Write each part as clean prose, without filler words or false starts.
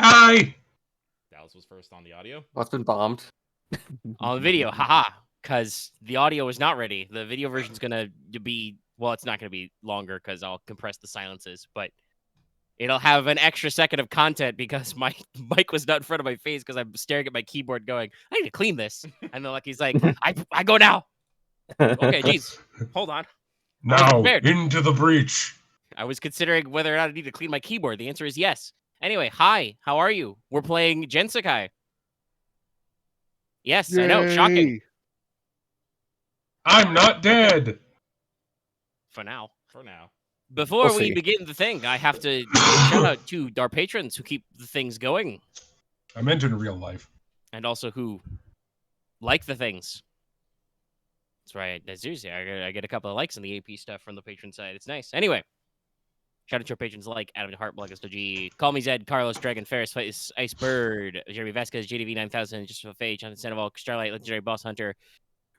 Hi! Dallas was first on the audio. Oh, it's been bombed. On the video, haha, because the audio is not ready. The video version's going to be, well, it's not going to be longer because I'll compress the silences, but it'll have an extra second of content because my mic was not in front of my face because I'm staring at my keyboard going, I need to clean this. And then Lucky's like, I go now. Okay, geez, hold on. Now, into the breach. I was considering whether or not I need to clean my keyboard. The answer is yes. Anyway, hi, how are you? We're playing GenSekai. Yes, Yay. I know, shocking. I'm not dead. For now. For now. Before We'll we see. begin the thing, I have to give a shout out to our patrons who keep the things going. I meant in real life. And also who like the things. That's right. Seriously, I get a couple of likes on the AP stuff from the patron side. It's nice. Anyway, shout out to our patrons like Adam Hart, Blackest G, Call Me Zed, Carlos, Dragon, Ferris, Icebird, Jeremy Vasquez, JDV 9000, Just Faye, Jonathan Sandoval, Starlight, Legendary Boss Hunter,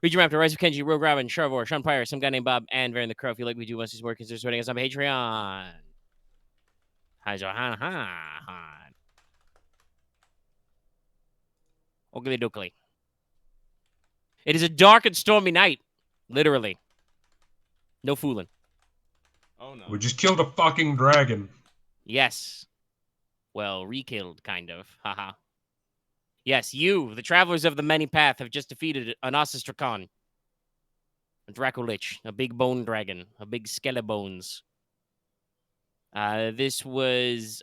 Region Raptor, Rise of Kenji, Rogue Robin, Charvor, Sean Pryor, some guy named Bob, and Varian the Crow. If you like we do once these more, consider supporting us on Patreon. Hi, Johan. Oogly doogly. It is a dark and stormy night. Literally. No fooling. Oh no. We just killed a fucking dragon. Yes. Well, re-killed, kind of. Haha. Yes, you, the travelers of the many path, have just defeated an Ossistracon. A Dracolich, a big bone dragon, a big skelebones. This was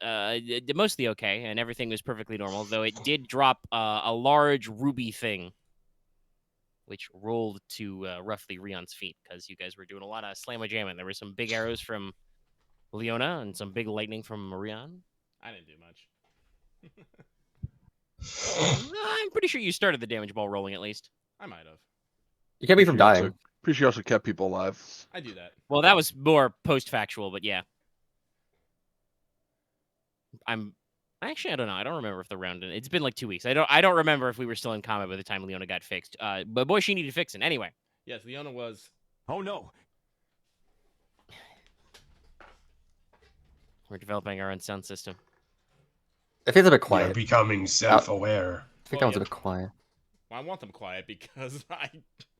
mostly okay, and everything was perfectly normal, though it did drop a large ruby thing, which rolled to roughly Ryahnn's feet, because you guys were doing a lot of slamma-jamming. There were some big arrows from Leona and some big lightning from Ryahn. I didn't do much. I'm pretty sure you started the damage ball rolling, at least. I might have. You kept me from dying. Pretty sure you also kept people alive. I do that. Well, that was more post-factual, but yeah. I don't know. I don't remember if the round. It's been like 2 weeks. I don't remember if we were still in combat by the time Leona got fixed. But boy, she needed fixing anyway. Yes, Leona was. Oh no. We're developing our own sound system. It feels a bit You're quiet. becoming self-aware. I think Well, I was a yeah. bit quiet. Well, I want them quiet because I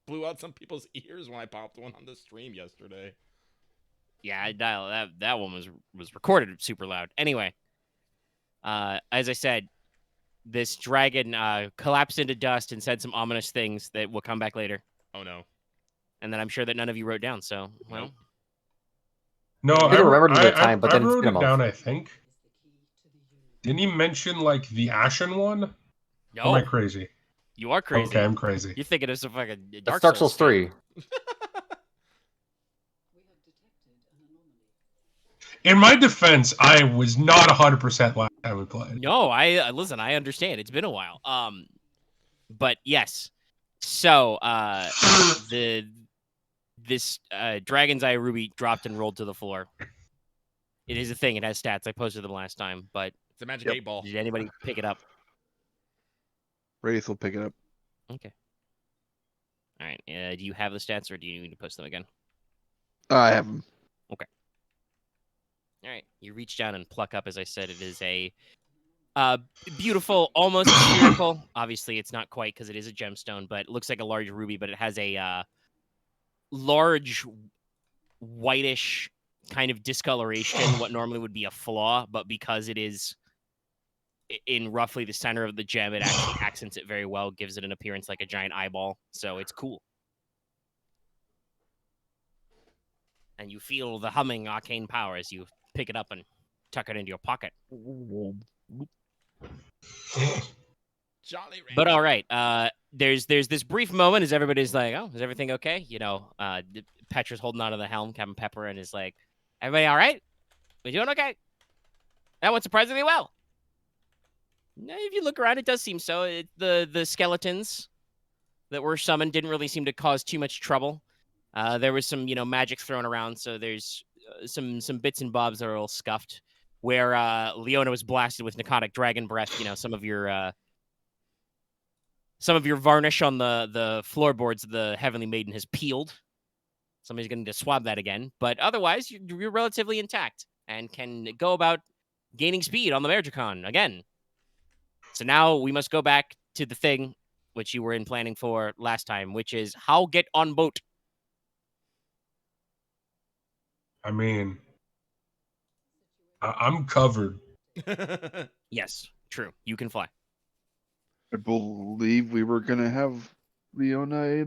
blew out some people's ears when I popped one on the stream yesterday. Yeah, I dial that one was recorded super loud. Anyway, as I said, this dragon collapsed into dust and said some ominous things that will come back later. Oh no. And then I'm sure that none of you wrote down. So, well, Nope. No, I didn't remember it at the time, but then I it's wrote been a it month. down, I think. Didn't he mention, like, the Ashen one? Or am I no, crazy? you are crazy. Okay, I'm crazy. You're thinking of some fucking That's Dark Souls 3. In my defense, I was not 100% last time we played. No, listen. I understand. It's been a while. But yes. So, this Dragon's Eye Ruby dropped and rolled to the floor. It is a thing. It has stats. I posted them last time, but It's a magic Yep. 8-ball. did anybody pick it up? Wraith will pick it up. Okay. All right. Do you have the stats, or do you need to post them again? I have them. All right. You reach down and pluck up. As I said, it is a beautiful, almost spherical. Obviously, it's not quite because it is a gemstone, but it looks like a large ruby. But it has a large whitish kind of discoloration, what normally would be a flaw, but because it is in roughly the center of the gem, it actually accents it very well, gives it an appearance like a giant eyeball. So it's cool. And you feel the humming arcane power as you pick it up and tuck it into your pocket. Jolly Rancher. But all right, there's this brief moment as everybody's like, "Oh, is everything okay?" You know, Petra's holding onto the helm, Captain Pepper, and is like, "Everybody all right? We doing okay?" That went surprisingly well. If you look around, it does seem so. The skeletons that were summoned didn't really seem to cause too much trouble. There was some, magic thrown around, so there's some bits and bobs that are all scuffed. Where Leona was blasted with narcotic dragon breath, some of your varnish on the floorboards of the Heavenly Maiden has peeled. Somebody's going to need to swab that again, but otherwise you're relatively intact and can go about gaining speed on the Mergicon again. So now we must go back to the thing which you were in planning for last time, which is how get on boat. I mean, I'm covered. Yes, true. You can fly. I believe we were gonna have Leona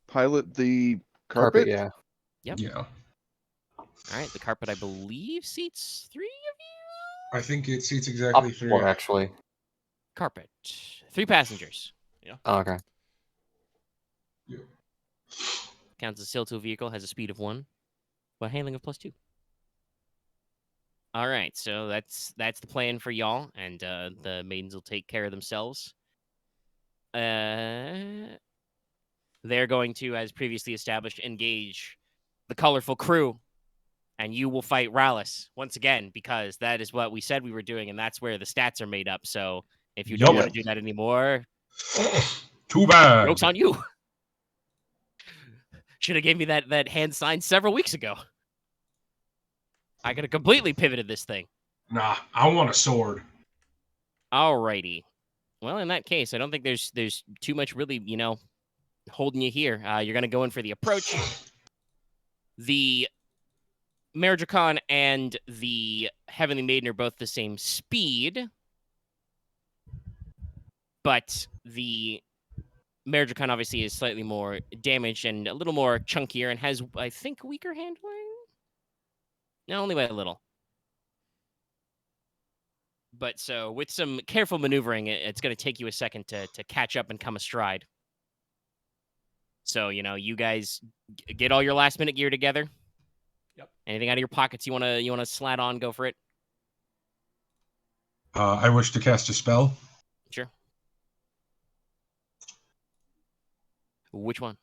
pilot the carpet. Yeah. Yep. Yeah. All right, the carpet, I believe, seats 3 of you. I think it seats Up exactly 3. 4, actually. Carpet, 3 passengers. Oh, okay. Yeah. Counts as sail to a vehicle, has a speed of 1, but handling of +2. All right, so that's the plan for y'all, and the maidens will take care of themselves. They're going to, as previously established, engage the colorful crew, and you will fight Rallus once again, because that is what we said we were doing, and that's where the stats are made up. So if you don't want to do that anymore, too bad. joke's on you. Should have gave me that hand sign several weeks ago. I could have completely pivoted this thing. Nah, I want a sword. Alrighty. Well, in that case, I don't think there's too much really, holding you here. You're going to go in for the approach. The Merdricon and the Heavenly Maiden are both the same speed, but the Merdricon obviously is slightly more damaged and a little more chunkier and has, I think, weaker handling? No, only by a little. But so with some careful maneuvering, it's going to take you a second to catch up and come astride. So, you guys get all your last minute gear together. Yep. Anything out of your pockets you want to slat on, go for it. I wish to cast a spell. Sure. Which one?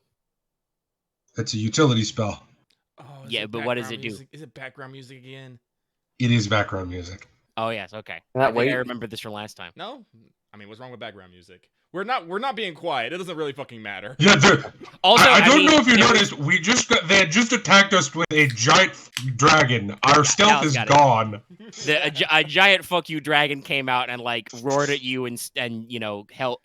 It's a utility spell. Oh, yeah, but what does it music? do? Is it background music again? It is background music. Oh yes, okay. That I remember this from last time. No, I mean, what's wrong with background music? We're not being quiet. It doesn't really fucking matter. Yeah, Also, I don't know if you noticed. They had just attacked us with a giant dragon. Our stealth is gone. A giant fuck you dragon came out and roared at you and hell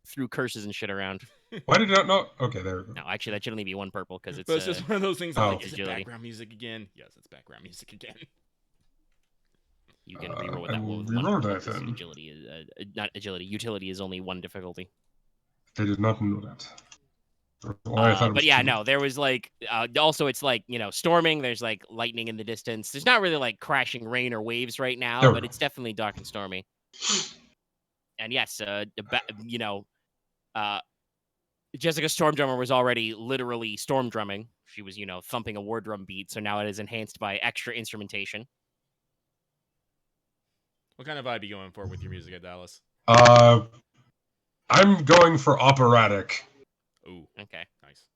threw curses and shit around. Why did I not know? Okay, there we go. No, actually, that should only be 1 purple because it's. But it's just one of those things. Oh. Like, is it background music again? Yes, it's background music again. You can reroll with that one. With reroll one that then. agility is not agility. Utility is only 1 difficulty. I did not know that. Well, I thought it was but yeah, 2. no, there was also it's storming. There's lightning in the distance. There's not really crashing rain or waves right now, but it's definitely dark and stormy. And yes, Jessica Stormdrummer was already literally storm drumming. She was, thumping a war drum beat, so now it is enhanced by extra instrumentation. What kind of vibe are you going for with your music at Dallas? I'm going for operatic. Ooh, okay, nice.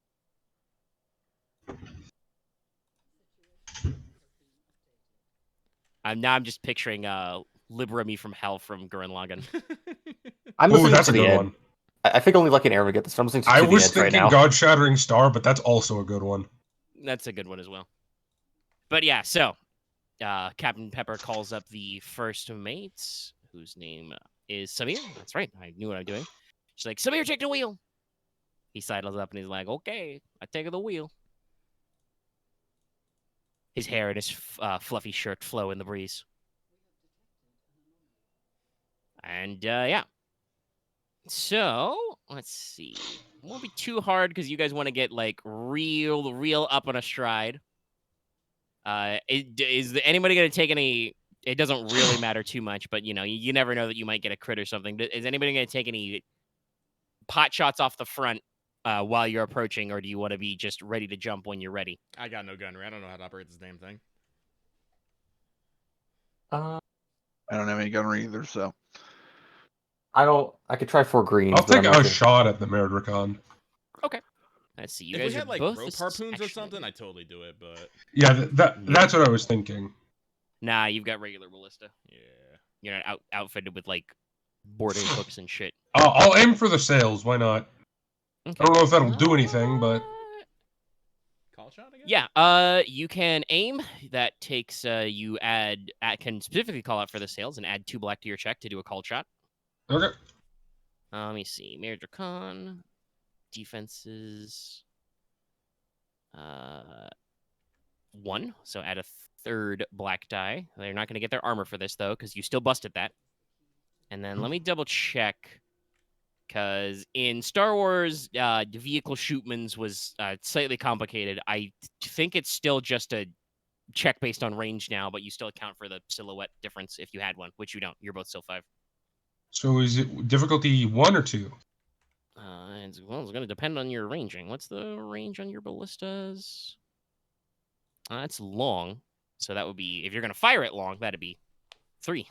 I'm just picturing Libera Me from Hell from Gurren Lagann. I'm Ooh, listening that's to a the good end. one. I think only Lucky and Aren would get this. I'm listening to I the was end right thinking now. God Shattering Star, but that's also a good one. That's a good one as well. But yeah, so Captain Pepper calls up the first mate, whose name is Samir. That's right. I knew what I'm doing. She's like, Samir, take the wheel. He sidles up and he's like, okay, I take the wheel. His hair and his fluffy shirt flow in the breeze. And yeah. So, let's see. It won't be too hard because you guys want to get real up on a stride. Is anybody going to take any... It doesn't really matter too much, but you never know that you might get a crit or something. Is anybody going to take any pot shots off the front while you're approaching, or do you want to be just ready to jump when you're ready? I got no gunnery. I don't know how to operate this damn thing. I don't have any gunnery either, so. I could try 4 greens. I'll but take I'm not a good. shot at the Merdricon. Okay. Let's see. You If guys we had are both rope harpoons or actually- something, I'd totally do it. But Yeah, that's what I was thinking. Nah, you've got regular ballista. yeah, You're not outfitted with boarding hooks and shit. I'll aim for the sails. Why not? Okay. I don't know if that'll do anything, but call shot again. Yeah, you can aim. That takes you can specifically call out for the sails and add 2 black to your check to do a call shot. Okay. Let me see. Merdrakon. Defenses. 1. So add a third black die. They're not going to get their armor for this, though, because you still busted that. And then let me double check. Because in Star Wars, vehicle shootmans was slightly complicated. I think it's still just a check based on range now, but you still account for the silhouette difference if you had one, which you don't. You're both still 5. So is it difficulty 1 or 2? It's going to depend on your ranging. What's the range on your ballistas? It's long. So that would be, if you're going to fire it long, that'd be 3. If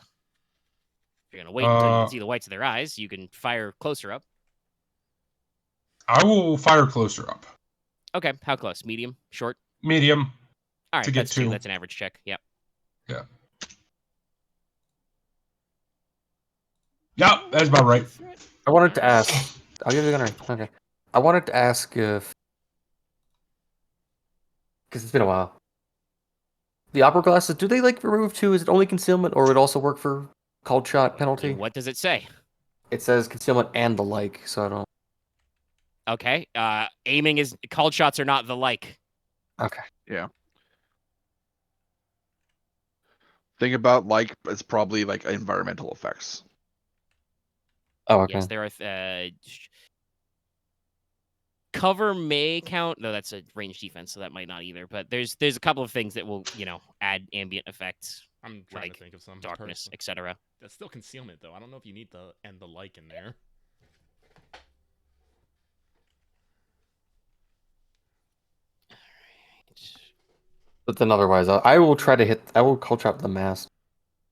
you're going to wait until you can see the whites of their eyes, you can fire closer up. I will fire closer up. Okay, how close? Medium? Short? Medium. All right, to get that's 2. 2. That's an average check. Yep. Yeah. Yeah, that's about right. I wanted to ask. I'll give you the gunner. Okay. I wanted to ask if, because it's been a while. The opera glasses, do they like remove too? Is it only concealment, or would it also work for called shot penalty? What does it say? It says concealment and the like, so I don't. Okay. Aiming is called shots are not the like. Okay. Yeah. Think about like it's probably like environmental effects. Oh, okay. Yes, there are. Cover may count, though that's a range defense, so that might not either. But there's a couple of things that will add ambient effects, I'm trying like to think of some darkness, etc. That's still concealment, though. I don't know if you need the and the like in there. But then otherwise, I will try to hit. I will call trap the mask.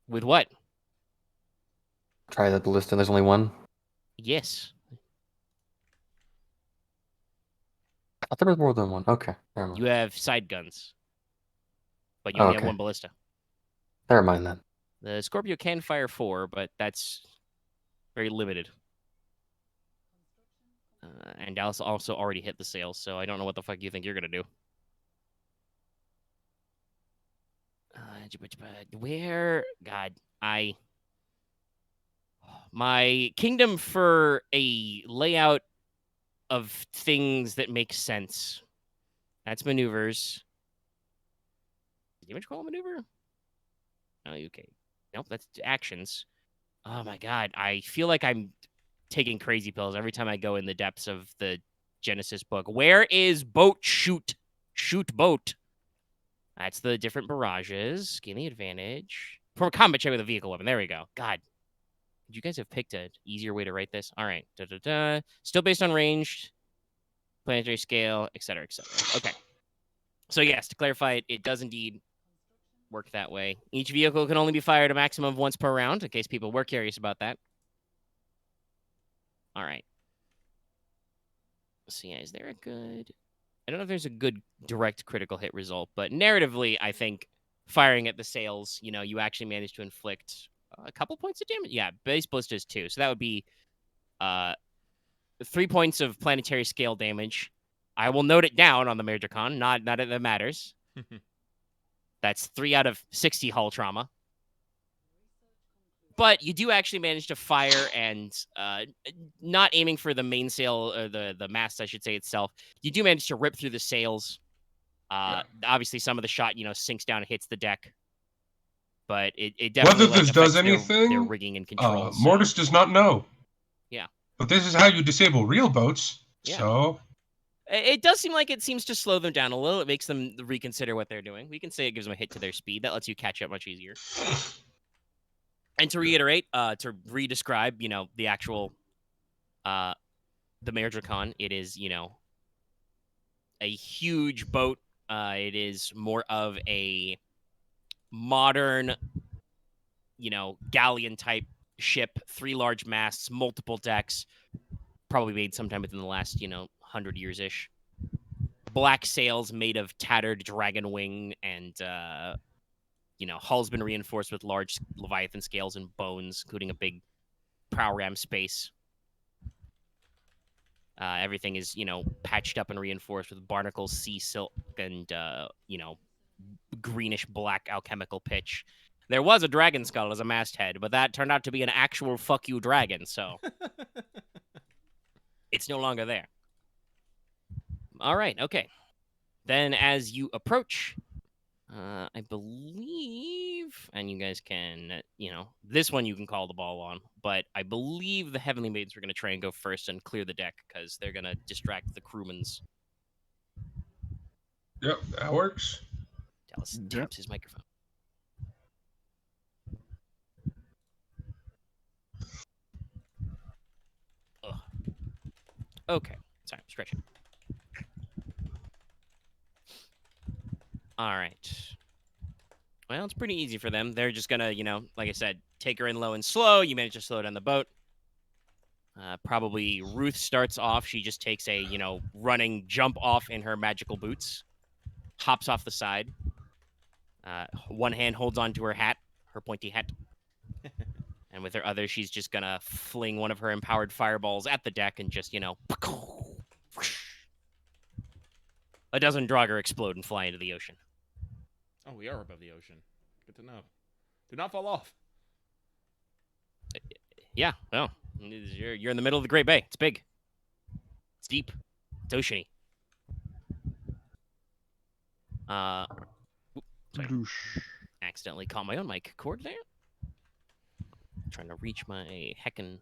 With what? Try the ballista. There's only one. Yes. I thought there was more than one. Okay. Never mind. You have side guns, but you only have Okay. 1 ballista. Never mind then. The Scorpio can fire 4, but that's very limited. And Dallas also already hit the sails, so I don't know what the fuck you think you're gonna do. Where, God, my kingdom for a layout of things that make sense. That's maneuvers. Did damage call a maneuver? Oh, okay. Nope, that's actions. Oh my God, I feel like I'm taking crazy pills every time I go in the depths of the GeneSys book. Where is boat shoot? Shoot boat. That's the different barrages. Gain the advantage. From a combat check with a vehicle weapon. There we go. God. Would you guys have picked an easier way to write this? All right. Still based on range, planetary scale, etc., etc. Okay. So yes, to clarify, it does indeed work that way. Each vehicle can only be fired a maximum of once per round, in case people were curious about that. All right. Let's see. Is there a good... I don't know if there's a good direct critical hit result, but narratively, I think firing at the sails, you actually manage to inflict a couple points of damage. Yeah, base ballista is 2. So that would be 3 points of planetary scale damage. I will note it down on the Merdrakon. Not that it matters. That's 3 out of 60 hull trauma. But you do actually manage to fire and not aiming for the mainsail, or the mast, I should say, itself. You do manage to rip through the sails. Obviously, some of the shot, sinks down and hits the deck. But it definitely Whether this does affects anything, their rigging and controls. Mortis does not know. Yeah. But this is how you disable real boats. Yeah. So it does seem like it seems to slow them down a little. It makes them reconsider what they're doing. We can say it gives them a hit to their speed. That lets you catch up much easier. And to reiterate, to re-describe, the actual, the Merdrakon, it is, a huge boat. It is more of a modern, galleon-type ship, 3 large masts, multiple decks, probably made sometime within the last, 100 years-ish. Black sails made of tattered dragon wing and, hull's been reinforced with large Leviathan scales and bones, including a big prow ram space. Everything is, patched up and reinforced with barnacles, sea silk, and, greenish black alchemical pitch. There was a dragon skull as a masthead, but that turned out to be an actual fuck you dragon, so it's no longer there. All right, okay. Then as you approach, I believe, and you guys can, this one you can call the ball on, but I believe the Heavenly Maidens are going to try and go first and clear the deck because they're going to distract the crewmans. Yep, that works. Dallas taps his microphone. Ugh. Okay, sorry, I'm stretching. All right. Well, it's pretty easy for them. They're just gonna, like I said, take her in low and slow. You manage to slow down the boat. Probably Ruth starts off. She just takes a, running jump off in her magical boots. Hops off the side. One hand holds onto her hat, her pointy hat. And with her other, she's just gonna fling one of her empowered fireballs at the deck and just, a dozen Draugr explode and fly into the ocean. Oh, we are above the ocean. Good to know. Do not fall off. Yeah, no. You're in the middle of the Great Bay. It's big. It's deep. It's oceany. Accidentally caught my own mic cord there. Trying to reach my heckin'.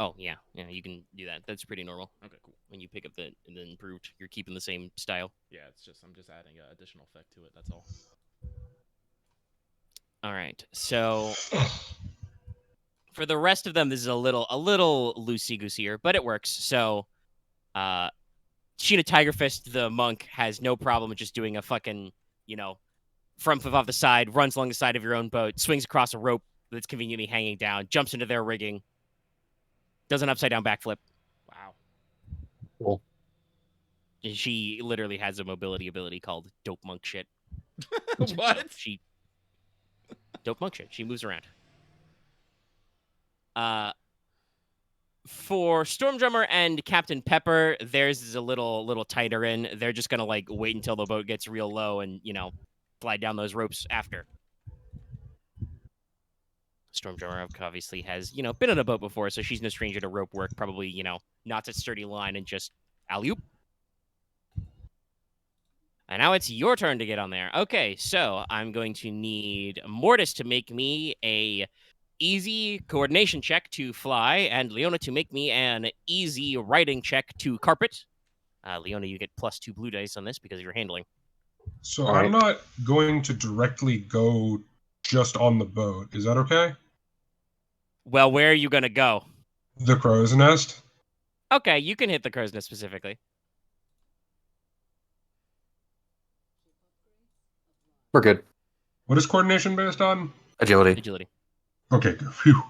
Oh, yeah, you can do that. That's pretty normal. Okay, cool. When you pick up the improved, you're keeping the same style. Yeah, I'm just adding an additional effect to it, that's all. All right, so for the rest of them, this is a little loosey-gooseier, but it works. So, Sheena Tigerfist, the monk, has no problem with just doing a fucking, front flip off the side, runs along the side of your own boat, swings across a rope that's conveniently hanging down, jumps into their rigging, does an upside-down backflip. Wow. Cool. She literally has a mobility ability called Dope Monk Shit. What? Dope Monk Shit. She moves around. For Stormdrummer and Captain Pepper, theirs is a little tighter in. They're just gonna wait until the boat gets real low and glide down those ropes after. Stormdrummer obviously has been on a boat before, so she's no stranger to rope work. Probably knots a sturdy line and just alley-oop. And now it's your turn to get on there. Okay, so I'm going to need Mortis to make me a easy coordination check to fly, and Leona to make me an easy riding check to carpet. Leona, you get +2 blue dice on this because you're handling. So I'm not going to directly go just on the boat. Is that okay? Well, where are you going to go? The crow's nest? Okay, you can hit the crow's nest specifically. We're good. What is coordination based on? Agility. Agility. Okay, good. Phew.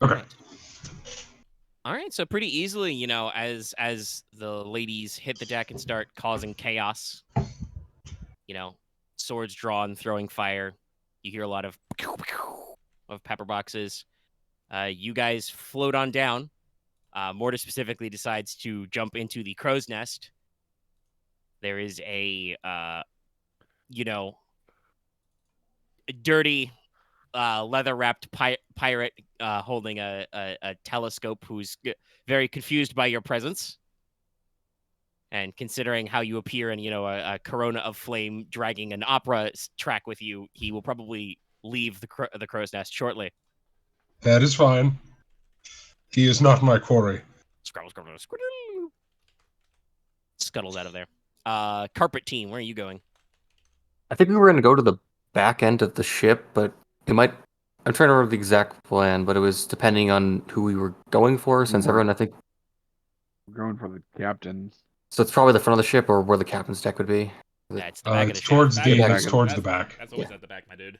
Okay. All right, so pretty easily, as the ladies hit the deck and start causing chaos, swords drawn, throwing fire, you hear a lot of pepper boxes. You guys float on down. Mortis specifically decides to jump into the crow's nest. There is a, dirty, leather-wrapped pirate holding a telescope who's very confused by your presence. And considering how you appear in, a corona of flame dragging an opera track with you, he will probably leave the crow's nest shortly. That is fine. He is not my quarry. Scuttles out of there. Carpet team, where are you going? I think we were going to go to the back end of the ship, but it might... I'm trying to remember the exact plan, but it was depending on who we were going for, since everyone, I think... We're going for the captain. So it's probably the front of the ship or where the captain's deck would be. That's the back of the It's ship. towards Back the of the it's back. towards the back. That's always at the back, my dude.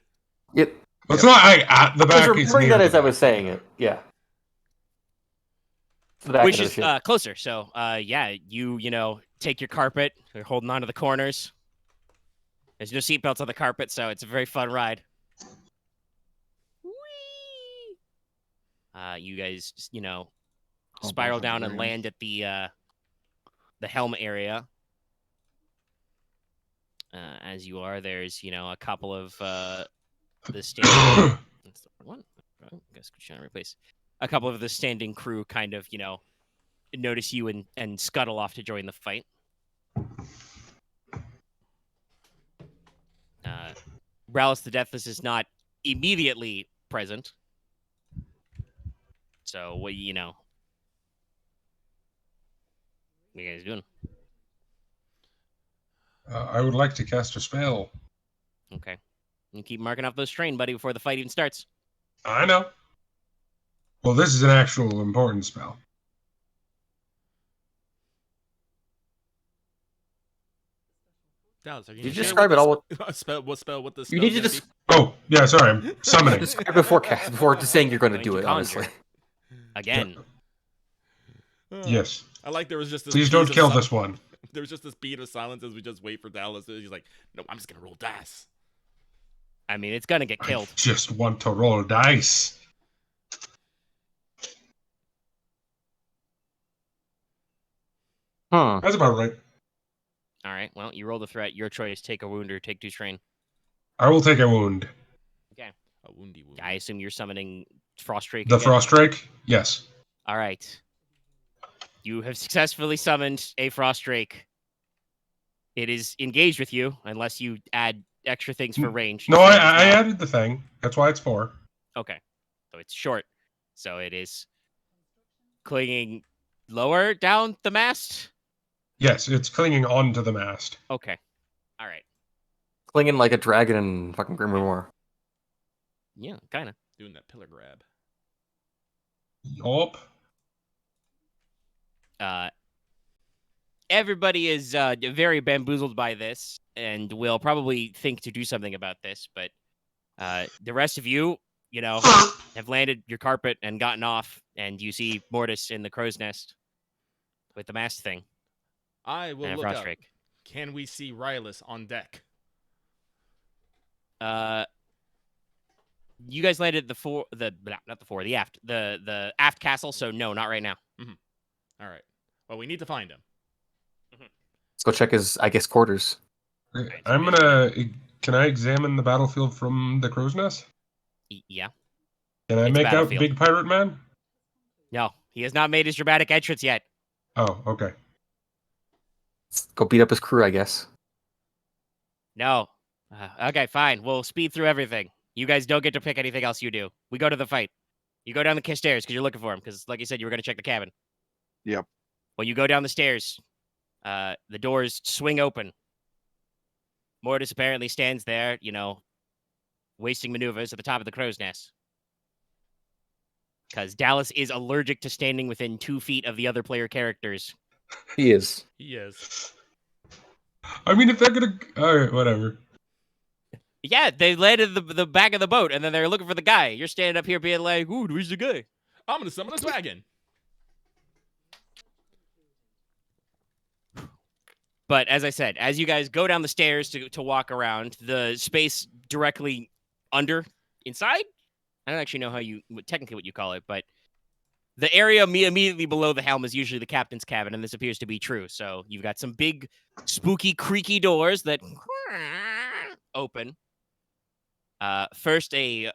Yep. It's not at the I back. was It's remembering near that the as I back. was saying it. Yeah. The back Which end of is the ship. closer. So, you take your carpet. You're holding onto the corners. There's no seatbelts on the carpet, so it's a very fun ride. Whee! You guys, Oh, spiral both down and Dragons. land at the helm area. As you are, there's a couple of the standing. That's the one. I guess trying to replace a couple of the standing crew. Kind of, notice you and scuttle off to join the fight. Rallus the Deathless is not immediately present. So what you guys doing? I would like to cast a spell. Okay. You keep marking off those train, buddy, before the fight even starts. I know. Well, this is an actual important spell. Dallas, are You gonna describe share it all. what spell? What the spell? You need to gonna just Oh, yeah, sorry, I'm summoning. describe before just saying you're going to Going do to it. conjure. Honestly, Again. be? Yes. I like there was just this Please piece don't of kill this one. There was just this beat of silence as we just wait for Dallas. He's like, "No, I'm just gonna roll dice." I mean, it's gonna get I killed. just want to roll dice. That's about right. All right. Well, you roll the threat. Your choice. Take a wound or take 2 strain. I will take a wound. A woundy wound. I assume you're summoning Frostrake The again? Frostrake? Yes. All right. You have successfully summoned a Frostrake. It is engaged with you, unless you add extra things for range. No, So I it is now- added the thing. That's why it's 4. Okay. So it's short. So it is clinging lower down the mast? Yes, it's clinging onto the mast. Okay. All right. clinging like a dragon in fucking Grim War. Yeah, kind of. Doing that pillar grab. Yup. Everybody is very bamboozled by this and will probably think to do something about this, but the rest of you, have landed your carpet and gotten off, and you see Mortis in the crow's nest with the mast thing I will and a look up. Frostrake. Can we see Rallus on deck? You guys landed the aft castle, so no, not right now. All right. Well, we need to find him. Let's go check his, I guess, quarters. I'm gonna. Can I examine the battlefield from the crow's nest? Yeah. Can I It's make out battlefield. Big Pirate Man? No, he has not made his dramatic entrance yet. Oh, okay. Let's go beat up his crew, I guess. No. Okay, fine. We'll speed through everything. You guys don't get to pick anything else you do. We go to the fight. You go down the stairs because you're looking for him. Because, like you said, you were going to check the cabin. Yep. When you go down the stairs, the doors swing open. Mortis apparently stands there, wasting maneuvers at the top of the crow's nest. Because Dallas is allergic to standing within 2 feet of the other player characters. He is. He is. I mean, if they're gonna. Alright, whatever. Yeah, they landed the back of the boat, and then they're looking for the guy. You're standing up here being like, ooh, where's the guy? I'm gonna summon a dragon. But as I said, as you guys go down the stairs to walk around, the space directly inside? I don't actually know technically what you call it, but the area immediately below the helm is usually the captain's cabin, and this appears to be true. So you've got some big, spooky, creaky doors that open. First, a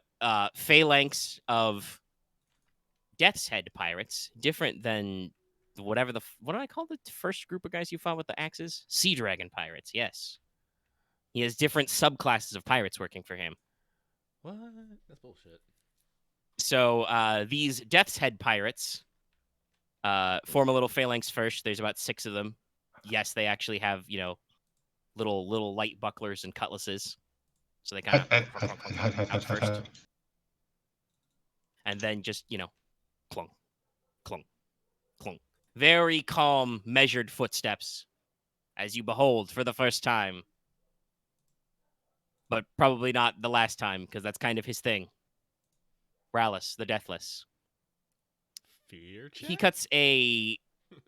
phalanx of Death's Head pirates, different than what do I call the first group of guys you fought with the axes? Sea Dragon pirates, yes. He has different subclasses of pirates working for him. What? That's bullshit. So these Death's Head pirates form a little phalanx first. There's about 6 of them. Yes, they actually have, little light bucklers and cutlasses. So they kind of out first. And then just, clunk, clunk, clunk. Very calm, measured footsteps as you behold for the first time. But probably not the last time, because that's kind of his thing. Rallus the Deathless. Fear check? He cuts a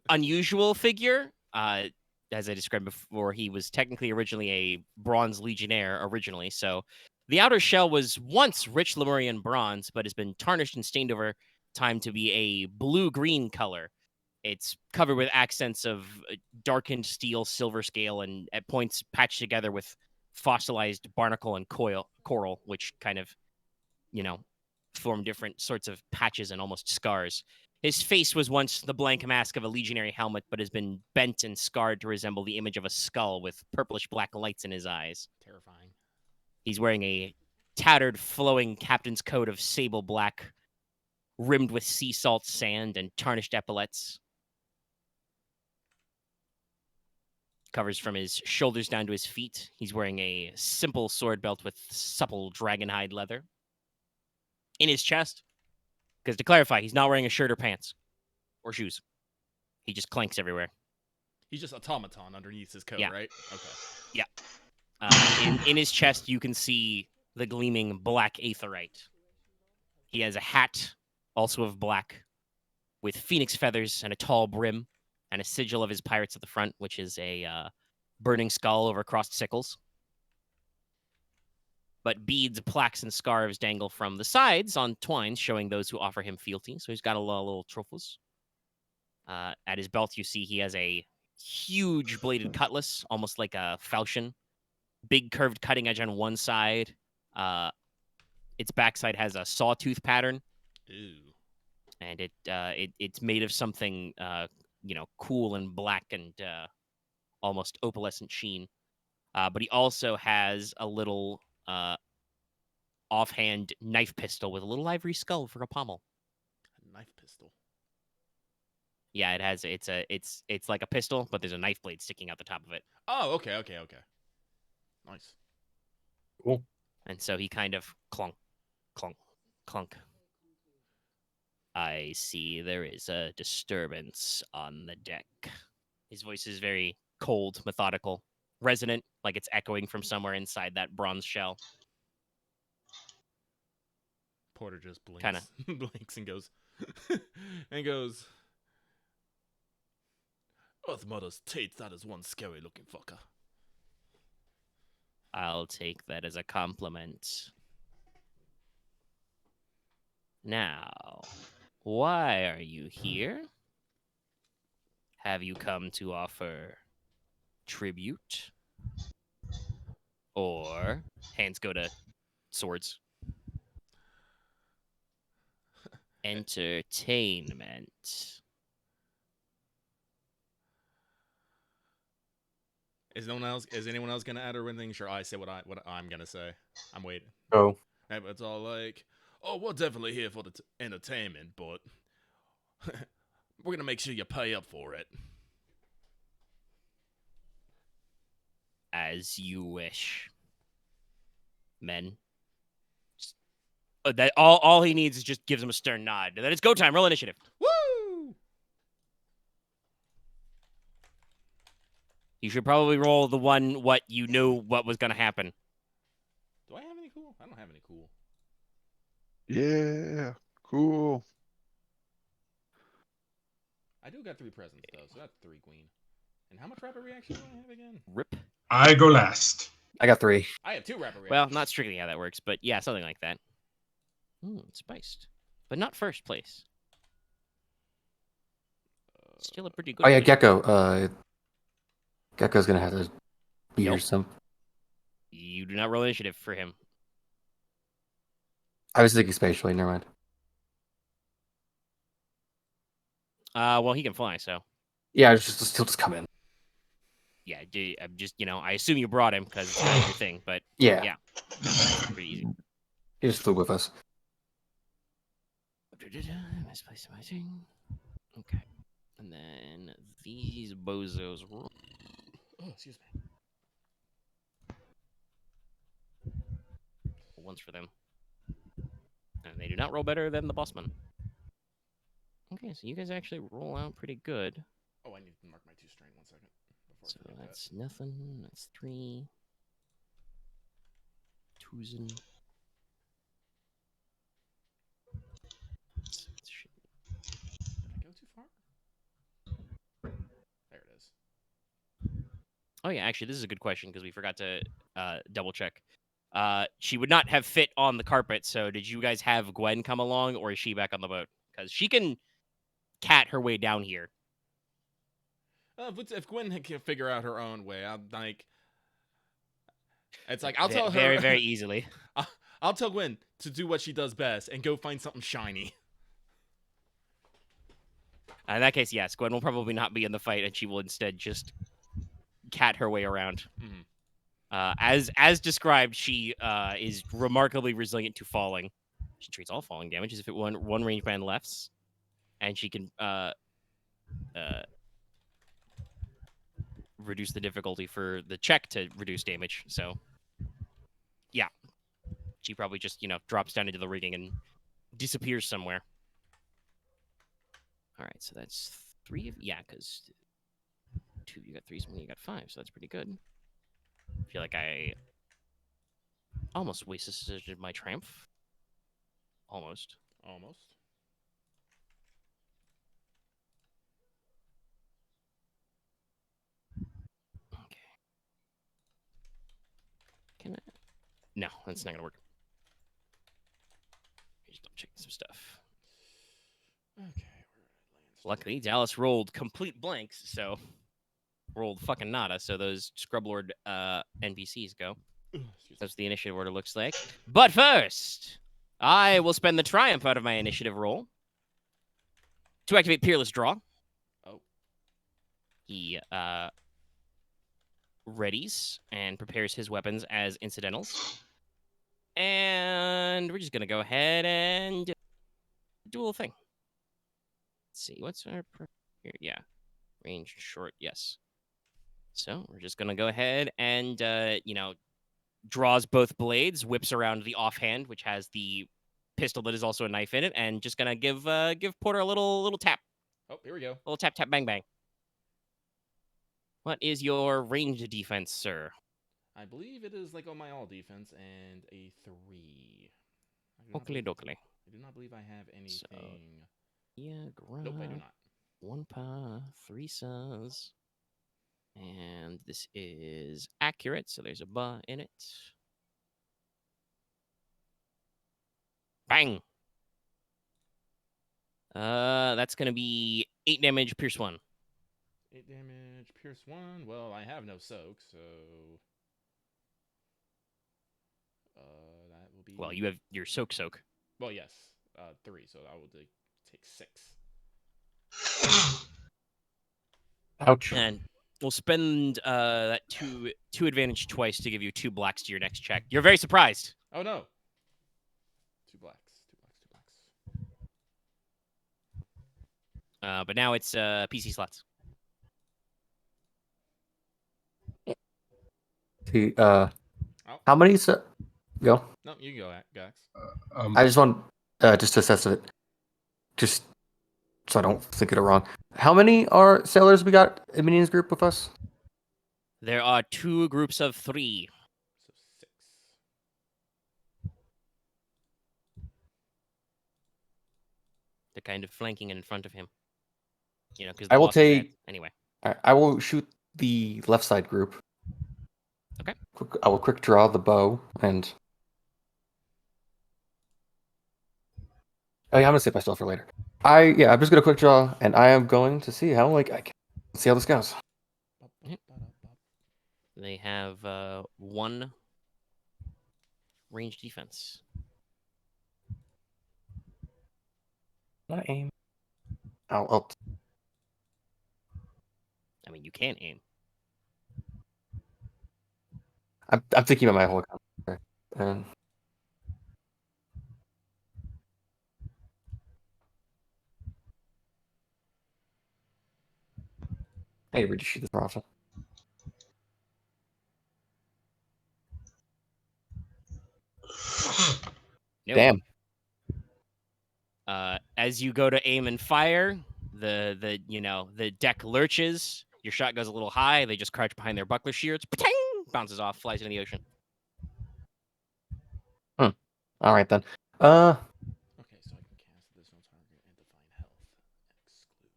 unusual figure. As I described before, he was technically originally a bronze legionnaire so the outer shell was once rich Lemurian bronze, but has been tarnished and stained over time to be a blue-green color. It's covered with accents of darkened steel, silver scale, and at points patched together with fossilized barnacle and coral, which kind of, form different sorts of patches and almost scars. His face was once the blank mask of a legionary helmet, but has been bent and scarred to resemble the image of a skull with purplish-black lights in his eyes. Terrifying. He's wearing a tattered, flowing captain's coat of sable black, rimmed with sea salt sand and tarnished epaulets. Covers from his shoulders down to his feet. He's wearing a simple sword belt with supple dragonhide leather. In his chest, because to clarify, he's not wearing a shirt or pants or shoes. He just clanks everywhere. He's just automaton underneath his coat, Yeah. right? Okay. Yeah. In his chest, you can see the gleaming black aetherite. He has a hat, also of black, with phoenix feathers and a tall brim, and a sigil of his pirates at the front, which is a burning skull over crossed sickles. But beads, plaques, and scarves dangle from the sides on twines, showing those who offer him fealty. So he's got a little trophies. At his belt, you see he has a huge bladed cutlass, almost like a falchion. Big curved cutting edge on one side. Its backside has a sawtooth pattern. Ew. And it's made of something cool and black and almost opalescent sheen. But he also has a little offhand knife pistol with a little ivory skull for a pommel. A knife pistol. Yeah, it has. It's like a pistol, but there's a knife blade sticking out the top of it. Oh, okay. Nice. Cool. And so he kind of clunk, clunk, clunk. I see there is a disturbance on the deck. His voice is very cold, methodical, resonant, like it's echoing from somewhere inside that bronze shell. Porter just blinks, Kinda. blinks and goes, Earth Mother's Tate, that is one scary looking fucker. I'll take that as a compliment. Now, why are you here? Have you come to offer tribute? Or, hands go to swords. Entertainment. Is anyone else gonna add or anything? Sure, I say what I'm gonna say. I'm waiting. Oh. And it's all like, oh, we're definitely here for the entertainment, but we're gonna make sure you pay up for it. As you wish. Men. That all he needs is just gives him a stern nod. And then it's go time. Roll initiative. Woo! You should probably roll the one what you knew what was going to happen. Do I have any cool? I don't have any cool. Yeah, cool. I do got 3 presents though, so that's 3 queen. And how much rapid reaction do I have again? Rip. I go last. I got 3. I have 2 rapid reactions. Well, not strictly how that works, but yeah, something like that. Spiced. But not first place. Still a pretty good Oh yeah, one. Gecko. Gecko's gonna have to be Nope. here some. You do not roll initiative for him. I was thinking spatially, never mind. Well, he can fly, so. Yeah, he'll just come in. Yeah, I'm just, I assume you brought him because it's not your thing, but Yeah. yeah. Pretty easy. He just flew with us. Misplaced my thing. Okay. And then these bozos roll. Oh, excuse me. One's for them. And they do not roll better than the bossman. Okay, so you guys actually roll out pretty good. Oh, I need to mark my 2 strain 1 second. Before So I forget that's nothing. That's 3. Tusen. Did I go too far? There it is. Oh yeah, actually, this is a good question because we forgot to double check. She would not have fit on the carpet. So did you guys have Gwen come along, or is she back on the boat? because she can cat her way down here. If Gwen can figure out her own way, I'm like, it's like I'll tell her very, very easily. I'll tell Gwen to do what she does best and go find something shiny. In that case, yes, Gwen will probably not be in the fight, and she will instead just cat her way around. As described, she is remarkably resilient to falling. She treats all falling damage as if it were one range band lefts, and she can reduce the difficulty for the check to reduce damage. So, yeah, she probably just drops down into the rigging and disappears somewhere. All right, so that's 3 of because 2 of you got 3s, 1 of you got 5, so that's pretty good. I feel like I almost wasted my triumph. Almost. Okay. Can I? No, that's not gonna work. Just double check some stuff. Okay. Luckily, Dallas rolled complete blanks, so rolled fucking nada. So those Scrublord NPCs go. That's what the initiative order looks like. But first, I will spend the triumph out of my initiative roll to activate Peerless Draw. Oh. He readies and prepares his weapons as incidentals. And we're just going to go ahead and do a little thing. Let's see, what's our... Here, yeah, range short, yes. So we're just going to go ahead and, draws both blades, whips around the offhand, which has the pistol that is also a knife in it, and just going to give Porter a little tap. Oh, here we go. Little tap, tap, bang, bang. What is your ranged defense, sir? I believe it is like on my all defense and a 3. Oakley dokley. I do not believe I have anything. So, yeah, nope, I do not. 1 pa, 3 saws. And this is accurate, so there's a ba in it. Bang! That's gonna be 8 damage, pierce 1. 8 damage, pierce 1. Well, I have no soak, so that will be. Well, you have your soak. Well, yes, 3. So I will take 6. Ouch. And we'll spend that two advantage twice to give you 2 blacks to your next check. You're very surprised. Oh no. 2 blacks. But now it's PC slots. How many? Go. No, you go, Gax. I just want just to assess it, just so I don't think it wrong. How many are sailors we got in Minions group with us? There are 2 groups of 3. So 6. They're kind of flanking in front of him. Because I will take. Anyway, I will shoot the left side group. Okay. I will quick draw the bow and. Oh yeah, I'm gonna save my stuff for later. I'm just gonna quick draw, and I am going to see how I can see how this goes. They have 1 range defense. Not aim. I mean, you can aim. I'm thinking about my whole account. And I need to shoot this more often. Nope. Damn. As you go to aim and fire, the deck lurches. Your shot goes a little high. They just crouch behind their buckler shields. Patang! Bounces off, flies into the ocean. All right then. Okay, so I can cast additional target and define health. Exclude.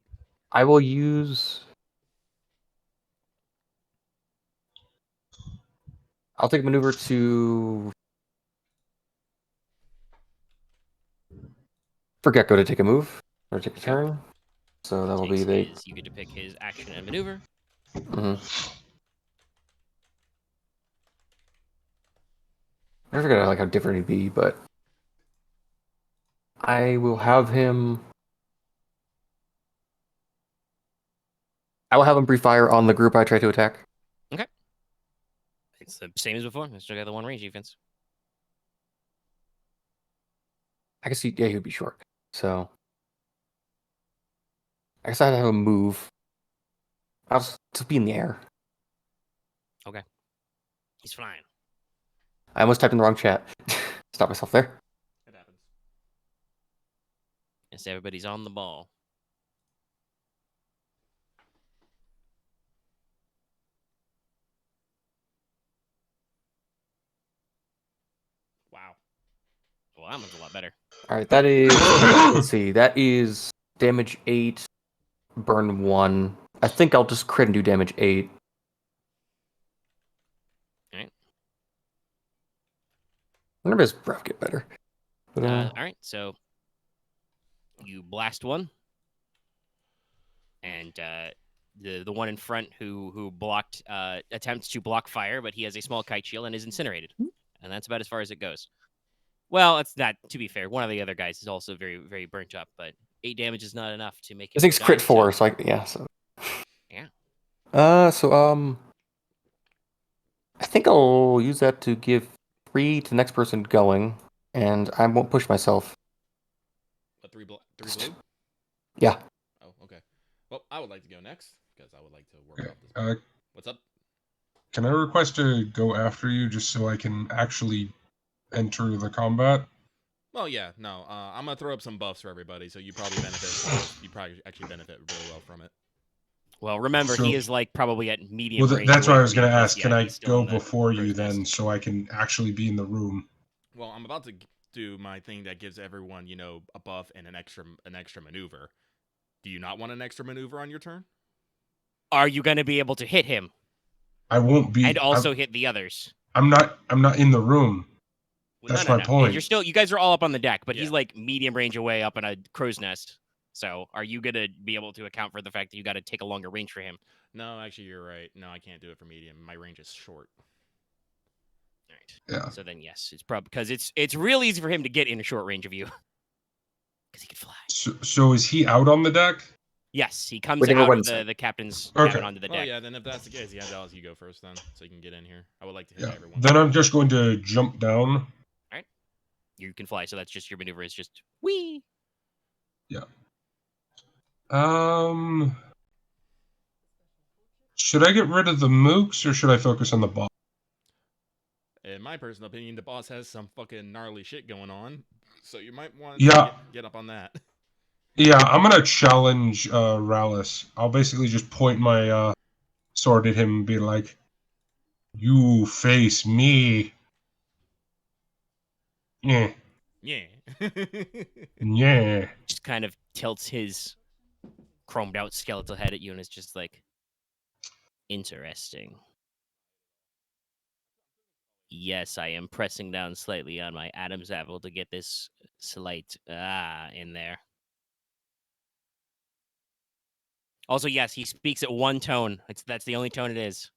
I will use. I'll take maneuver to. For Gecko to take a move. Or take a turn. So that will be Takes you get to pick his action and maneuver. I forget like how different he'd be, but I will have him. I will have him pre-fire on the group I try to attack. Okay. It's the same as before. I still got the one range defense. I guess he would be short. So I guess I'd have him move. I'll just be in the air. Okay. He's flying. I almost typed in the wrong chat. Stop myself there. It happens. Yes, everybody's on the ball. Wow. Well, that one's a lot better. All right, that is. Let's see. That is damage 8, burn 1. I think I'll just crit and do damage 8. Alright. Whenever his breath get better. But, Alright, so you blast one. And the one in front who blocked attempts to block fire, but he has a small kite shield and is incinerated. And that's about as far as it goes. Well, it's not, to be fair. One of the other guys is also very, very burnt up, but 8 damage is not enough to make it. I think it's crit 4, so yeah. yeah. I think I'll use that to give 3 to the next person going, and I won't push myself. A 3 blue? Yeah. Oh, okay. Well, I would like to go next because I would like to work out this. What's up? Can I request to go after you just so I can actually enter the combat? Well, yeah, no. I'm gonna throw up some buffs for everybody, so you probably benefit. You probably actually benefit really well from it. Well, remember, So- he is like probably at medium Well, range. that's what away I was from going to you, ask. yeah, Can I he's still go in the before you bird's then nest. so I can actually be in the room? Well, I'm about to do my thing that gives everyone, a buff and an extra maneuver. Do you not want an extra maneuver on your turn? Are you going to be able to hit him I won't be. and also hit the others? I'm not in the room. Well, That's no. my point. You guys are all up on the deck, but Yeah. he's like medium range away up in a crow's nest. So, are you gonna be able to account for the fact that you got to take a longer range for him? No, actually, you're right. No, I can't do it for medium. My range is short. All right. Yeah. So then, yes, it's probably because it's real easy for him to get in a short range of you because he can fly. So is he out on the deck? Yes, he comes Waiting on out of Wednesday. the captain's Okay. cabin onto the Well, deck. yeah. Then if that's the case, yeah, Dallas, you go first then, so you can get in here. I would like to hit Yeah. everyone. Then I'm just going to jump down. You can fly, so that's just your maneuver. Is just wee. Yeah. Should I get rid of the mooks or should I focus on the boss? In my personal opinion, the boss has some fucking gnarly shit going on, so you might want Yeah. to get up on that. Yeah, I'm gonna challenge Rallus. I'll basically just point my sword at him and be like, "You face me." Yeah. Yeah. Yeah. Just kind of tilts his chromed out skeletal head at you and is just like, interesting. Yes, I am pressing down slightly on my Adam's apple to get this slight in there. Also, yes, he speaks at one tone. That's the only tone it is.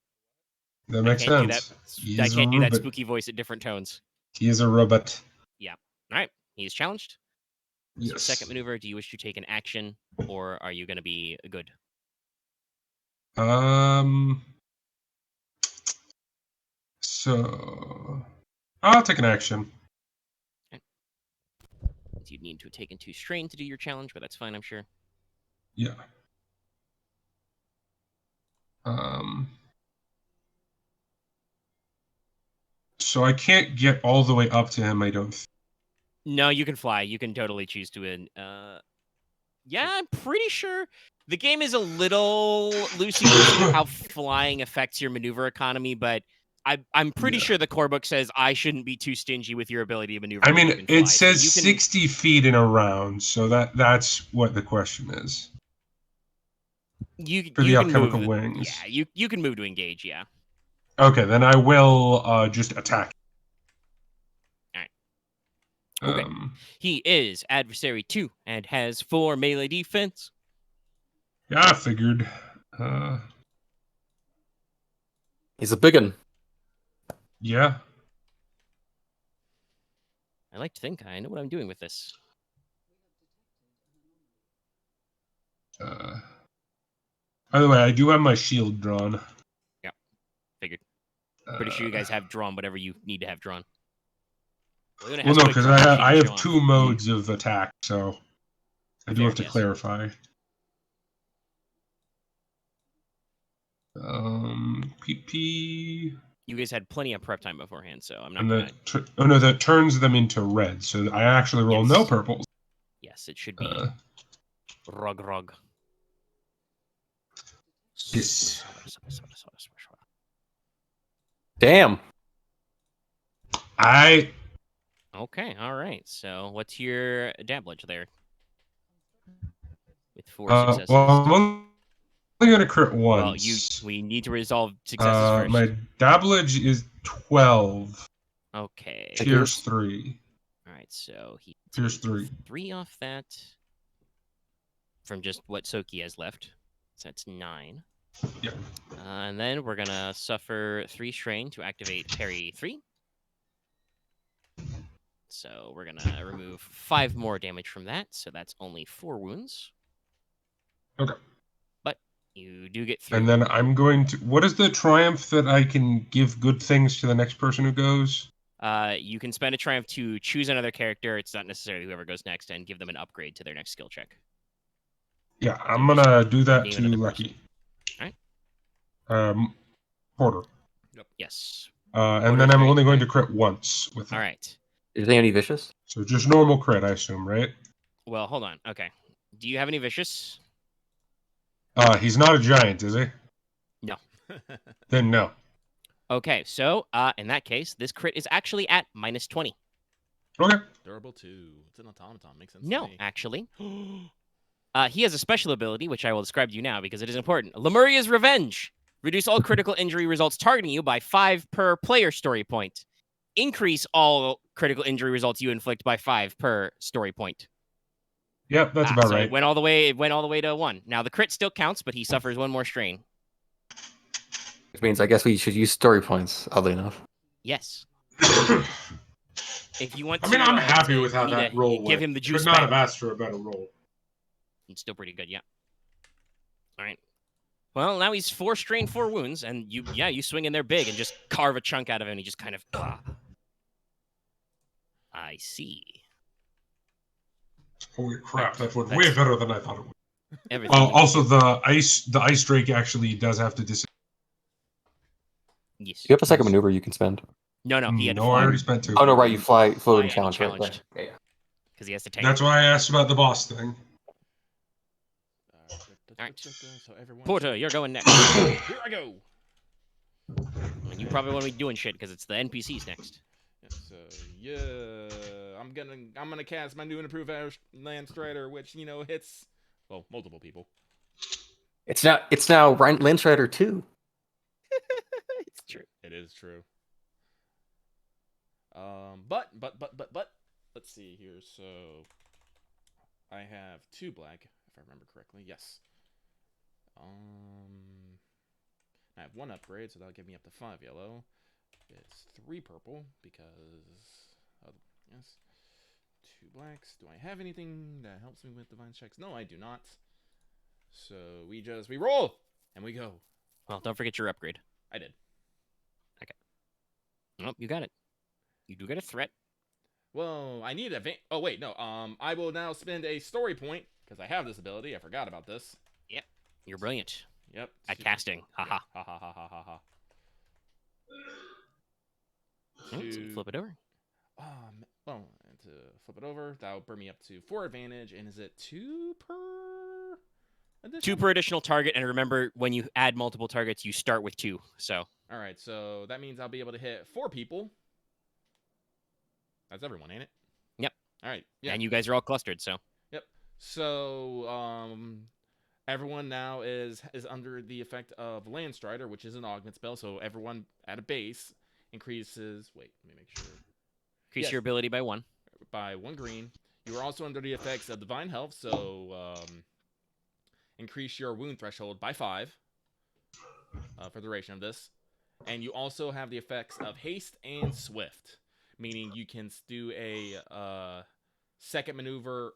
That makes I can't sense. do that. I can't do that spooky voice at different tones. He is a robot. All right, he is challenged. So Yes. second maneuver, do you wish to take an action, or are you going to be good? So I'll take an action. You'd need to take into strain to do your challenge, but that's fine, I'm sure. Yeah. So I can't get all the way up to him, I don't think. No, you can fly. You can totally choose to win. Yeah, I'm pretty sure the game is a little loosey-goosey with how flying affects your maneuver economy, but I'm pretty sure the core book says I shouldn't be too stingy with your ability to maneuver. I when you mean, can fly. it So says you can- 60 feet in a round, so that's what the question is. you For the you can alchemical move. wings. Yeah, you can move to engage. Yeah. Okay, then I will just attack. Alright. Okay. He is adversary 2 and has 4 melee defense. Yeah, I figured. He's a big one. Yeah. I like to think I know what I'm doing with this. By the way, I do have my shield drawn. Yeah, figured. Pretty sure you guys have drawn whatever you need to have drawn. Leona Well, has no, quick because draw, she I can have show off. 2 modes of attack, so I do Fair, have to yes. clarify. PP. You guys had plenty of prep time beforehand, so I'm not And gonna. that turns them into red, so I actually roll no Yes. purples. Yes, it should be rug. Yes. Damn. Okay, all right. So what's your dabblage there? With 4 Well, successes. I'm only gonna crit Well, once. we need to resolve successes first. My dabblage is 12. Okay. Pierce 3. All right, so he Pierce takes 3. 3 off that from just what Soki has left. So that's 9. Yeah. And then we're gonna suffer 3 strain to activate parry 3. So we're gonna remove 5 more damage from that. So that's only 4 wounds. Okay. But you do get through. And then I'm going to. What is the triumph that I can give good things to the next person who goes? You can spend a triumph to choose another character. It's not necessarily whoever goes next, and give them an upgrade to their next skill check. Yeah, I'm gonna do that name to another Lucky. Alright. Porter. Yes. And then I'm only going to crit once with it. All right. Is there any vicious? So just normal crit, I assume, right? Well, hold on. Okay. Do you have any vicious? He's not a giant, is he? No. Then no. Okay, so in that case, this crit is actually at -20. Okay. Durable 2. It's an automaton. Makes sense. No, To me. actually. He has a special ability, which I will describe to you now because it is important. Lemuria's Revenge. Reduce all critical injury results targeting you by 5 per player story point. Increase all critical injury results you inflict by 5 per story point. Yep, that's about so right. It went all the way to 1. Now the crit still counts, but he suffers 1 more strain. Which means I guess we should use story points, oddly enough. Yes. If you want I to, mean, I'm happy with how me that to roll give went. him the juice Could not back. have asked for a better roll. It's still pretty good, yeah. All right. Well, now he's 4 strain, 4 wounds, and you swing in there big and just carve a chunk out of him, and he just kind of. I see. Holy crap, that went way better than I thought it would. Everything. Also, the ice drake actually does have to dis. Yes. You have a second maneuver you can spend. No, he had to No, I fly. already spent 2. Oh no, right, you float Oh, and yeah, challenge. he Right, challenged. yeah. Because he has to tank. That's why I asked about the boss thing. Alright. So everyone. Porter, you're going next. Here I go. And you probably won't be doing shit because it's the NPCs next. Yeah, so I'm gonna cast my new and improved Land Strider, which hits multiple people. It's now Landstrider 2. It's true. It is true. But let's see here. So I have 2 black, if I remember correctly. Yes. I have 1 upgrade, so that'll give me up to 5 yellow. It's 3 purple because yes. 2 blacks. Do I have anything that helps me with divine checks? No, I do not. So we roll and we go. Well, don't forget your upgrade. I did. Okay. Nope, you got it. You do get a threat. Well, I need oh wait, no. I will now spend a story point because I have this ability. I forgot about this. Yep. You're brilliant. Yep. At casting. Haha. Ha ha ha ha ha ha. So you flip it over. Well, to flip it over, that will bring me up to 4 advantage. And is it 2 per additional? 2 per additional target, and remember, when you add multiple targets, you start with 2. So. All right, so that means I'll be able to hit 4 people. That's everyone, ain't it? Yep. All right. Yeah. And you guys are all clustered, so. Yep. So, everyone now is under the effect of Land Strider, which is an augment spell. So everyone at a base increases. Wait, let me make sure. Increase your ability by 1. by 1 green. You are also under the effects of Divine Health, so increase your wound threshold by 5 for the duration of this. And you also have the effects of Haste and Swift, meaning you can do a second maneuver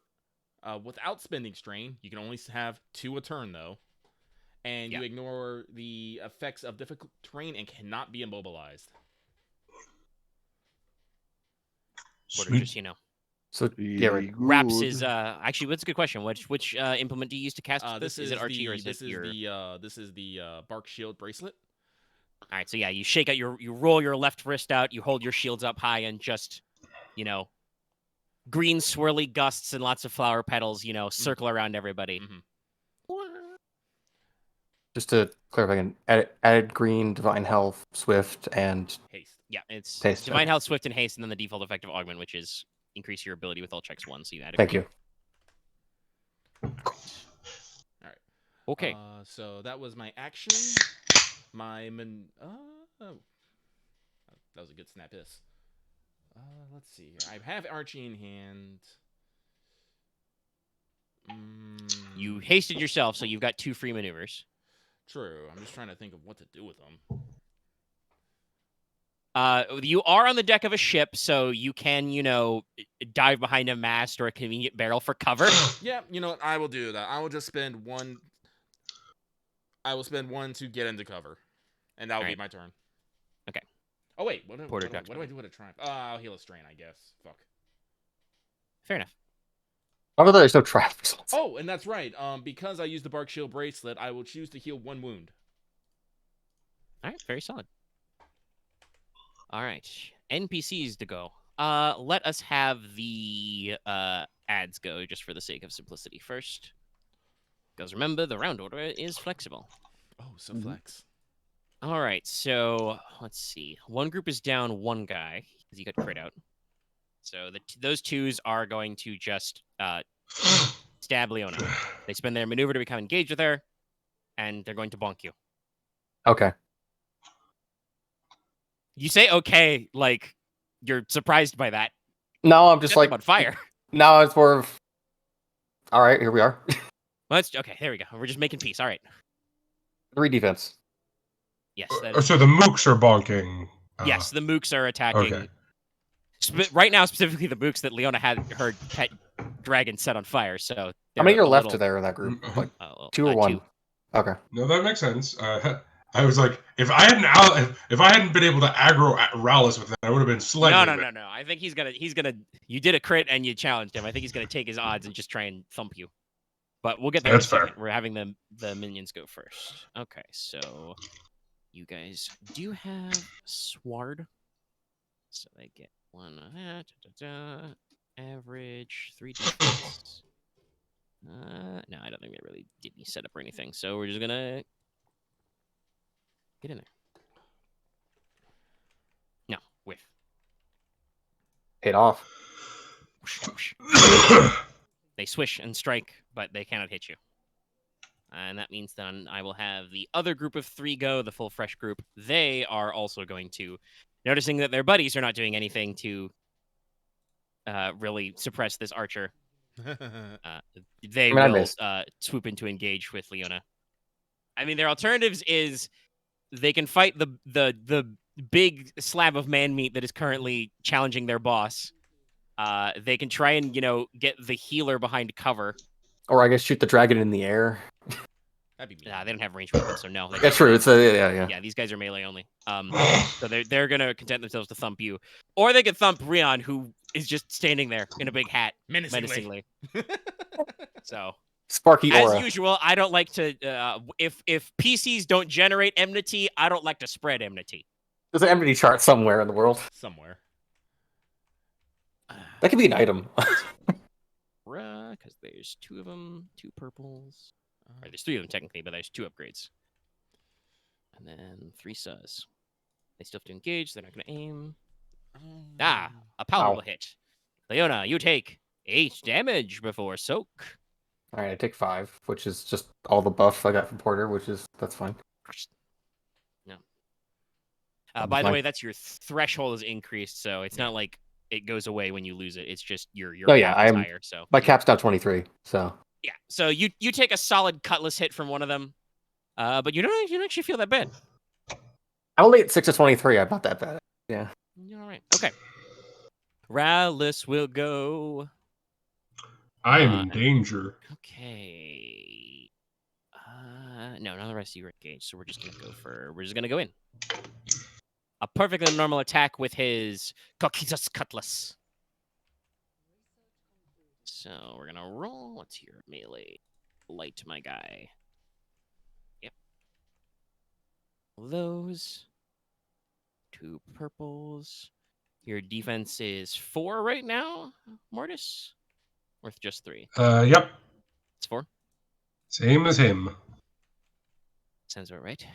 without spending strain. You can only have 2 a turn, though. And you ignore the effects of difficult terrain and cannot be immobilized. Porq, just So yeah, right. Wraps is actually that's a good question. Which implement do you use to cast this? Is it Archie or is this it your? This is the Bark Shield bracelet. All right, so yeah, you shake out you roll your left wrist out, you hold your shields up high, and just green swirly gusts and lots of flower petals, circle around everybody. Just to clarify again, added green, divine health, swift, and Haste. Yeah, it's Haste, divine okay. health, swift, and haste, and then the default effect of augment, which is increase your ability with all checks 1. So you add. Thank you. All right. Okay. So that was my action. My that was a good snap hiss. Let's see here. I have Archie in hand. You hasted yourself, so you've got 2 free maneuvers. True. I'm just trying to think of what to do with them. You are on the deck of a ship, so you can, dive behind a mast or a convenient barrel for cover. Yeah, you know what? I will do that. I will just spend 1. I will spend 1 to get into cover, and that will be my turn. Okay. Oh wait, what do I do with a triumph? I'll heal a strain, I guess. Fuck. Fair enough. Although there's no trap results. Oh, and that's right. Because I used the Bark Shield bracelet, I will choose to heal 1 wound. All right, very solid. All right, NPCs to go. Let us have the ads go, just for the sake of simplicity first. Because remember, the round order is flexible. Oh, so flex. All right, so let's see. One group is down 1 guy because he got crit out. So those 2s are going to just stab Leona. They spend their maneuver to become engaged with her, and they're going to bonk you. Okay. You say okay, like you're surprised by that. No, I'm just like on fire. No, it's more of. All right, here we are. Well, okay. There we go. We're just making peace. All right. 3 defense. Yes. So the mooks are bonking. Yes, the mooks are attacking. Okay. Right now, specifically the mooks that Leona had her pet dragon set on fire. So how many are left there in that group? Like 2 or 1? 2. Okay. No, that makes sense. I was like, if I hadn't been able to aggro Rallus with that, I would have been slightly. No. I think he's gonna. You did a crit and you challenged him. I think he's gonna take his odds and just try and thump you. But we'll get there in a second. We're having the minions go first. Okay, so you guys do have Sward. So they get 1 of that. Average 3 defense. No, I don't think they really did any setup or anything. So we're just gonna get in there. No, whiff. Paid off. They swish and strike, but they cannot hit you. And that means then I will have the other group of 3 go, the full fresh group. They are also going to, noticing that their buddies are not doing anything to really suppress this archer. They will swoop in to engage with Leona. I mean, their alternatives is they can fight the big slab of man meat that is currently challenging their boss. They can try and, get the healer behind cover. Or I guess shoot the dragon in the air. That'd be mean. Nah, they don't have ranged weapons, so no. That's true. It's yeah. Yeah, these guys are melee only. So they're gonna content themselves to thump you, or they could thump Ryahn, who is just standing there in a big hat, menacingly. So Sparky aura. As usual, I don't like to. If PCs don't generate enmity, I don't like to spread enmity. There's an enmity chart somewhere in the world. Somewhere. That could be an item. Because there's 2 of them, 2 purples. Or there's 3 of them technically, but there's 2 upgrades. And then 3 sus. They still have to engage. They're not going to aim. A palatable hit. Leona, you take 8 damage before soak. All right, I take 5, which is just all the buff I got from Porter, that's fine. No. By the way, that's your threshold is increased, so it's not like it goes away when you lose it. It's just your Oh, yeah, cap is I'm- higher. So My cap's now 23, so yeah, so you take a solid cutlass hit from one of them, but you don't actually feel that bad. I'm only at 6 to 23. I'm not that bad. Yeah. You're all right. Okay. Rallus will go. I am in danger. Okay. No, none of the rest of you are engaged, so we're just gonna go in. A perfectly normal attack with his Kokitas Cutlass. So we're gonna roll. What's your melee? Light, my guy. Yep. Those. 2 purples. Your defense is 4 right now, Mortis? Or just 3? Yep. It's 4? Same as him. Sounds about right.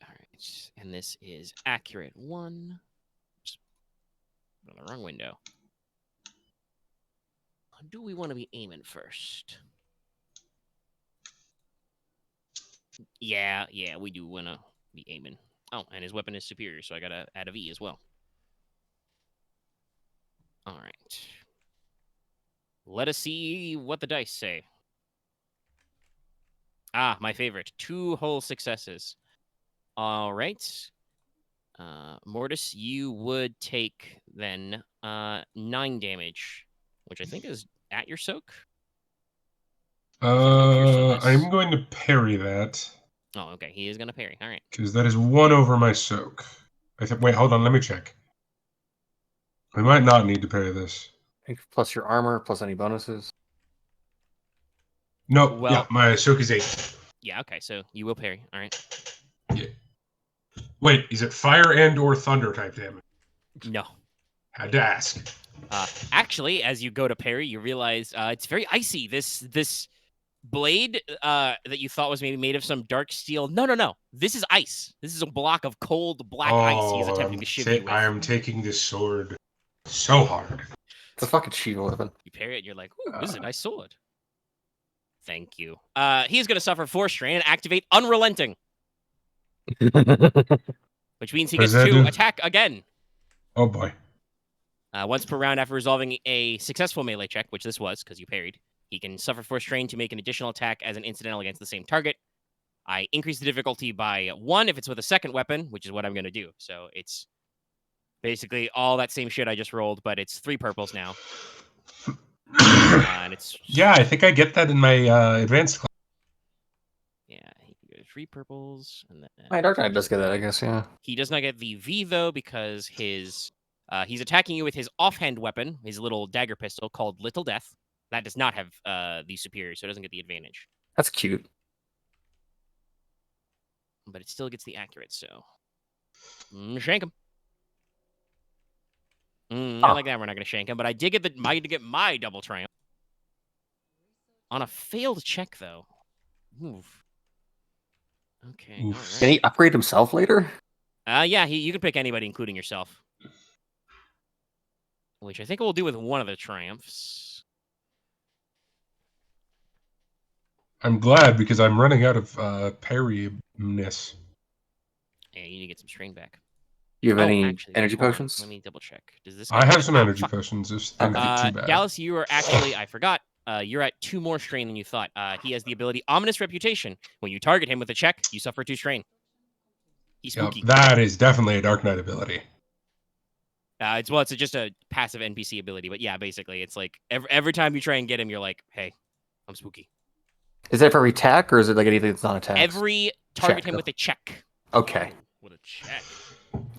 Alright. And this is accurate 1. Oops. On the wrong window. Do we want to be aiming first? Yeah, we do want to be aiming. Oh, and his weapon is superior, so I gotta add a V as well. Alright. Let us see what the dice say. Ah, my favorite. 2 whole successes. Alright. Mortis, you would take, then, 9 damage, which I think is at your soak. I'm going to parry that. Oh, okay. He is going to parry. All right. Because that is 1 over my soak. Wait, hold on. Let me check. I might not need to parry this. Plus your armor, plus any bonuses. No, Well- yeah, my soak is 8. Yeah, okay. So you will parry. All right. Yeah. Wait, is it fire and or thunder type damage? No. Had to ask. Actually, as you go to parry, you realize it's very icy. This blade that you thought was maybe made of some dark steel. No. This is ice. This is a block of cold black ice he's attempting to shiv you with. I am taking this sword so hard. It's a fucking Shiva weapon. You parry it, and you're like, ooh, this is a nice sword. Thank you. He is going to suffer 4 strain and activate Unrelenting, which means he What gets does that to do? attack again. Oh boy. Once per round after resolving a successful melee check, which this was because you parried, he can suffer 4 strain to make an additional attack as an incidental against the same target. I increase the difficulty by 1 if it's with a second weapon, which is what I'm going to do. So it's basically all that same shit I just rolled, but it's 3 purples now. And it's Yeah, I think I get that in my advanced class. yeah, he can go 3 purples, and then My Darktide does get that, I guess, yeah. he does not get the V though because his he's attacking you with his offhand weapon, his little dagger pistol called Little Death. That does not have the superior, so it doesn't get the advantage. That's cute. But it still gets the accurate, so shank him. Not like that. We're not going to shank him, but I did get my double triumph on a failed check, though. Oof. Okay. Oof. All right. Can he upgrade himself later? Yeah. You can pick anybody, including yourself. Which I think we'll do with one of the triumphs. I'm glad because I'm running out of parry-ness. Yeah, you need to get some strain back. You have any actually, energy hold on. potions? Let me double check. Does this? I have some Oh, energy fuck. potions. This thing's too bad. Gallus, you are actually, I forgot, you're at 2 more strain than you thought. He has the ability Ominous Reputation. When you target him with a check, you suffer 2 strain. He's Yep, spooky. that is definitely a Dark Knight ability. It's just a passive NPC ability, but yeah, basically, it's like every time you try and get him, you're like, hey, I'm spooky. Is that for every attack, or is it like anything that's not attack? Every target Check. him with a check. Okay. What a check.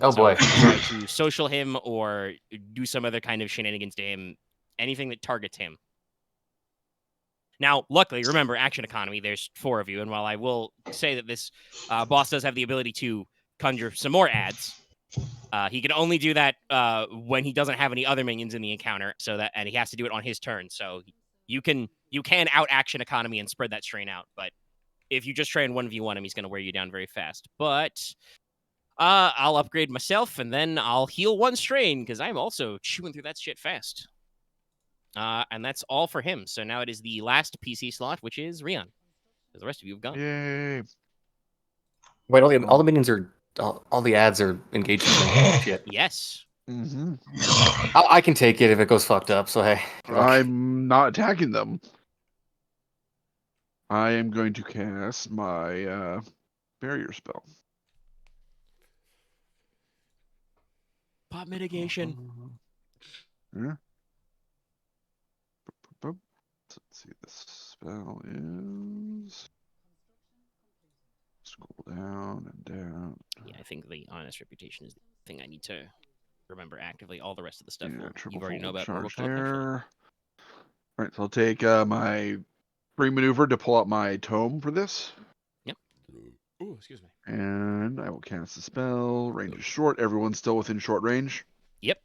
Oh So boy. if you try to social him or do some other kind of shenanigans to him, anything that targets him. Now, luckily, remember, action economy, there's 4 of you, and while I will say that this boss does have the ability to conjure some more adds, he can only do that when he doesn't have any other minions in the encounter, and he has to do it on his turn. So you can out action economy and spread that strain out, but if you just try and 1v1 him, he's going to wear you down very fast. But I'll upgrade myself, and then I'll heal 1 strain, because I'm also chewing through that shit fast. And that's all for him. So now it is the last PC slot, which is Ryahn. The rest of you have gone. Yay. Wait, all the minions are all the ads are engaged in shit. Yes. Mm-hmm. I can take it if it goes fucked up. So hey, good luck. I'm not attacking them. I am going to cast my barrier spell. Pot mitigation. Yeah. Let's see. The spell is scroll down and down. Yeah, I think the honest reputation is the thing I need to remember actively. All the rest of the stuff Yeah, will, triple you've already know fold about. Or we'll charge call it eventually. there. All right, so I'll take my free maneuver to pull out my tome for this. Oh, excuse me. And I will cast the spell. Range is short. Everyone's still within short range. Yep.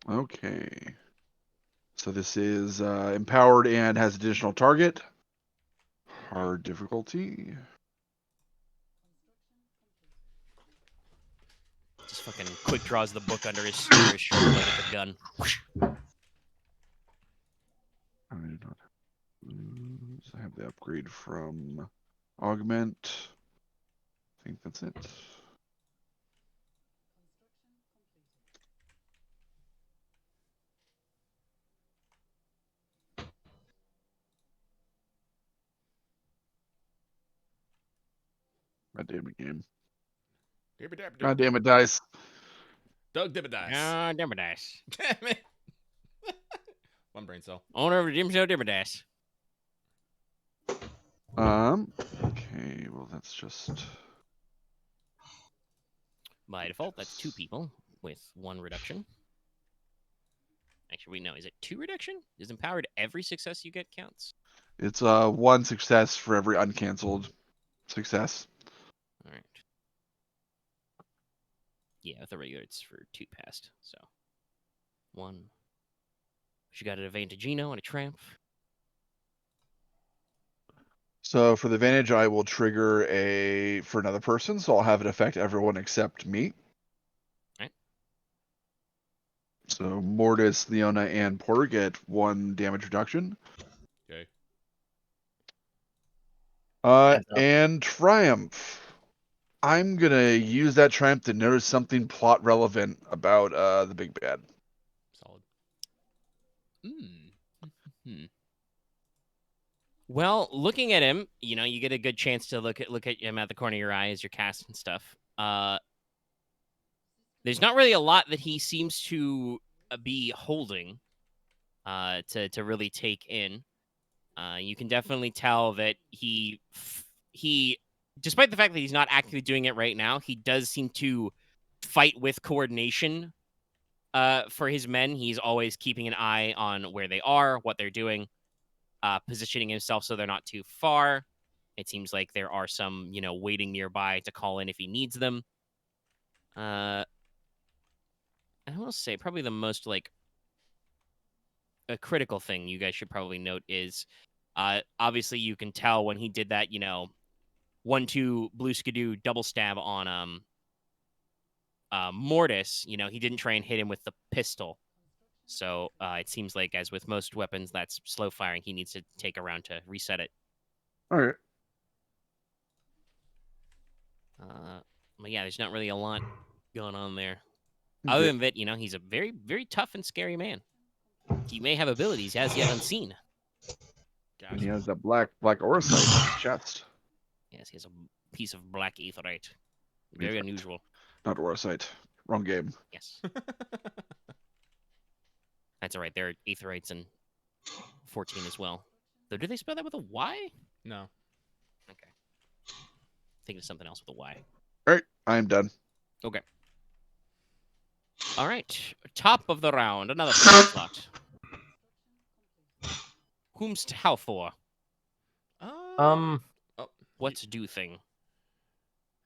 Okay. So this is empowered and has additional target. Hard difficulty. Just fucking quick draws the book under his shoulder like it's a gun. I do not lose. I have the upgrade from Augment. I think that's it. God damn it, game. God damn it, dice. Doug Dibbedice. Ah, Dimmerdash. Damn it. One brain cell. Owner of the Jim Show Dimmerdash. Okay, well that's just By default, that's 2 people with 1 reduction. Actually, wait, no, is it 2 reduction? Is empowered every success you get counts? it's 1 success for every uncancelled success. All right. Yeah, with the regular, it's for 2 past. So 1. She got an Advantagino and a Tramp. So for the advantage, I will trigger for another person, so I'll have it affect everyone except me. Right. So Mortis, Leona, and Porq get 1 damage reduction. Okay. Heads up. And Triumph. I'm gonna use that Triumph to notice something plot relevant about the big bad. Solid. Well, looking at him, you know, you get a good chance to look at him at the corner of your eye as you're casting stuff. There's not really a lot that he seems to be holding to really take in. You can definitely tell that he, despite the fact that he's not actively doing it right now, he does seem to fight with coordination. For his men, he's always keeping an eye on where they are, what they're doing, positioning himself so they're not too far. It seems like there are some, you know, waiting nearby to call in if he needs them. I will say probably the most like a critical thing you guys should probably note is obviously you can tell when he did that, you know, 1-2 blue skidoo double stab on Mortis, you know, he didn't try and hit him with the pistol. So it seems like, as with most weapons that's slow firing, he needs to take a round to reset it. All right. But yeah, there's not really a lot going on there. Okay. Other than that, you know, he's a very, very tough and scary man. He may have abilities as yet unseen. And he has that black auracite on his chest. Yes, he has a piece of black aetherite. Very Aetherite. unusual. Not auracite. Wrong game. Yes. That's all right. There are aetherites in 14 as well. Though, do they spell that with a Y? No. Okay. Thinking of something else with a Y. All right, I am done. Okay. All right. Top of the round. Another slot. Whom's how for? What's do thing?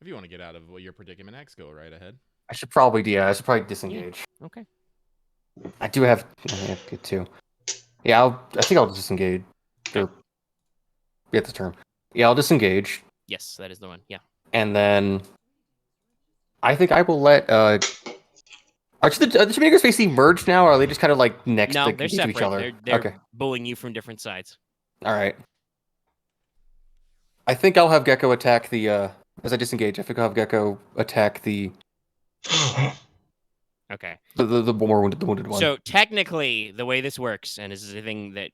If you want to get out of your predicament, X, go right ahead. I should probably disengage. Okay. I do have good too. Yeah, I think I'll disengage. Or get the term. Yeah, I'll disengage, Yes, that is the one. Yeah. and then I think I will let. Are the two makers facing merged now, or are they just kind of like next No, to they're each separate. other? They're Okay, bullying you from different sides. all right. I think I'll have Gecko attack the. As I disengage, I think I'll have Gecko attack the Okay. The more wounded, the wounded one. So technically, the way this works, and this is a thing that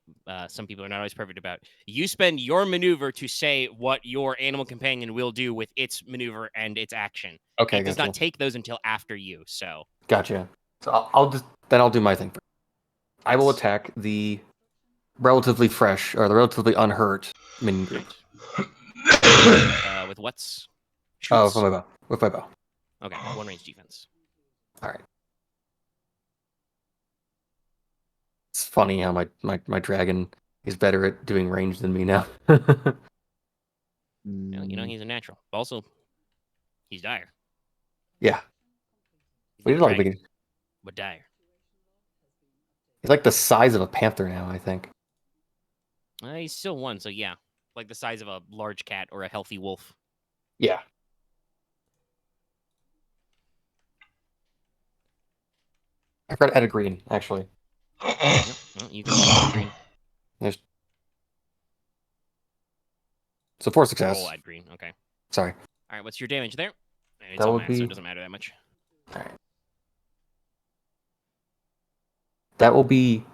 some people are not always perfect about, you spend your maneuver to say what your animal companion will do with its maneuver and its action. Okay, It does gotcha. not take those until after you. So Gotcha. So I'll do my thing first. I will Yes. attack the relatively fresh or the relatively unhurt minion group. Right. With what's? Oh, Shoots? with my bow. Okay, 1 range defense. All right. It's funny how my dragon is better at doing range than me now. Well, you know, he's a natural. Also, he's dire. Yeah. He's We not did a like dragon, big. but dire. He's like the size of a panther now, I think. He's still 1, so yeah. Like the size of a large cat or a healthy wolf. Yeah. I forgot to add a green, actually. Yep. Well, you can roll add green. There's... So 4 success. Roll add green. Okay. Sorry. All right, what's your damage there? It's That all would math, so be- it doesn't matter that much. All right. That will be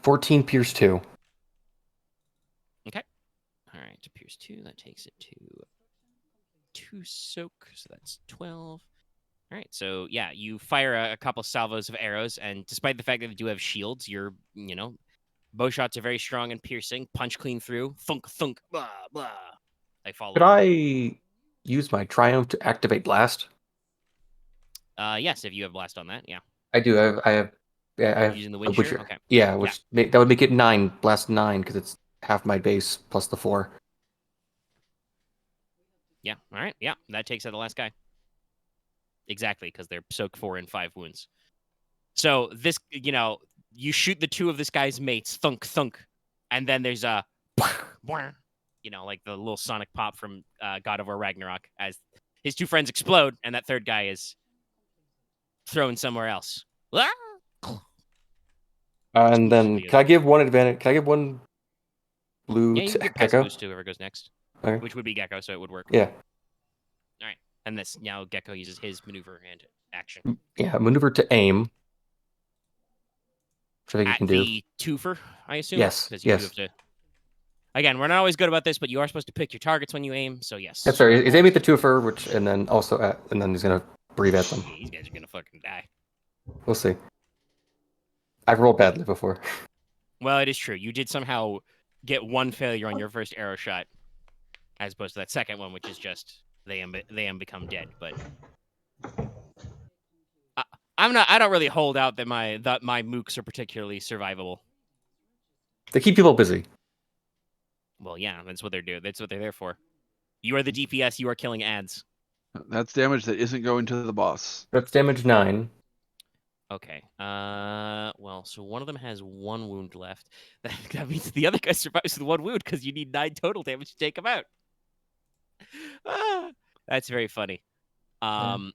14 pierce 2. All right, to pierce 2, that takes it to 2 soak, so that's 12. All right, so yeah, you fire a couple salvos of arrows, and despite the fact that they do have shields, your bow shots are very strong and piercing. Punch clean through, thunk thunk, blah blah. They fall. Could over. I use my triumph to activate blast? Yes, if you have blast on that, yeah. I do. I have. Yeah, I have Using the a wind butcher. shear? Okay. Yeah, which that would make it 9, blast 9, because it's half my base plus the 4. Yeah. All right. Yeah, that takes out the last guy. Exactly, because they're soak 4 and 5 wounds. So this, you shoot the 2 of this guy's mates, thunk thunk, and then there's a, like the little sonic pop from God of War Ragnarok as his 2 friends explode, and that third guy is thrown somewhere else. And then, Exclusively can I give one advantage? Can I give one blue Yeah, you to can give passive Gecko? boost to whoever goes next, Okay. which would be Gecko, so it would work. Yeah. And this now Gecko uses his maneuver and action. Yeah, maneuver to aim. Which I think you At can do. the twofer, I assume? Yes, Because you yes. do have to. Again, we're not always good about this, but you are supposed to pick your targets when you aim, so yes. That's right. He's aiming at the twofer, and then also and then he's gonna breathe at them. These guys are gonna fucking die. We'll see. I've rolled badly before. Well, it is true. You did somehow get 1 failure on your first arrow shot, as opposed to that second one, which is just they become dead. But I don't really hold out that my mooks are particularly survivable. They keep people busy. Well, yeah, that's what they're doing. That's what they're there for. You are the DPS. You are killing ads. That's damage that isn't going to the boss. That's damage 9. Okay. Well, so one of them has 1 wound left. That means the other guy survives with 1 wound because you need 9 total damage to take him out. That's very funny. He'll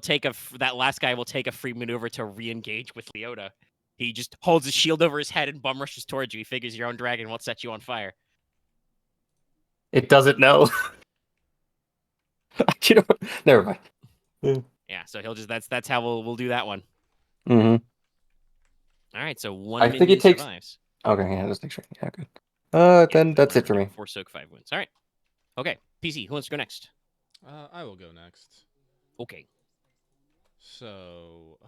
take that last guy will take a free maneuver to re-engage with Leona. He just holds his shield over his head and bum rushes towards you. He figures your own dragon won't set you on fire. It doesn't know. Never mind. Yeah, so he'll just that's how we'll do that one. Mm-hmm. All right, so 1 I minion think it takes- survives. Okay, yeah, just make sure. Yeah, good. Yeah, Then that's it for me. 4 soak 5 wounds. All right. Okay, PC, who wants to go next? I will go next. Okay. So,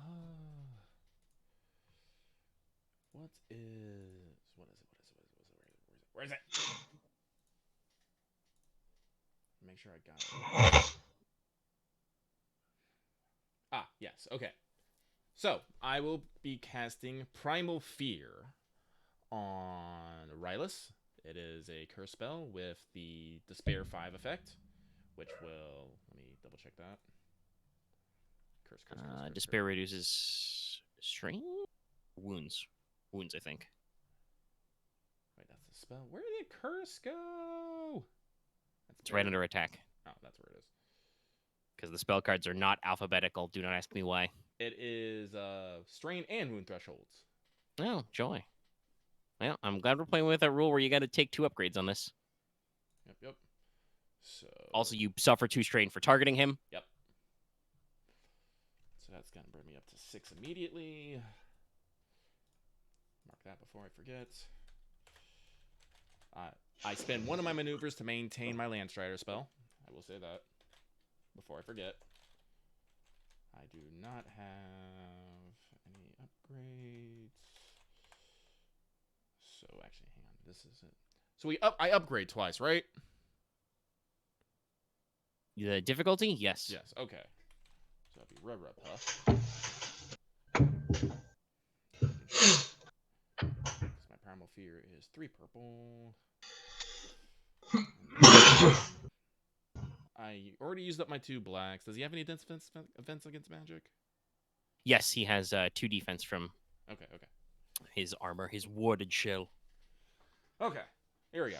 where is it? Make sure I got it. Ah, yes. Okay. So I will be casting Primal Fear on Rallus. It is a curse spell with the Despair 5 effect, which will let me double check that. Curse. Despair reduces strain? Wounds. Wounds, I think. Wait, that's the spell. Where did curse go? It's right under attack. Oh, that's where it is. Because the spell cards are not alphabetical. Do not ask me why. It is strain and wound thresholds. Oh, joy. Well, I'm glad we're playing with that rule where you got to take 2 upgrades on this. Yep. So Also, you suffer 2 strain for targeting him. Yep. that's gonna bring me up to 6 immediately. Mark that before I forget. I spend one of my maneuvers to maintain my Landstrider spell. I will say that before I forget. I do not have any upgrades. So actually, hang on. This is it. So I upgrade twice, right? The difficulty? Yes. Yes. Okay. So that'd be Puff. My primal fear is 3 purple. I already used up my 2 blacks. Does he have any defense against magic? Yes, he has 2 defense from Okay. his armor, his warded shell. Okay. Here we go.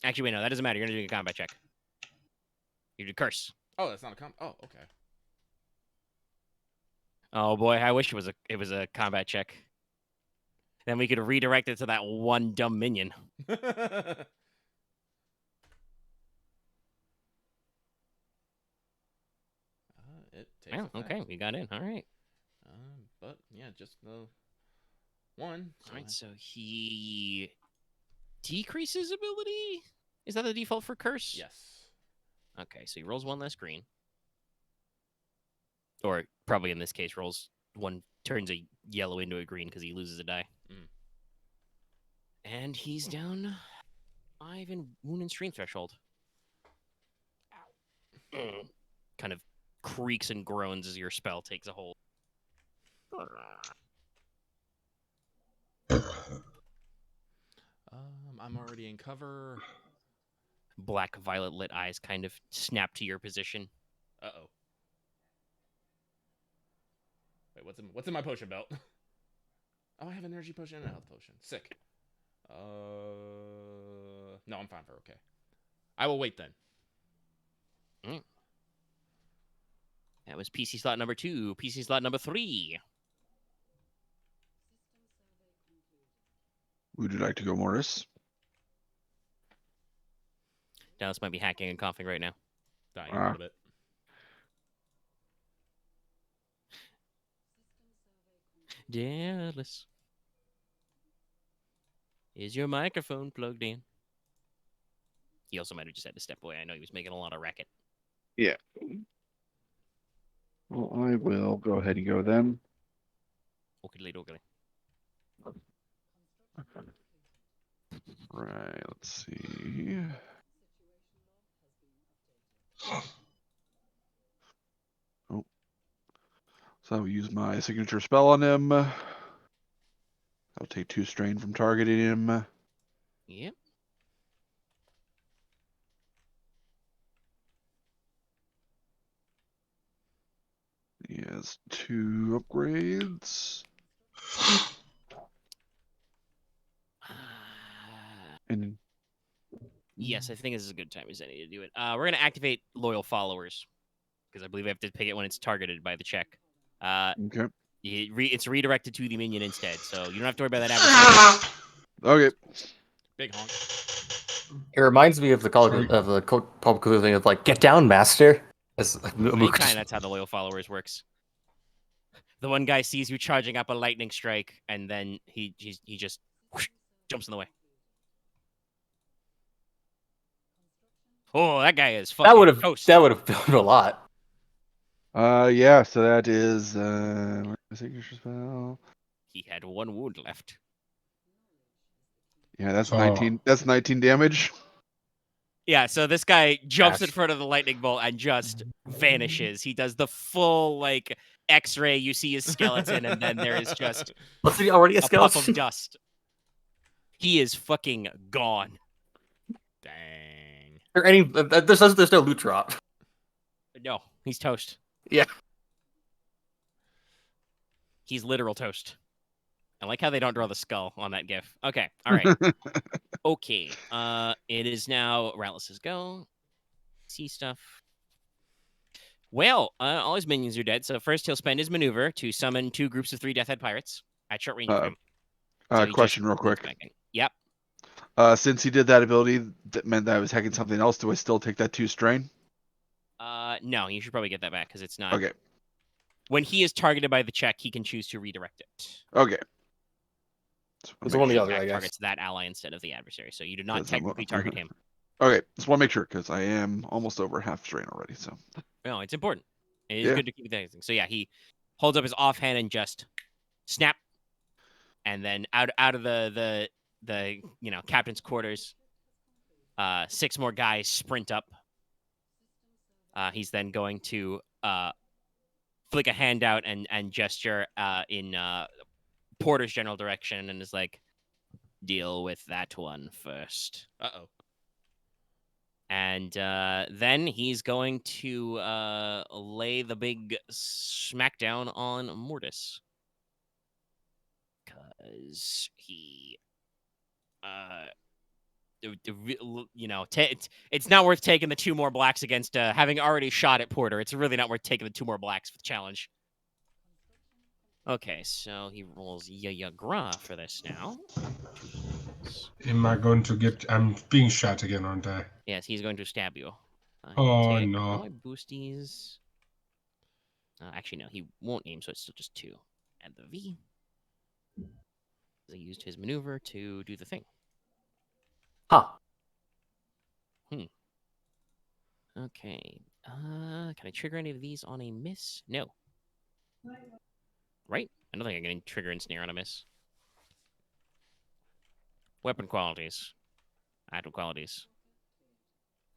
Actually, wait, no, that doesn't matter. You're gonna do a combat check. You do curse. Oh, that's not a Oh, okay. Oh boy, I wish it was a combat check. Then we could redirect it to that one dumb minion. It takes Oh, effect. okay, we got in. All right. But yeah, just the 1. All right, so he decreases ability? Is that the default for curse? Yes. Okay, so he rolls 1 less green. Or probably in this case turns a yellow into a green because he loses a die. Mm. And he's down 5 in wound and stream threshold. Ow. Kind of creaks and groans as your spell takes a hold. I'm already in cover. Black violet lit eyes kind of snap to your position. Uh-oh. Wait, what's in my potion belt? Oh, I have an energy potion and a health potion. Sick. No, I'm fine for okay. I will wait then. That was PC slot number 2. PC slot number 3. Would you like to go, Mortis? Dallas might be hacking and coughing right now. Dying a little bit. Dallas. Is your microphone plugged in? He also might have just had to step away. I know he was making a lot of racket. Yeah. Well, I will go ahead and go then. Oakley dokley. Right, let's see. Oh. So I'll use my signature spell on him. I'll take 2 strain from targeting him. Yep. He has 2 upgrades. And Yes, I think this is a good time as any to do it. We're going to activate loyal followers because I believe I have to pick it when it's targeted by the check. okay. It's redirected to the minion instead, so you don't have to worry about that adversary. Okay. Big honk. It reminds me of the public thing of like, get down, master. As Any kind, that's how the loyal followers works. The one guy sees you charging up a lightning strike, and then he just whoosh, jumps in the way. Oh, that guy is fucking toast. That would have done a lot. Yeah, so that is my signature spell. He had 1 wound left. Yeah, that's Oh. 19. That's 19 damage. Yeah, so this guy jumps in Gosh. front of the lightning bolt and just vanishes. He does the full like X-ray. You see his skeleton, and then there is just Was he already a a puff skeleton? of dust. He is fucking gone. Dang. There's no loot drop. No, he's toast. Yeah. He's literal toast. I like how they don't draw the skull on that gif. Okay, all right. Okay, it is now Rallus's go. See stuff. Well, all his minions are dead, so first he'll spend his maneuver to summon 2 groups of 3 Death Head pirates at short range of him. So he Question just real quick. moves back in. Yep. Since he did that ability, that meant that I was hacking something else. Do I still take that 2 strain? No, you should probably get that back because it's not. Okay. When he is targeted by the check, he can choose to redirect it. Okay. It's one or the other, Back I guess. targets that ally instead of the adversary, so you do not Because I'm- technically target him. Okay, just want to make sure because I am almost over half strain already. So No, it's important. It is Yeah. good to keep that thing. So yeah, he holds up his offhand and just snap, and then out of the captain's quarters, 6 more guys sprint up. He's then going to flick a hand out and gesture in Porter's general direction, and is like, "Deal with that one first." Uh-oh. And then he's going to lay the big smackdown on Mortis. Because he, it's not worth taking the 2 more blacks against having already shot at Porter. It's really not worth taking the 2 more blacks for the challenge. Okay, so he rolls Gra for this now. Am I going to get... I'm being shot again, aren't I? Yes, he's going to stab you. Oh, Take no. all my boosties. Actually, no, he won't aim, so it's still just 2. Add the V. He used his maneuver to do the thing. Huh. Okay. Can I trigger any of these on a miss? No. Right? I don't think I can trigger ensnare on a miss. Weapon qualities. Active qualities.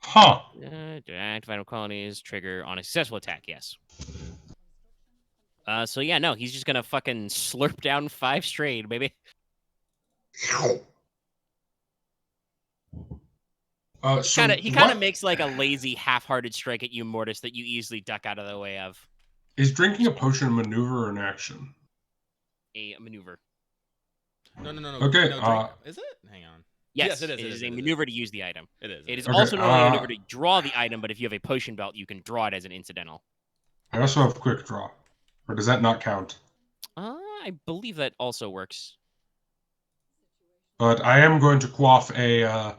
Huh. Active item qualities trigger on a successful attack, yes. So yeah, no, he's just gonna fucking slurp down 5 straight, baby. He kind of makes like a lazy, half-hearted strike at you, Mortis, that you easily duck out of the way of. Is drinking a potion a maneuver or an action? A maneuver. No. Okay, No, drink. Is it? Hang on. Yes, it is. It is a maneuver to use the item. It is. It is Okay, also not only a maneuver to draw the item, but if you have a potion belt, you can draw it as an incidental. I also have quick draw. Or does that not count? I believe that also works. But I am going to quaff a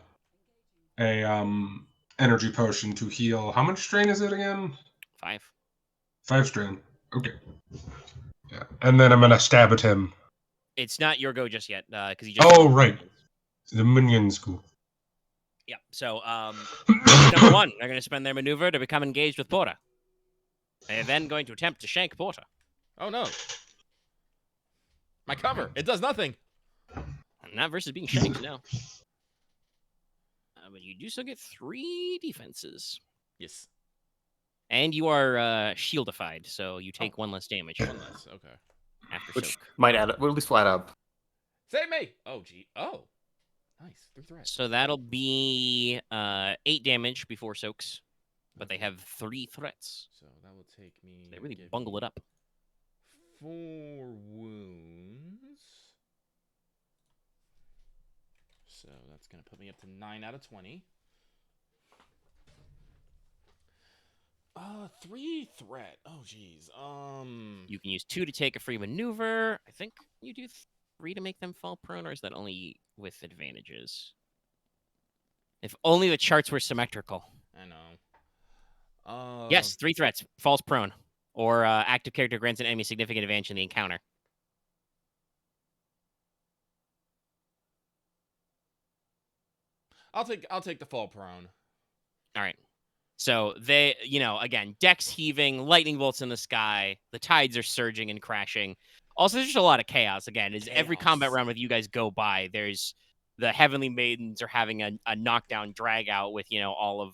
energy potion to heal. How much strain is it again? 5. 5 strain. Okay. Yeah. And then I'm gonna stab at him. It's not your go just yet, because he just. Oh, right. The minions go. Yeah. So, number 1, they're going to spend their maneuver to become engaged with Porter. They're then going to attempt to shank Porter. Oh no. My cover. It does nothing. Not versus being shanked, no. But you do still get 3 defenses. Yes. And you are shieldified, so you take 1 less damage. 1 less. Okay. After Which soak. might add up. Well, at least flat up. Save me. Oh gee. Oh. Nice. 3 threats. So that'll be 8 damage before soaks. But they have 3 threats. So that will take me. They really bungle it up. 4 wounds. So that's gonna put me up to 9 out of 20. 3 threat. Oh geez. You can use 2 to take a free maneuver. I think you do 3 to make them fall prone, or is that only with advantages? If only the charts were symmetrical. I know. Yes, 3 threats. Falls prone. Or active character grants an enemy significant advantage in the encounter. I'll take the fall prone. All right. So they, again, decks heaving, lightning bolts in the sky, the tides are surging and crashing. Also, there's just a lot of chaos. Again, as every combat round with you guys go by, there's the Heavenly Maidens are having a knockdown drag out with, all of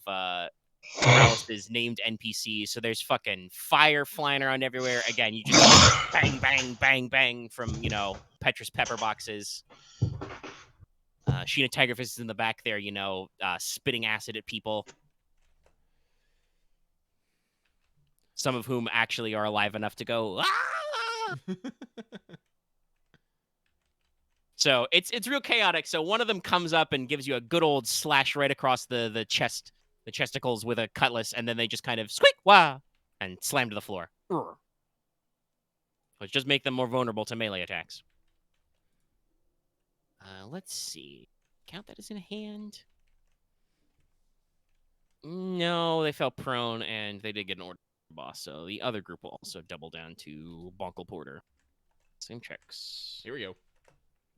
Rallus's named NPCs. So there's fucking fire flying around everywhere. Again, you just bang, bang, bang, bang from, Petrus pepper boxes. Sheena Tigerfist is in the back there, spitting acid at people. Some of whom actually are alive enough to go, ah! So it's real chaotic. So one of them comes up and gives you a good old slash right across the chest, the chesticles with a cutlass, and then they just kind of squeak, wah, and slam to the floor. Which just make them more vulnerable to melee attacks. Let's see. Count that as in hand? No, they fell prone, and they did get an order. boss. So the other group will also double down to Bonkle Porter. Same checks. Here we go.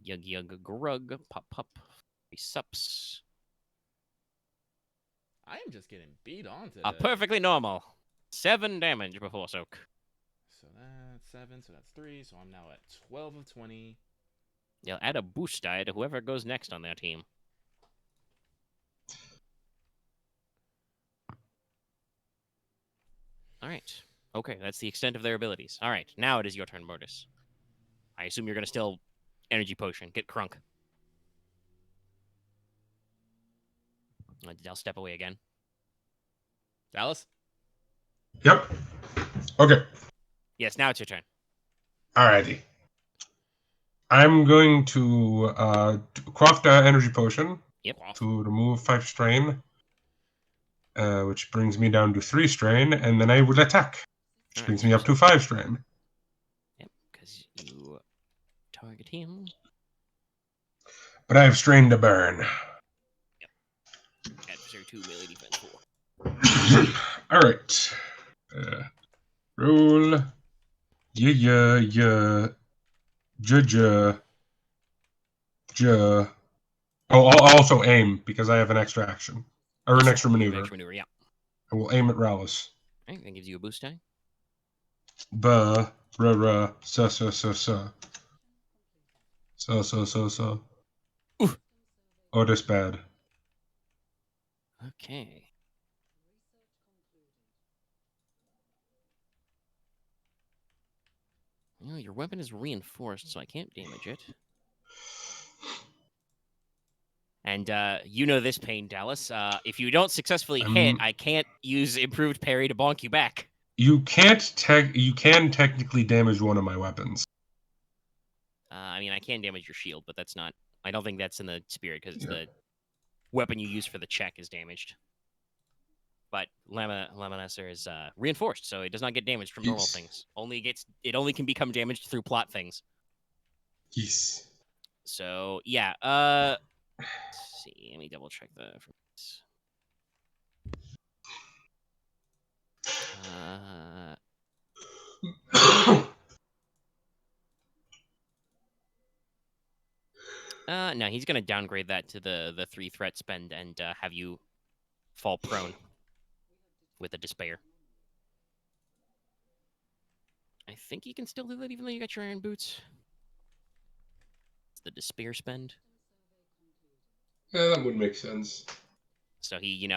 Yug yug grug. Pop pop. Sups. I am just getting beat on today. Perfectly normal. 7 damage before soak. So that's 7, so that's 3, so I'm now at 12 of 20. You'll add a boost die to whoever goes next on their team. All right. Okay, that's the extent of their abilities. All right, now it is your turn, Mortis. I assume you're going to still energy potion. Get crunk. I'll step away again. Dallas? Yep. Okay. Yes, now it's your turn. Alrighty. I'm going to craft an energy potion Yep. to remove 5 strain, which brings me down to 3 strain, and then I will attack, which Alright, brings me up to 5 strain. Yep, because you target him. But I have strain to burn. Adversary 2, melee defense 4. Alright. Roll. Yeah. Ja. Oh, I'll also aim, because I have an extra action. Or an extra maneuver. Extra maneuver, yeah. I will aim at Rallus. Alright, that gives you a boost die. Ba, ra, sa. So. Oof. Oh, that's bad. Okay. Well, your weapon is reinforced, so I can't damage it. And you know this pain, Dallas. If you don't successfully hit, I can't use improved parry to bonk you back. You can technically damage one of my weapons. I mean, I can damage your shield, but that's not... I don't think that's in the spirit, because the weapon you use for the check is damaged. But Laminacer is reinforced, so it does not get damaged from normal things. It only can become damaged through plot things. Yes. So yeah, let's see. Let me double check the. No, he's gonna downgrade that to the 3 threat spend and have you fall prone with a despair. I think he can still do that even though you got your iron boots. It's the despair spend. Yeah, that would make sense. So he,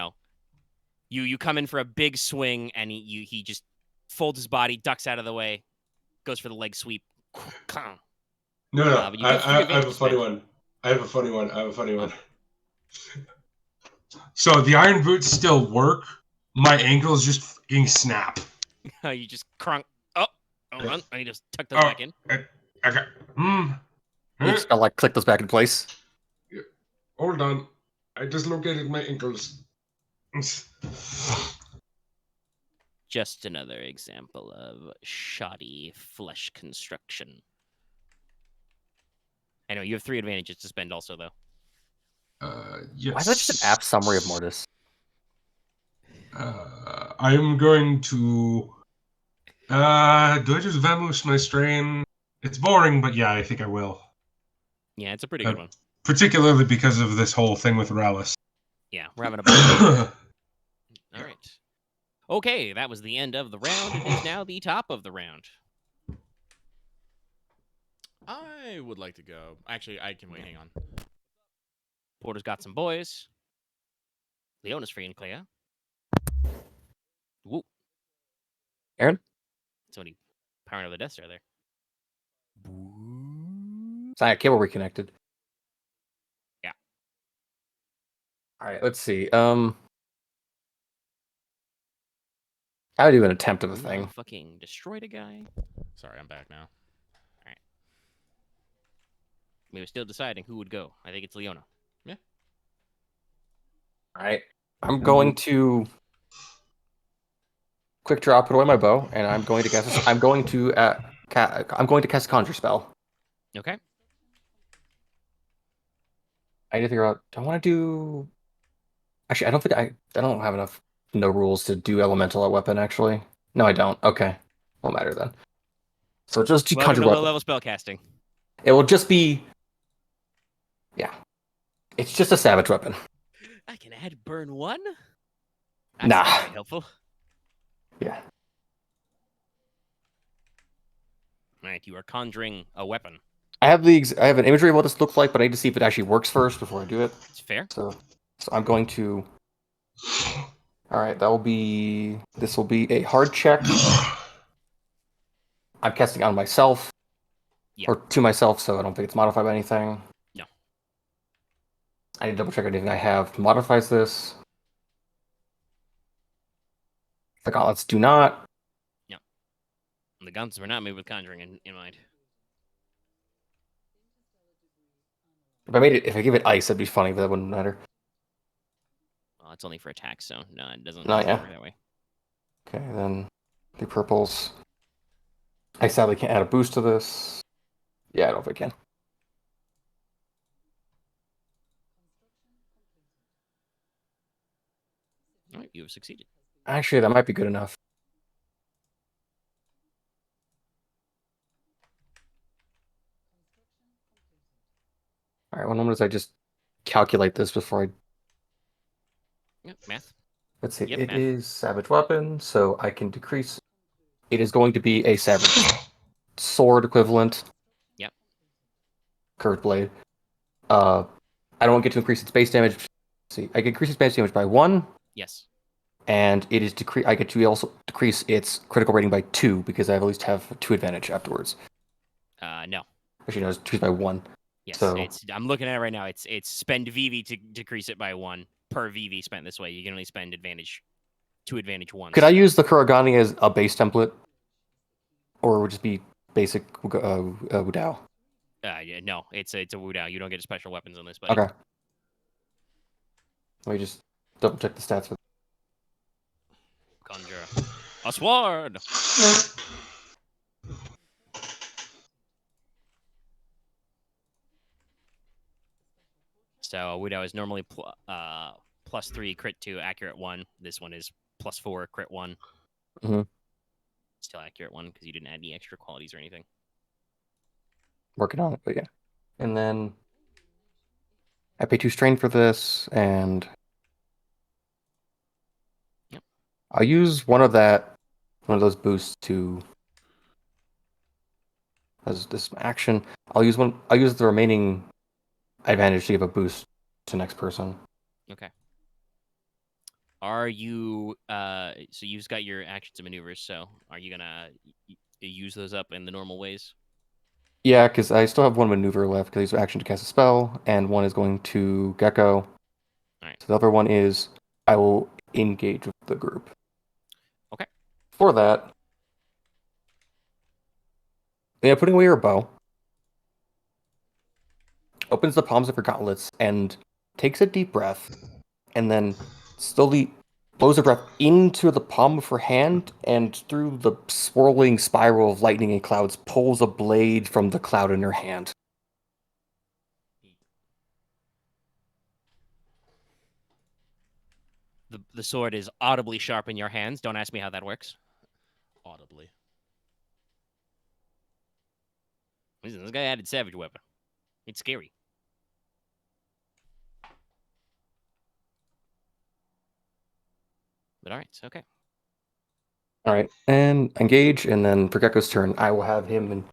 you come in for a big swing and he just folds his body, ducks out of the way, goes for the leg sweep. No, but you get I three have a funny one. I have a funny one. So the iron boots still work. My ankles just fucking snap. You just crunk. Oh, hold on. I need to tuck those back in. Okay. You just gotta click those back in place. Hold on. I dislocated my ankles. Just another example of shoddy flesh construction. I know you have 3 advantages to spend also, though. Yes. Why is that just an app summary of Mortis? I am going to... do I just vamoose my strain? It's boring, but yeah, I think I will. Yeah, it's a pretty good one. Particularly because of this whole thing with Rallus. Yeah, we're having a bunch. All right. Okay, that was the end of the round. It is now the top of the round. I would like to go. Actually, I can wait. Hang on. Porter's got some boys. Leona's free and clear. Woo. Aren? Somebody powering over the Death Star there. Sorry, cable reconnected. Yeah. All right, let's see. How do I do an attempt of a thing? Fucking destroyed a guy. Sorry, I'm back now. We were still deciding who would go. I think it's Leona. Yeah. All right. I'm going to quick draw, put away my bow, and I'm going to cast. I'm going to cast a conjure spell. Okay. I need to figure out. Do I want to do? Actually, I don't think I don't have enough no rules to do elemental at weapon. Actually, No, I don't. Okay. Won't matter then. So just Welcome conjure to weapon. low-level spellcasting. It will just be... Yeah. It's just a savage weapon. I can add burn 1? That's Nah. not very helpful. Yeah. All right, you are conjuring a weapon. I have an imagery of what this looks like, but I need to see if it actually works first before I do it. It's fair. So I'm going to... Alright, this will be a hard check. I'm casting on myself. Yeah. Or to myself, so I don't think it's modified by anything. No. I need to double check anything I have modifies this. The gauntlets do not. The guns were not made with conjuring in mind. If I give it ice, that'd be funny, but that wouldn't matter. Well, it's only for attack, so no, it doesn't No, yeah. work that way. Okay, then the purples. I sadly can't add a boost to this. Yeah, I don't think I can. All right, you have succeeded. Actually, that might be good enough. All right, one moment as I just calculate this before I... Yep, math. Let's see. Yep, It math. is savage weapon, so I can decrease. It is going to be a savage sword equivalent. Yep. Curved blade. I don't get to increase its base damage. Let's see, I can increase its base damage by 1, Yes. and it is I get to also decrease its critical rating by 2 because I at least have 2 advantage afterwards. No. Actually, no, it's decreased by 1. Yes. So- I'm looking at it right now. It's spend VV to decrease it by 1 per VV spent this way. You can only spend advantage 2 advantage once. Could I use the Kuragani as a base template, or would it just be basic Wudao? Yeah, no, it's a Wudao. You don't get special weapons on this, buddy. Okay. Let me just double check the stats for. Conjure a sword. So Wudao is normally plus 3 crit 2 accurate 1. This one is plus 4 crit 1. Mhm. Still accurate 1 because you didn't add any extra qualities or anything. Working on it, but yeah. And then I pay 2 strain for this, and Yep. I'll use one of those boosts to as this action. I'll use the remaining advantage to give a boost to next person. Okay. Are you so you've got your actions and maneuvers, so are you gonna use those up in the normal ways? Yeah, because I still have 1 maneuver left because I use action to cast a spell, and 1 is going to Gecko. Alright. So the other one is I will engage with the group. Okay. For that, yeah, putting away your bow, opens the palms of her gauntlets and takes a deep breath, and then slowly blows her breath into the palm of her hand, and through the swirling spiral of lightning and clouds, pulls a blade from the cloud in her hand. The sword is audibly sharp in your hands. Don't ask me how that works. Audibly. Listen, this guy added savage weapon. It's scary. But all right, it's okay. All right, and engage, and then for Gecko's turn, I will have him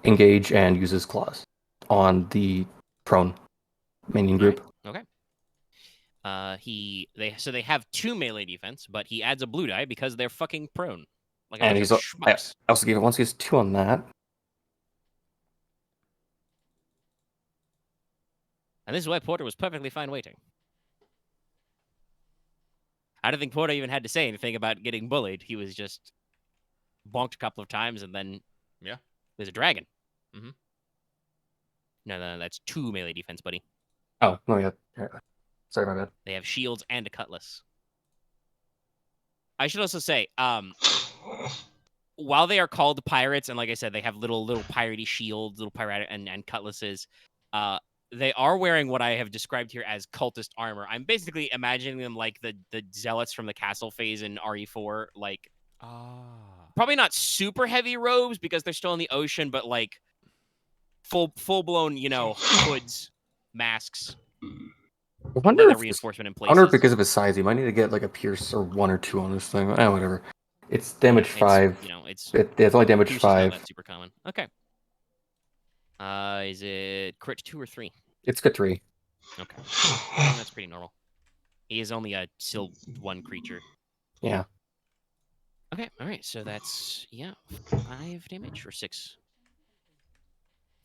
engage and use his claws on the prone minion group. Okay. They have 2 melee defense, but he adds a blue die because they're fucking prone. Like a And bunch he's of I schmucks. also gave it once. He has 2 on that. And this is why Porter was perfectly fine waiting. I don't think Porter even had to say anything about getting bullied. He was just bonked a couple of times, and then Yeah. there's a dragon. Mhm. No, that's 2 melee defense, buddy. Oh no, yeah. Sorry, my bad. They have shields and a cutlass. I should also say, while they are called pirates, and like I said, they have little piratey shields, little pirate and cutlasses. They are wearing what I have described here as cultist armor. I'm basically imagining them like the zealots from the castle phase in RE4, like Probably not super heavy robes because they're still in the ocean, but like full blown, hoods, masks, I wonder leather if reinforcement in I wonder if places. because of his size, he might need to get like a pierce or 1 or 2 on this thing. Whatever. It's damage It's, 5. it's It's only damage pierce is not 5. that super common. Okay. Is it crit 2 or 3? It's good 3. Okay. That's pretty normal. He is only a still 1 creature. Yeah. Okay, all right. So that's 5 damage or 6.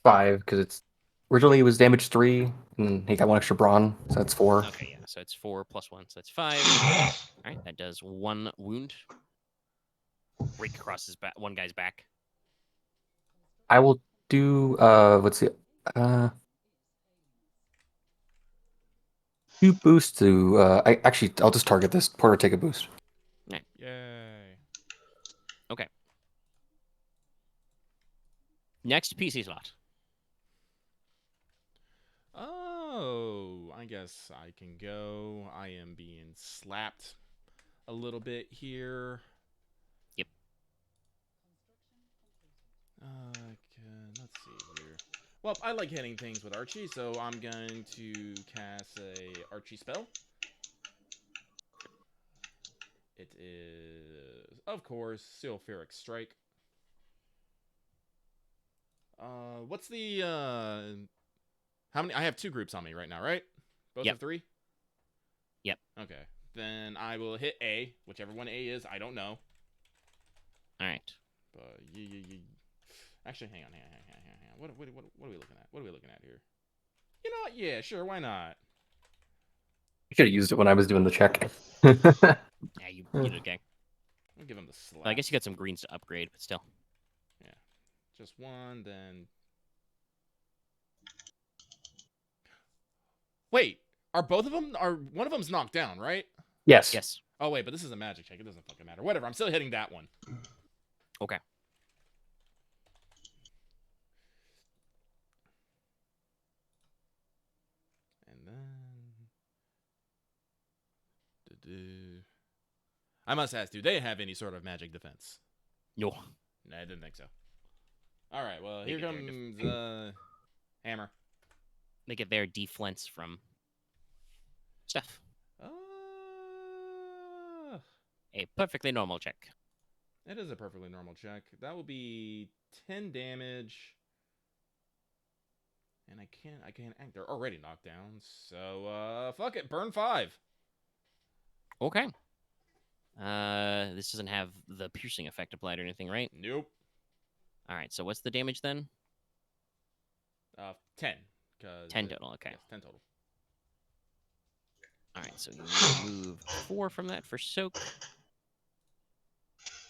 5 because it's originally it was damage 3, and then he got 1 extra brawn, so that's 4. Okay, yeah. So it's 4 plus 1, so that's 5. All right, that does 1 wound. Break across one guy's back. I will do let's see, 2 boosts to I'll just target this. Porter, take a boost. Right. Yay. Okay. Next PC slot. Oh, I guess I can go. I am being slapped a little bit here. Yep. Let's see here. Well, I like hitting things with Archie, so I'm going to cast a Archie spell. It is, of course, Silpheric Strike. What's the, how many? I have 2 groups on me right now, right? Both Yep. have 3? Yep. Okay. Then I will hit A, whichever one A is. I don't know. All right. But actually, hang on. What are we looking at? What are we looking at here? You know what? Yeah, sure. Why not? I should have used it when I was doing the check. Yeah, you did okay. I'll give him the slap. Well, I guess you got some greens to upgrade, but still. Yeah. Just 1, then. Wait. Are both of them? One of them's knocked down, right? Yes. Yes. Oh, wait, but this is a magic check. It doesn't fucking matter. Whatever. I'm still hitting that one. Okay. And then. I must ask, do they have any sort of magic defense? No. No, I didn't think so. All right, well, They here get their comes hammer. They get their defense from stuff. A perfectly normal check. It is a perfectly normal check. That will be 10 damage. And I can't act. They're already knocked down. So, fuck it. Burn 5. Okay. This doesn't have the piercing effect applied or anything, right? Nope. All right, so what's the damage then? 10. 10 total, okay. Yes, 10 total. All right, so you move 4 from that for soak.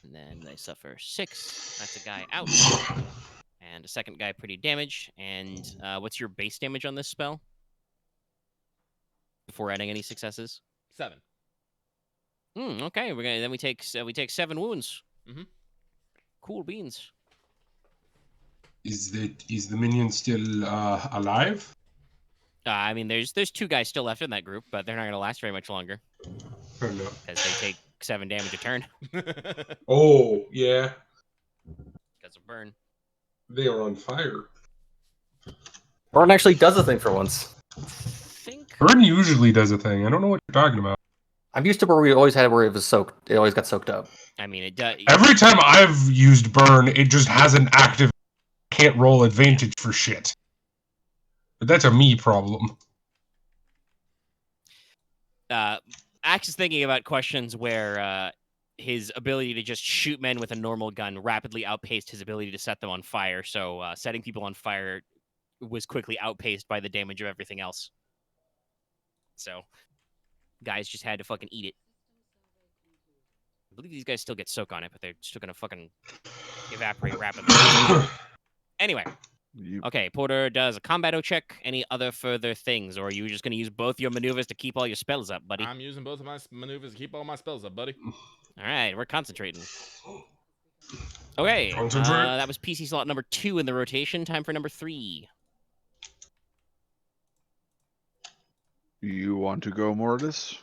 And then they suffer 6. That's a guy out. And a second guy pretty damaged. And what's your base damage on this spell? Before adding any successes? 7. Okay, we take 7 wounds. Mhm. Cool beans. Is the minion still alive? I mean, there's 2 guys still left in that group, but they're not gonna last very much longer Fair enough. because they take 7 damage a turn Oh yeah, because of burn. they are on fire. Burn actually does a thing for once. Think Burn usually does a thing. I don't know what you're talking about. I'm used to where we always had where it was soaked. It always got soaked up. I mean it does. Every time I've used burn, it just has an active. Can't roll advantage for shit. But that's a me problem. Axe is thinking about questions where his ability to just shoot men with a normal gun rapidly outpaced his ability to set them on fire. So setting people on fire was quickly outpaced by the damage of everything else. So guys just had to fucking eat it. I believe these guys still get soak on it, but they're still gonna fucking evaporate rapidly. Anyway. Okay, Porter does a combato check. Any other further things, or are you just going to use both your maneuvers to keep all your spells up, buddy? I'm using both of my maneuvers to keep all my spells up, buddy. All right, we're concentrating. Okay, Concentrate. that was PC slot number 2 in the rotation. Time for number 3. You want to go, Mortis?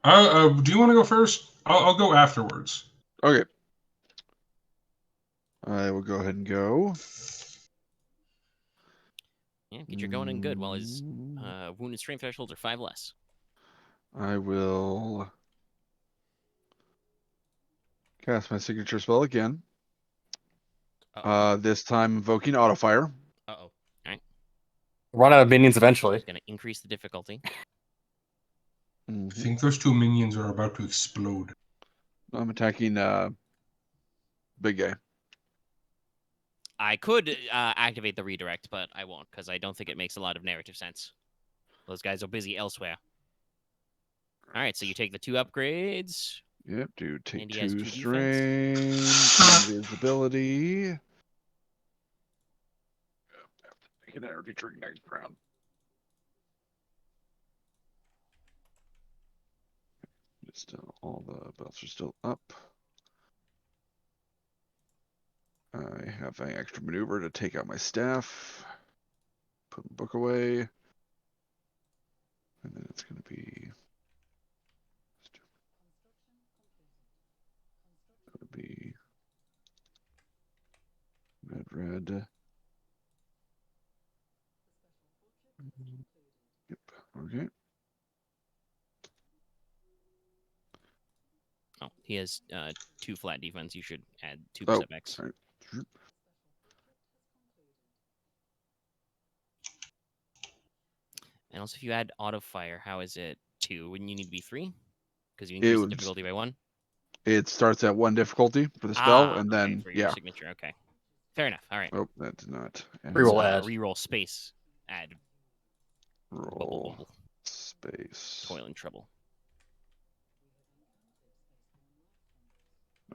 Do you want to go first? I'll go afterwards. Okay. I will go ahead and go. Yeah, get your going in good while his wounded strength thresholds are 5 less. I will cast my signature spell again. This time invoking Autofire. Uh-oh. Run out of minions eventually. It's gonna increase the difficulty. I think those 2 minions are about to explode. I'm attacking big guy. I could activate the redirect, but I won't because I don't think it makes a lot of narrative sense. Those guys are busy elsewhere. All right, so you take the 2 upgrades. Yep, dude. Take And he has 2 2 strain. Invisibility. Take an energy drink next round. Still, all the belts are still up. I have an extra maneuver to take out my staff. Put the book away. And then it's going to be... That would be... Red. Yep, okay. Oh, he has 2 flat defense. You should add 2 Oh, setbacks. sorry. And also, if you add auto fire, how is it 2? Wouldn't you need to be 3? Because you It increase the would- difficulty by 1. It starts at 1 difficulty for the spell, and okay, then, for your yeah. signature. Okay, fair enough. All right. Oh, that did not. Reroll add. Reroll space. Add. Roll space. Toil and trouble.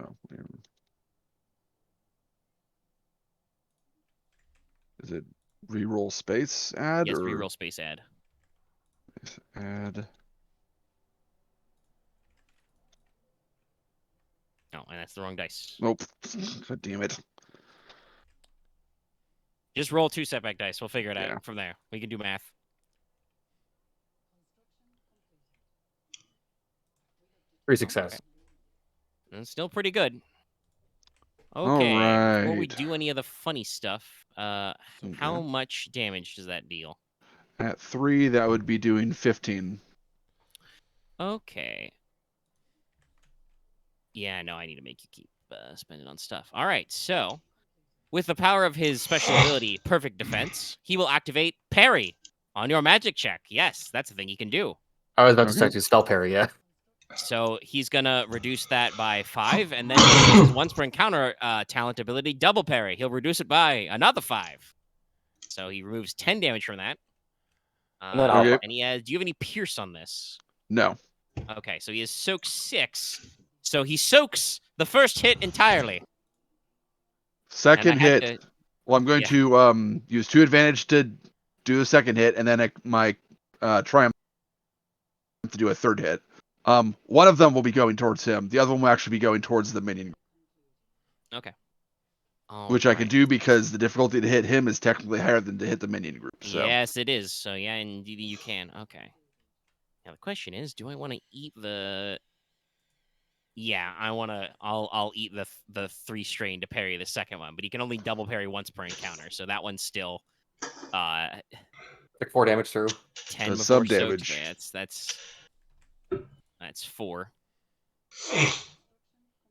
Oh, yeah. Is it reroll space add Yes, or reroll space add. add? No, and that's the wrong dice. Nope. God damn it. Just roll 2 setback dice. We'll figure it Yeah. out from there. We can do math. Free success. Okay. And still pretty good. All Okay, before we right. do any of the funny stuff, how Okay. much damage does that deal? At 3, that would be doing 15. Okay. Yeah, no, I need to make you keep spending on stuff. All right, so with the power of his special ability, Perfect Defense, he will activate Parry on your magic check. Yes, that's the thing he can do. I was about to Okay. say spell parry, yeah. So he's gonna reduce that by 5, and then he'll use his once per encounter talent ability, Double Parry. He'll reduce it by another 5. So he removes 10 damage from that. And then Okay. And he has. Do you have any Pierce on this? No. Okay, so he has Soak 6. So he soaks the first hit entirely. Second I had hit. Well, I'm going yeah. to use 2 advantage to do the second hit, and then my triumph to do a third hit. One of them will be going towards him. The other one will actually be going towards the minion, Okay. which I can do because the difficulty to hit him is technically higher than to hit the minion group. So. Yes, it is. So yeah, indeed you can. Okay. Now the question is, do I want to eat the? Yeah, I want to. I'll eat the 3 strain to parry the second one, but he can only double parry once per encounter. So that one's still, Take 4 damage through. 10 That's before sub soaked. damage. Yeah, that's 4.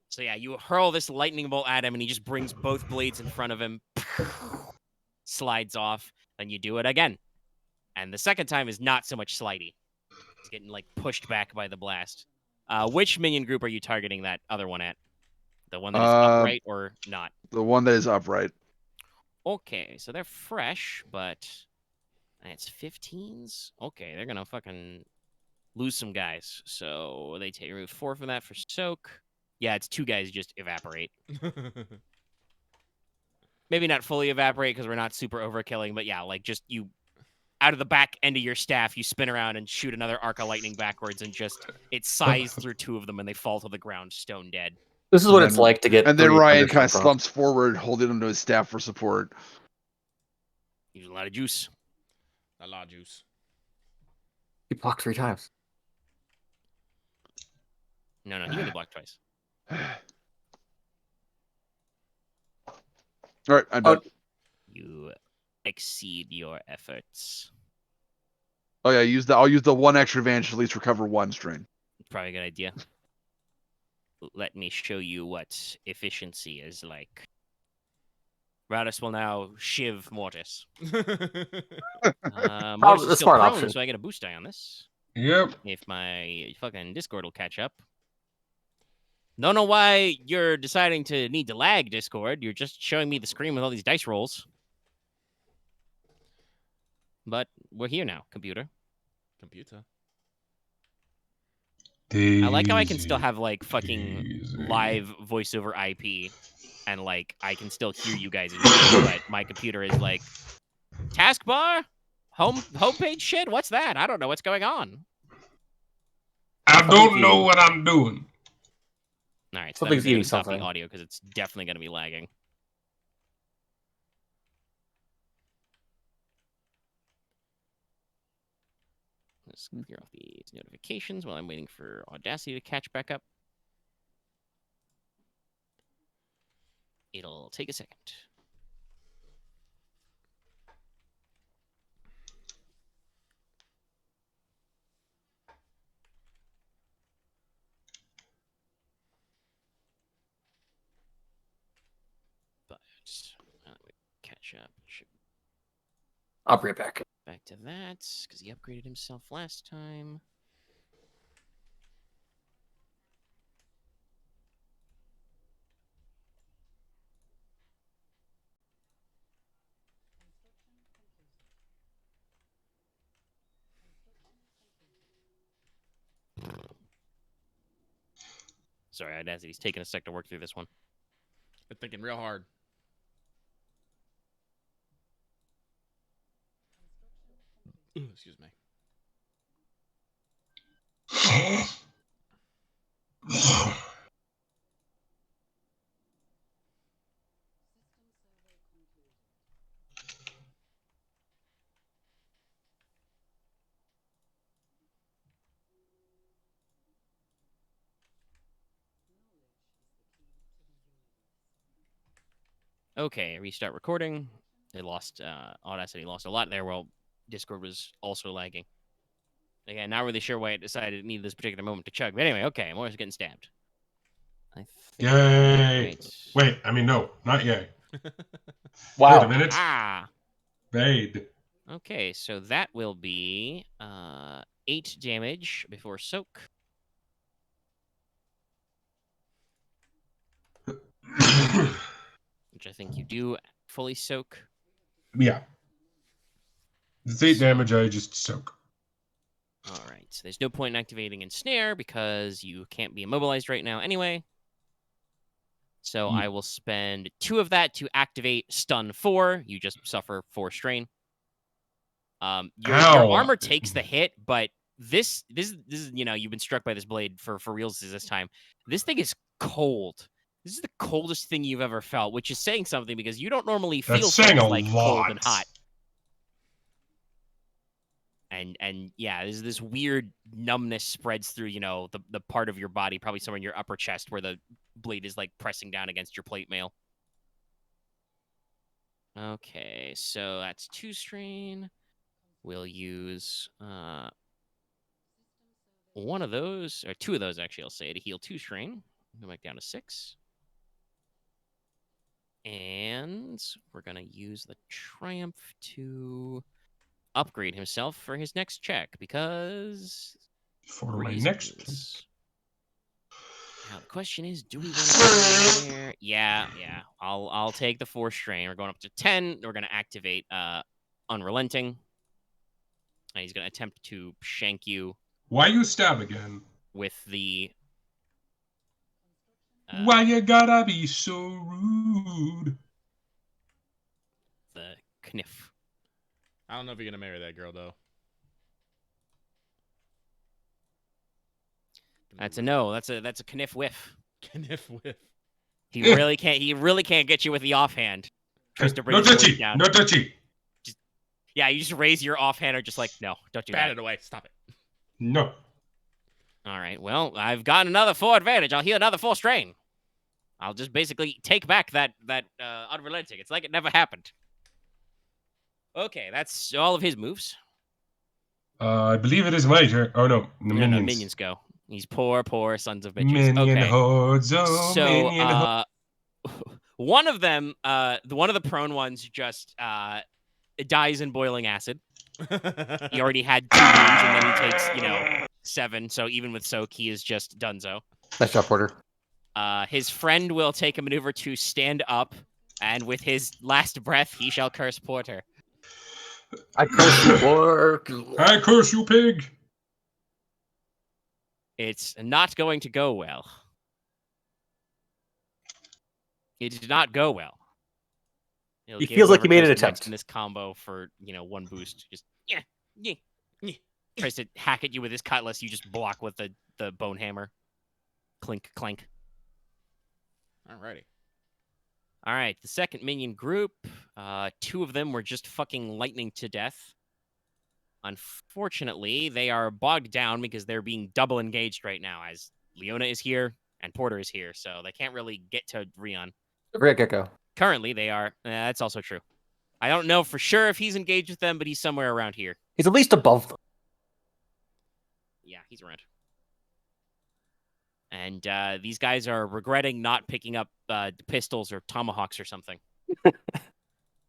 So yeah, you hurl this lightning bolt at him, and he just brings both blades in front of him, slides off, and you do it again. And the second time is not so much slidey. He's getting like pushed back by the blast. Which minion group are you targeting that other one at? The one that is upright or not? The one that is upright. Okay, so they're fresh, but it's 15s. Okay, they're gonna fucking lose some guys. So they remove 4 from that for soak. Yeah, it's 2 guys just evaporate. Maybe not fully evaporate because we're not super overkilling, but yeah, like just you out of the back end of your staff, you spin around and shoot another arc of lightning backwards, and just it sighs through 2 of them, and they fall to the ground stone dead. This is what it's like to get. And then 3 Ryahn under kind of Darkfrost. slumps forward, holding him to his staff for support. Use a lot of juice. A lot of juice. He blocked 3 times. No, he only blocked twice. All right, I'm done. You exceed your efforts. Oh yeah, I'll use the 1 extra advantage to at least recover 1 strain. Probably a good idea. Let me show you what efficiency is like. Rallus will now shiv Mortis. Mortis is the still smart prone, option. so I get a boost die on this. Yep. If my fucking Discord will catch up. Don't know why you're deciding to need to lag, Discord. You're just showing me the screen with all these dice rolls. But we're here now, computer. Computer. I like how I can still have, like, fucking Easy. live voiceover IP, and, like, I can still hear you guys, and shit, but my computer is like, taskbar? Homepage shit? What's that? I don't know what's going on. I don't know what I'm doing. All right, so Something's I'm going to eating stop the something. audio, because it's definitely going to be lagging. Let's clear off these notifications while I'm waiting for Audacity to catch back up. It'll take a second. But let me catch up. I'll bring it back. Back to that, because he upgraded himself last time. Sorry, Audacity's taking a sec to work through this one. Been thinking real hard. Ooh, excuse me. Okay, restart recording. They lost, Audacity lost a lot there while Discord was also lagging. Again, not really sure why it decided it needed this particular moment to chug. But anyway, okay, Mortis getting stabbed. I think Yay. right. Wait, I mean, no, not yay. Wow. Wait a minute. Ah! Bade. Okay, so that will be 8 damage before soak. Which I think you do fully soak. Yeah. It's 8 damage, I just soak. Alright, so there's no point in activating Ensnare because you can't be immobilized right now anyway. So I will spend 2 of that to activate Stun 4. You just suffer 4 strain. Your armor takes the hit, but this is, you know, you've been struck by this blade for reals this time. This thing is cold. This is the coldest thing you've ever felt, which is saying something because you don't normally feel That's saying things a like lot. cold and hot. And yeah, this weird numbness spreads through, you know, the part of your body, probably somewhere in your upper chest where the blade is like pressing down against your plate mail. Okay, so that's 2 strain. We'll use 1 of those, or 2 of those actually, I'll say, to heal 2 strain. Go back down to 6. And we're going to use the Triumph to upgrade himself for his next check, because... For my next check. Now, the question is, do we want to go in there? Yeah. I'll take the 4 strain. We're going up to 10. We're going to activate Unrelenting. And he's going to attempt to shank you. Why you stab again? With the... Why you gotta be so rude? The kniff. I don't know if you're gonna marry that girl though. That's a no. That's a kniff whiff. Kniff whiff. He really can't get you with the offhand. Tries to bring No his blade touchy. down. No touchy. Yeah, you just raise your offhander, just like, no, don't do Bat that. it away. Stop it. No. All right. Well, I've got another 4 advantage. I'll heal another 4 strain. I'll just basically take back that unrelenting. It's like it never happened. Okay, that's all of his moves. I believe it is my turn. Oh no, the No, minions. minions go. These poor sons of bitches. Minion Okay. hordes, oh, So, minion hordes. one of them, one of the prone ones just dies in boiling acid. He already had 2 wounds, and then he takes, 7. So even with soak, he is just donezo. Nice job, Porter. His friend will take a maneuver to stand up, and with his last breath, he shall curse Porter. I curse you, Porq. I curse you, pig. It's not going to go well. It did not go well. He feels like he made an attempt. In this combo for 1 boost. Just tries to hack at you with his cutlass. You just block with the bone hammer. Clink, clank. Alrighty. All right, the second minion group. 2 of them were just fucking lightning to death. Unfortunately, they are bogged down because they're being double engaged right now, as Leona is here and Porter is here, so they can't really get to Ryahn. Red Gecko. Currently, they are. That's also true. I don't know for sure if he's engaged with them, but he's somewhere around here. He's at least above them. Yeah, he's around. And these guys are regretting not picking up pistols or tomahawks or something.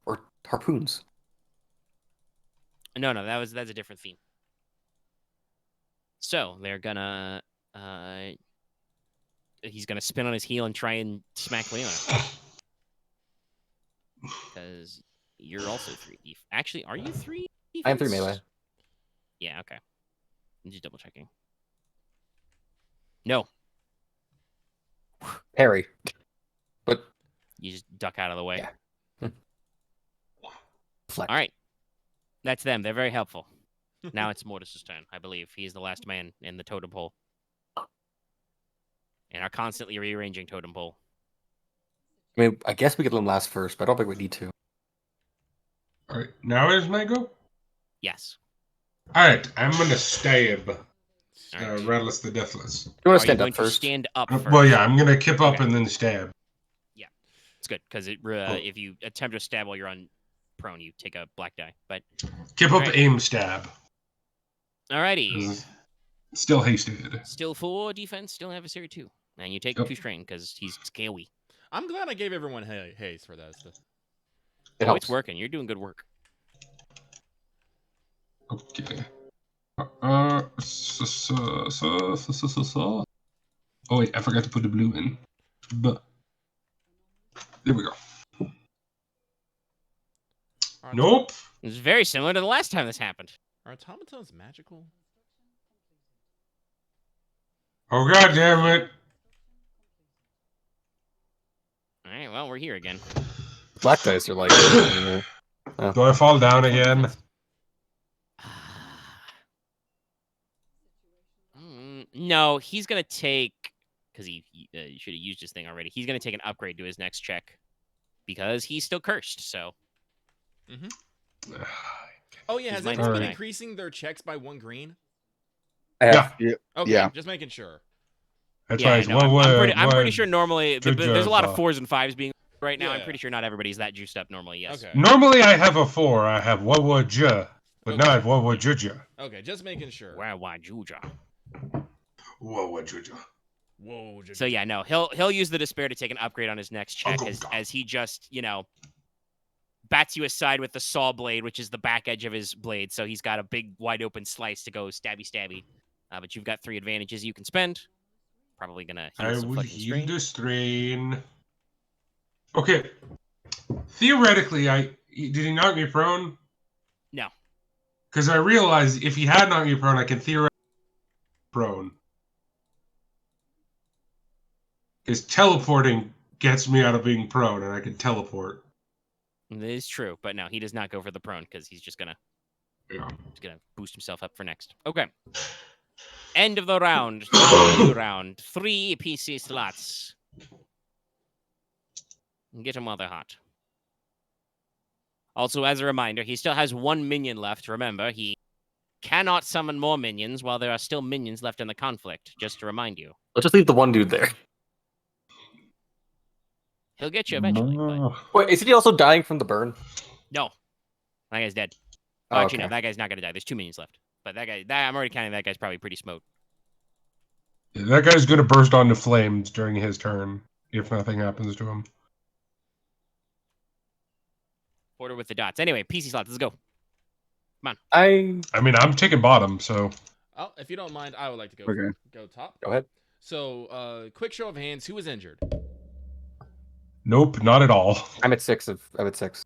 Or harpoons. No, that's a different theme. So they're gonna he's gonna spin on his heel and try and smack Leona. Because you're also 3. Actually, are you 3? I am 3 melee. Yeah, okay. I'm just double checking. No. Parry. But You just duck out of the way. Yeah. Flex. All right. That's them. They're very helpful. Now it's Mortis' turn, I believe. He's the last man in the totem pole. And are constantly rearranging totem pole. I mean, I guess we could let him last first, but I don't think we need to. All right, now is my go. Yes. All right, I'm gonna stab All right. Rallus the Deathless. You want Are to stand going up first? To stand up first? Well, yeah, I'm gonna kip up Okay. and then stab. Yeah, it's good because if you attempt to stab while you're on prone, you take a black die. But Kip up, Right. aim, stab. alrighty, Still hasted. still 4 defense, still adversary 2, and you take Yep. 2 strain because he's scary. I'm glad I gave everyone haste for that. It Oh, helps. it's working. You're doing good work. Okay. Oh wait, I forgot to put the blue in. But there we go. Are Nope. It's very similar to the last time this happened. Are automatons magical? Oh god damn it! All right, well we're here again. Black dice are like. Do I fall down again? No, he's gonna take because he should have used his thing already. He's gonna take an upgrade to his next check because he's still cursed. So Oh yeah, He's has minus anyone been nine. increasing their checks by 1 green? I have, Okay, Yeah. just making sure. That's yeah, right. no, I'm pretty sure normally there's a lot of 4s and 5s being right now. I'm Yeah. pretty sure not everybody's that juiced up normally. Yes. Okay. Normally I have a 4. I have Wawaja, but Okay. not Wawajuja. Okay, just making sure. Why Juja? Wawajuja. Whoa. So yeah, no, he'll use the despair to take an upgrade on his next check Oh, as he just bats you aside with the saw blade, which is the back edge of his blade. So he's got a big wide open slice to go stabby. But you've got 3 advantages you can spend. Probably gonna heal I some will fucking heal strain. the strain. Okay. Theoretically, did he knock me prone? No. Because I realized if he had knocked me prone, I can theoretically prone. Because teleporting gets me out of being prone, and I can teleport. It is true, but no, he does not go for the prone because he's just gonna boost himself up for next. Okay. End of the round. New round. 3 PC slots. Get him while they're hot. Also, as a reminder, he still has 1 minion left. Remember, he cannot summon more minions while there are still minions left in the conflict, just to remind you. Let's just leave the one dude there. He'll get you eventually, but Wait, is he also dying from the burn? no. That guy's dead. Oh, Actually, okay. no, that guy's not going to die. There's 2 minions left. But I'm already counting that guy's probably pretty smoked. That guy's gonna burst onto flames during his turn if nothing happens to him. Porter with the dots. Anyway, PC slots, let's go. I mean, I'm taking bottom, so Oh, if you don't mind, I would like to go Okay. go top. Go ahead. So, quick show of hands. Who was injured? nope, not at all. I'm at 6 of 6.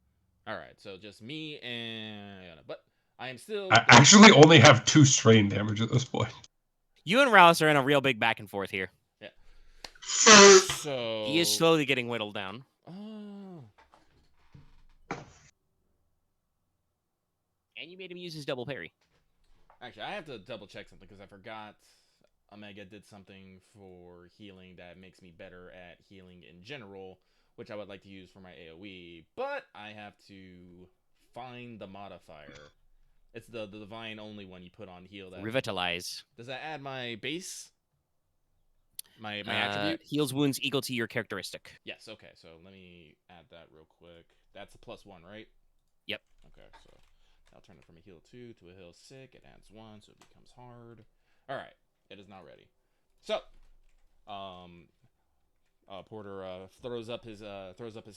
All right, so just me and Leona. But I am still. I actually only have 2 strain damage at this point. You and Rallus are in a real big back and forth here. So He is slowly getting whittled down. Oh. And you made him use his double parry. Actually, I have to double check something because I forgot Omega did something for healing that makes me better at healing in general, which I would like to use for my AoE, but I have to find the modifier. It's the divine only one you put on heal. That Revitalize. does that add my base? My attribute? Heals wounds equal to your characteristic. Yes, okay, so let me add that real quick. That's a +1, right? Yep. Okay, so I'll turn it from a heal 2 to a heal 6. It adds 1, so it becomes hard. Alright, it is now ready. So, Porter throws up his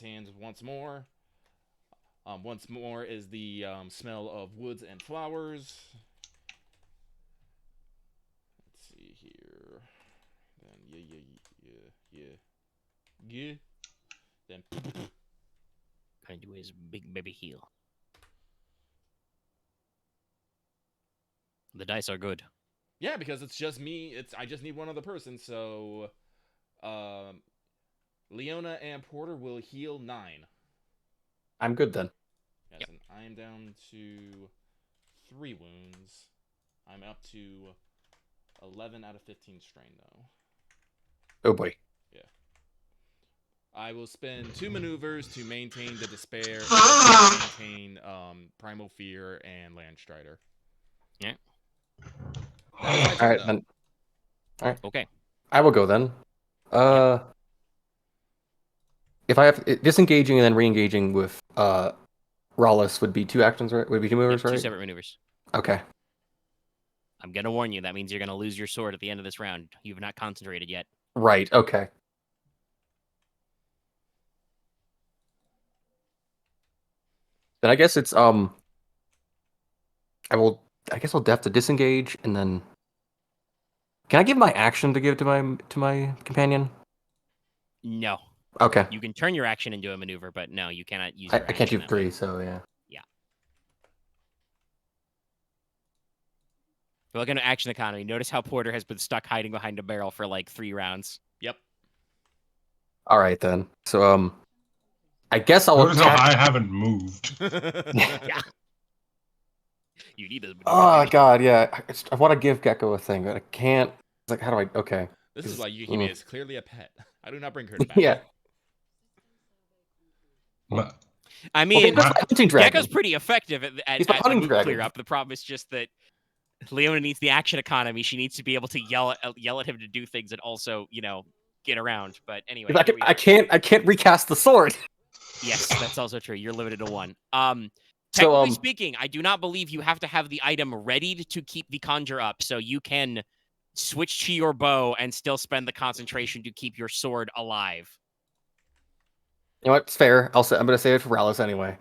hands once more. Once more is the smell of woods and flowers. Let's see here. Then yeah. Then Gonna do his big baby heal. The dice are good. yeah, because it's just me. I just need one other person. So, Leona and Porter will heal 9. I'm good then. Yes, and I am down to 3 wounds. I'm up to 11 out of 15 strain, though. Oh boy. Yeah. I will spend 2 maneuvers to maintain the despair, and maintain primal fear and land strider. Yeah. That's my turn, All right though. then. All right. Okay. I will go then. If I have disengaging and then re-engaging with Rallus would be 2 actions, right? Would be 2 moves, Yep, 2 right? separate maneuvers. Okay. I'm gonna warn you. That means you're gonna lose your sword at the end of this round. You've not concentrated yet. Right. Okay. Then I guess it's I guess I'll have to disengage and then. Can I give my action to give to my companion? No. Okay. You can turn your action into a maneuver, but no, you cannot use. I Your can't do action that way. 3, so yeah. We're looking at action economy. Notice how Porter has been stuck hiding behind a barrel for like 3 rounds. Yep. All right then. So I guess I'll Notice how attack. I haven't moved. Yeah. You need this. Oh god, yeah. I want to give Gecko a thing, but I can't. It's like, how do I? Okay. This is why Mm. Yukime is clearly a pet. I do not bring her to battle. Yeah. But I Well, mean, that's my hunting dragon. Gecko's pretty effective at He's a the hunting move dragon. clear up. The problem is just that Leona needs the action economy. She needs to be able to yell at him to do things and also, get around. But anyway, If I can't recast the sword. yes, that's also true. You're limited to 1. So, Technically speaking, I do not believe you have to have the item readied to keep the conjure up, so you can switch to your bow and still spend the concentration to keep your sword alive. You know what? It's fair. I'm gonna save it for Rallus anyway.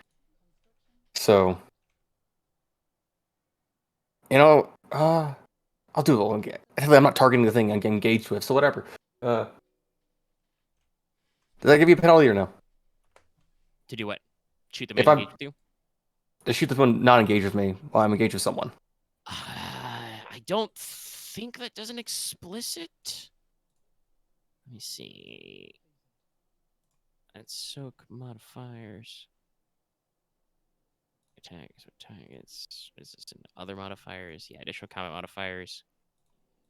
So, I'll do the one. I'm not targeting the thing I'm engaged with, so whatever. Does that give you a penalty or no? To do what? Shoot the If man I'm- engaged with you? To shoot this one not engaged with me while I'm engaged with someone. I don't think that does an explicit. Let me see. That's soak modifiers. Attacks or targets. Is this in other modifiers? Yeah, additional combat modifiers.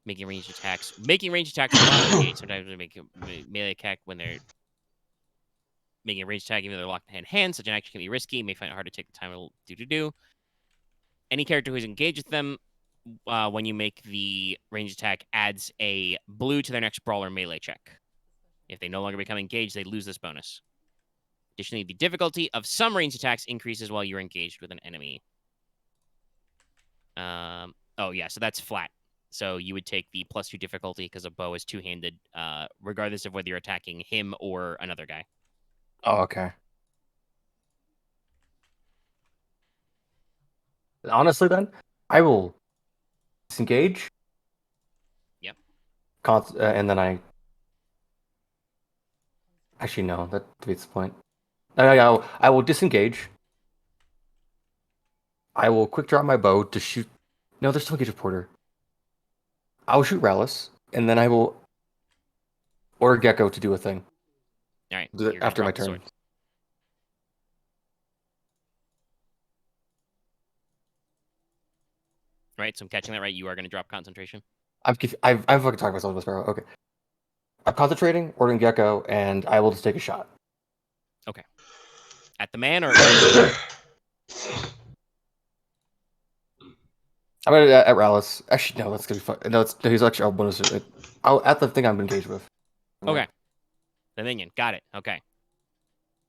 Making ranged attacks. Making ranged attacks are not engaged. Sometimes they make a melee attack when they're making a ranged attack, even though they're locked in hand. Such an action can be risky. May find it hard to take the time to do. Any character who's engaged with them when you make the ranged attack, adds a blue to their next brawl or melee check. If they no longer become engaged, they lose this bonus. Additionally, the difficulty of some ranged attacks increases while you're engaged with an enemy. Oh, yeah, so that's flat. So you would take the +2 difficulty because a bow is two-handed, regardless of whether you're attacking him or another guy. Oh, okay. Honestly, then, I will disengage. Yep. And then I... Actually, no, that defeats the point. I will disengage. I will quick draw my bow to shoot... No, there's still engage with Porter. I will shoot Rallus, and then I will order Gecko to do a thing. All right. After my turn. Sword. Right, so I'm catching that right. You are going to drop concentration. I'm fucking talking myself about Sparrow. Okay. I'm concentrating, ordering Gecko, and I will just take a shot. Okay. At the man or... I'm gonna at Rallus. Actually, no, that's gonna be fun. No, he's actually a bonus. I'll at the thing I'm engaged with. Okay. The minion. Got it. Okay.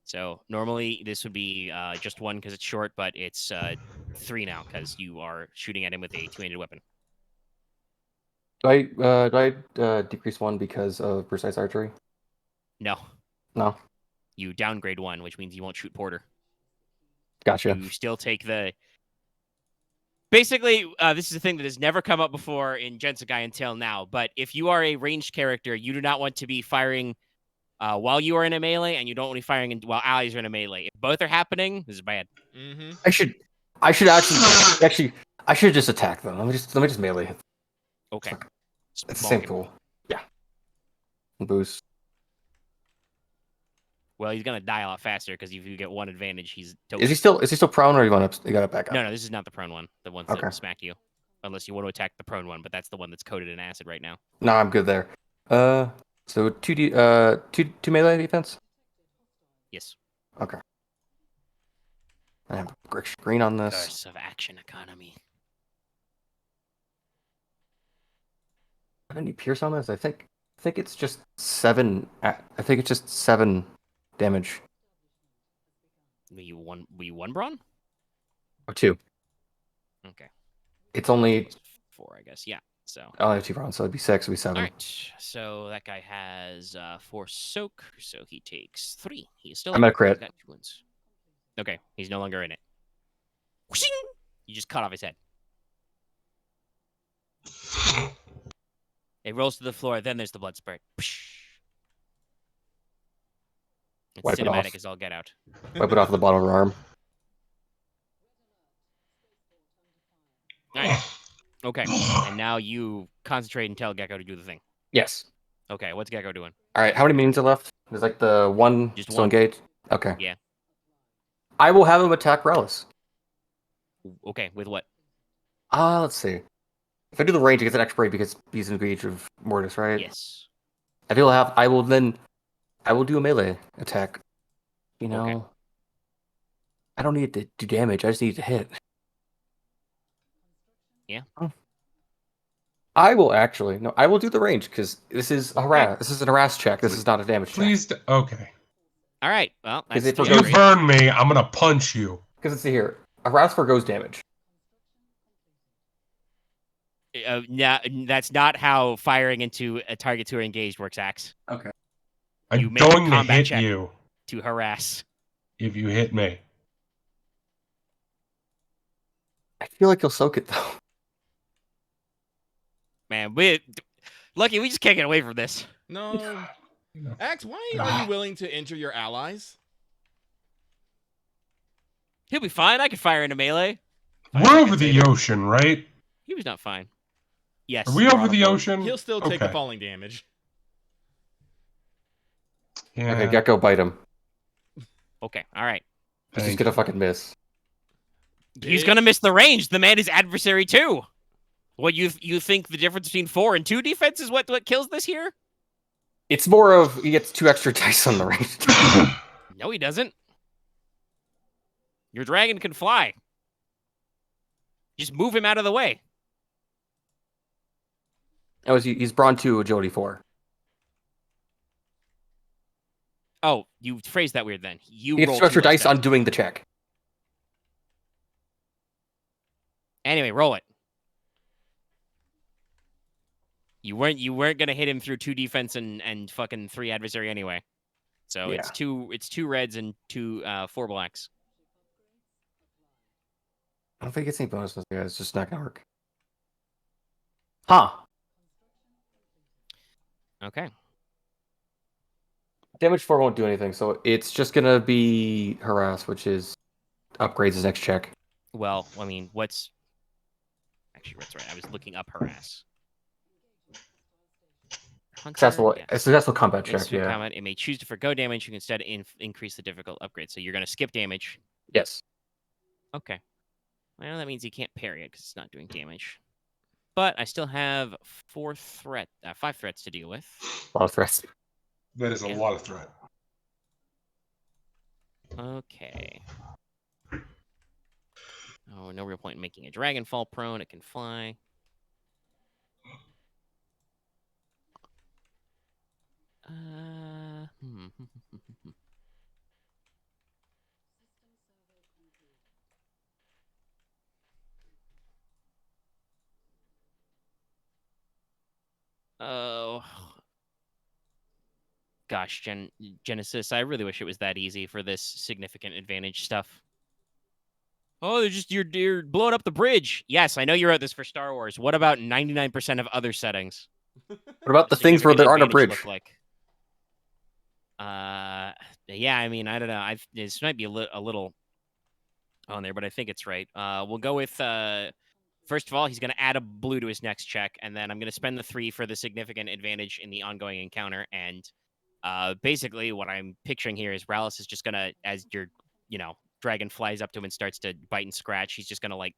So normally this would be just one because it's short, but it's 3 now because you are shooting at him with a two-handed weapon. Do I decrease 1 because of precise archery? No. No. You downgrade 1, which means you won't shoot Porter. Gotcha. You still take the... Basically, this is a thing that has never come up before in GenSekai until now, but if you are a ranged character, you do not want to be firing while you are in a melee, and you don't want to be firing while allies are in a melee. If both are happening, this is bad. Mm-hmm. I should I should just attack them. Let me just melee hit. Okay. It's the Small same game. tool. Yeah. Boost. Well, he's gonna die a lot faster because if you get one advantage, he's Is he still prone, or you gotta back up? No, this is not the prone one. The one Okay. that smacked you, unless you want to attack the prone one, but that's the one that's coated in acid right now. No, I'm good there. So two melee defense. Yes. Okay. I have green on this. Curse of action economy. How many pierce on this? I think it's just 7. I think it's just 7 damage. Were you one brawn? Or 2. Okay. It's only 4, I guess. Yeah. So. I only have 2 bronze, so it'd be 6. It'd be 7. All right. So that guy has 4 soak, so he takes 3. He's still. I'm at crit. He's got 2 wounds. Okay, he's no longer in it. Whooshing! You just cut off his head. It rolls to the floor. Then there's the blood spurt. It's Wipe it cinematic off. as all get out. Wipe it off the bottom of her arm. All right. Okay. And now you concentrate and tell Gecko to do the thing. Yes. Okay. What's Gecko doing? All right. How many minions are left? There's like the one Just still one. engaged. Okay. Yeah. I will have him attack Rallus. Okay. With what? Let's see. If I do the range, he gets an extra because he's engaged with Mortis, right? Yes. I will do a melee attack. You know, Okay. I don't need to do damage. I just need to hit. Yeah. I will do the range because this is a harass. Right. This is an harass check. This is not a damage check. Please, okay. All right. Well, that's Is it If for you Great. burn me, I'm gonna punch you. Because it's here. Harass forgoes damage. No, that's not how firing into a target who are engaged works, Axe. Okay. You I'm make a going to combat hit check. you To harass. if you hit me. I feel like you'll soak it though. Man, Lucky, we just can't get away from this. No. You know. Axe, why are you willing to injure your allies? He'll be fine. I could fire into melee. We're over the ocean, right? He was not fine. Yes. Are we you're over on a the boat. ocean? He'll still take the Okay. falling damage. Yeah. Okay, Gecko, bite him. Okay. All right. He's Thank gonna you. fucking miss. He's gonna miss the range. The man is adversary too. What you think the difference between 4 and 2 defense is what kills this here? It's more of he gets 2 extra dice on the range. No, he doesn't. Your dragon can fly. Just move him out of the way. Oh, he's Brawn 2, Agility 4. Oh, you phrased that weird then. You He gets roll 2 extra 2 dice steps. on doing the check. Anyway, roll it. You weren't gonna hit him through 2 defense and fucking 3 adversary anyway. So Yeah. it's two reds and 4 blacks. I don't think it's any bonuses. Yeah, it's just not gonna work. Huh. Okay. Damage 4 won't do anything, so it's just gonna be harass, which is upgrades his next check. Well, I mean, what's actually that's right. I was looking up harass. Successful, Yes. a successful combat Makes check, your yeah. comment. It may choose to forgo damage. You can instead increase the difficult upgrade. So you're going to skip damage. Yes. Okay. Well, that means you can't parry it because it's not doing damage. But I still have 5 threats to deal with. A lot of threats. That is a lot of threat. Okay. Oh, no real point in making a dragon fall prone. It can fly. Oh. Gosh, GeneSys, I really wish it was that easy for this significant advantage stuff. Oh, they're just you're blowing up the bridge. Yes, I know you wrote this for Star Wars. What about 99% of other settings? What about the things where there aren't a bridge? Like? Yeah, I mean, I don't know. This might be a little on there, but I think it's right. We'll go with first of all, he's going to add a blue to his next check, and then I'm going to spend the 3 for the significant advantage in the ongoing encounter. And basically, what I'm picturing here is Rallus is just going to, as your, dragon flies up to him and starts to bite and scratch, he's just going to, like,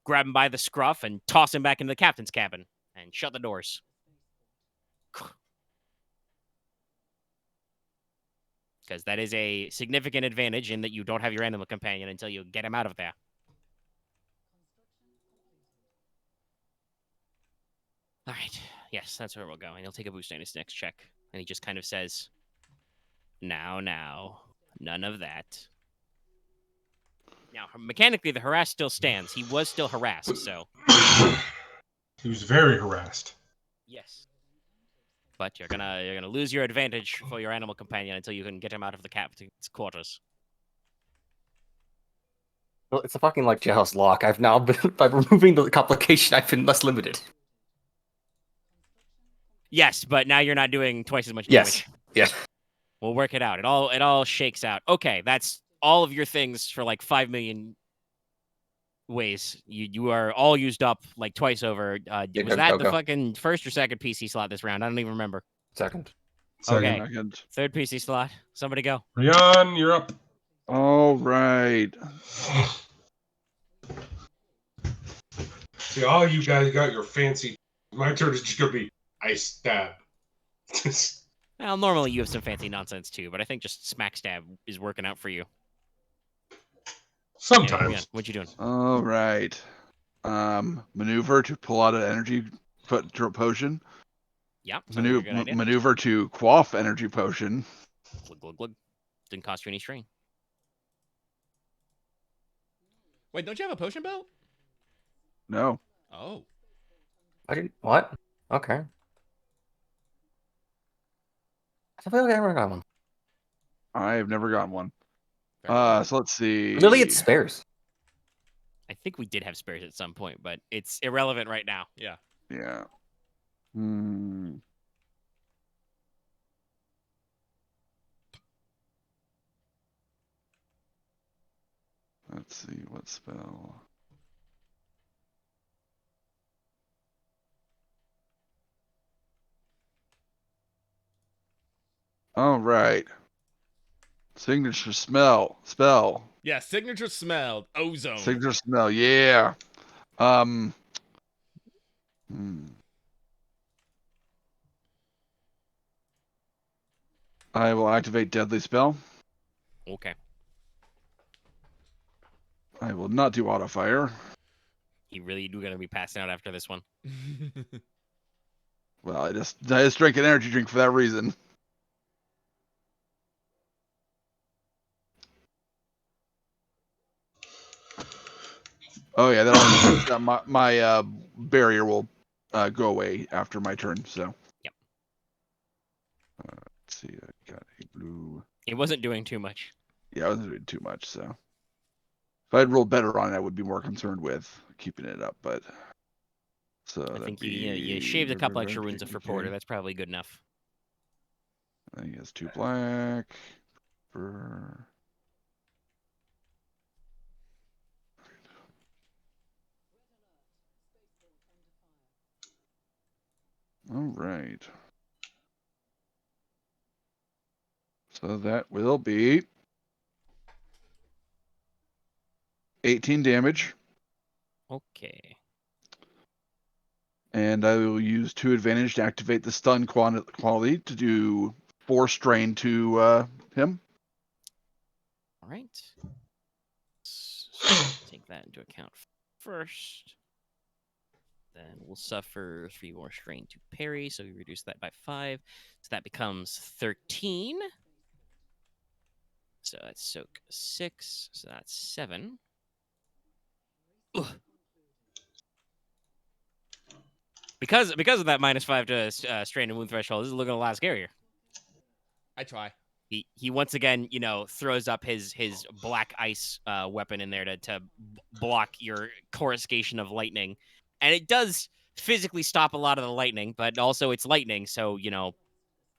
grab him by the scruff and toss him back into the captain's cabin and shut the doors. Because that is a significant advantage in that you don't have your animal companion until you get him out of there. All right. Yes, that's where we'll go. And he'll take a boost on his next check. And he just kind of says, now, none of that. Now, mechanically, the harass still stands. He was still harassed, so. He was very harassed. Yes. But you're gonna lose your advantage for your animal companion until you can get him out of the captain's quarters. Well, it's a fucking like jailhouse lock. I've now been by removing the complication. I've been less limited. Yes, but now you're not doing twice as much damage. Yes. We'll work it out. It all shakes out. Okay, that's all of your things for like 5 million ways. You are all used up like twice over. Was that the fucking first or second PC slot this round? I don't even remember. Second. Okay. Second. Third PC slot. Somebody go. Ryahn, you're up. All right. See, all you guys got your fancy. My turn is just gonna be ice stab. Well, normally you have some fancy nonsense too, but I think just smack stab is working out for you. Sometimes. Anyway, what you doing? All right. Maneuver to pull out an energy potion. Yep. Maneuver to quaff energy potion. Glug, glug, glug. Didn't cost you any strain. Wait, don't you have a potion belt? No. Oh. I didn't. What? Okay. I feel like I never got one. I have never gotten one. So let's see. Really, it's spares. I think we did have spares at some point, but it's irrelevant right now. Yeah. Yeah. Let's see what spell. All right. Signature spell. Yeah, signature smell. Ozone. Signature smell. Yeah. I will activate deadly spell. Okay. I will not do auto fire. You really do gonna be passing out after this one. Well, I just drank an energy drink for that reason. Oh yeah, my barrier will go away after my turn. So. Yep. Let's see. I got a blue. It wasn't doing too much. Yeah, I wasn't doing too much. So. If I'd rolled better on it, I would be more concerned with keeping it up. But. So I think you shaved a couple extra runes for Porter. That's probably good enough. I think he has 2 black. For... All right. So that will be 18 damage. Okay. And I will use 2 advantage to activate the stun quality to do 4 strain to him. All right. So take that into account first. Then we'll suffer 3 more strain to parry, so we reduce that by 5. So that becomes 13. So that's soak 6. So that's 7. Ugh. Because of that -5 to strain and wound threshold, this is looking a lot scarier. I try. He once again, throws up his black ice weapon in there to block your coruscation of lightning, and it does physically stop a lot of the lightning, but also it's lightning, so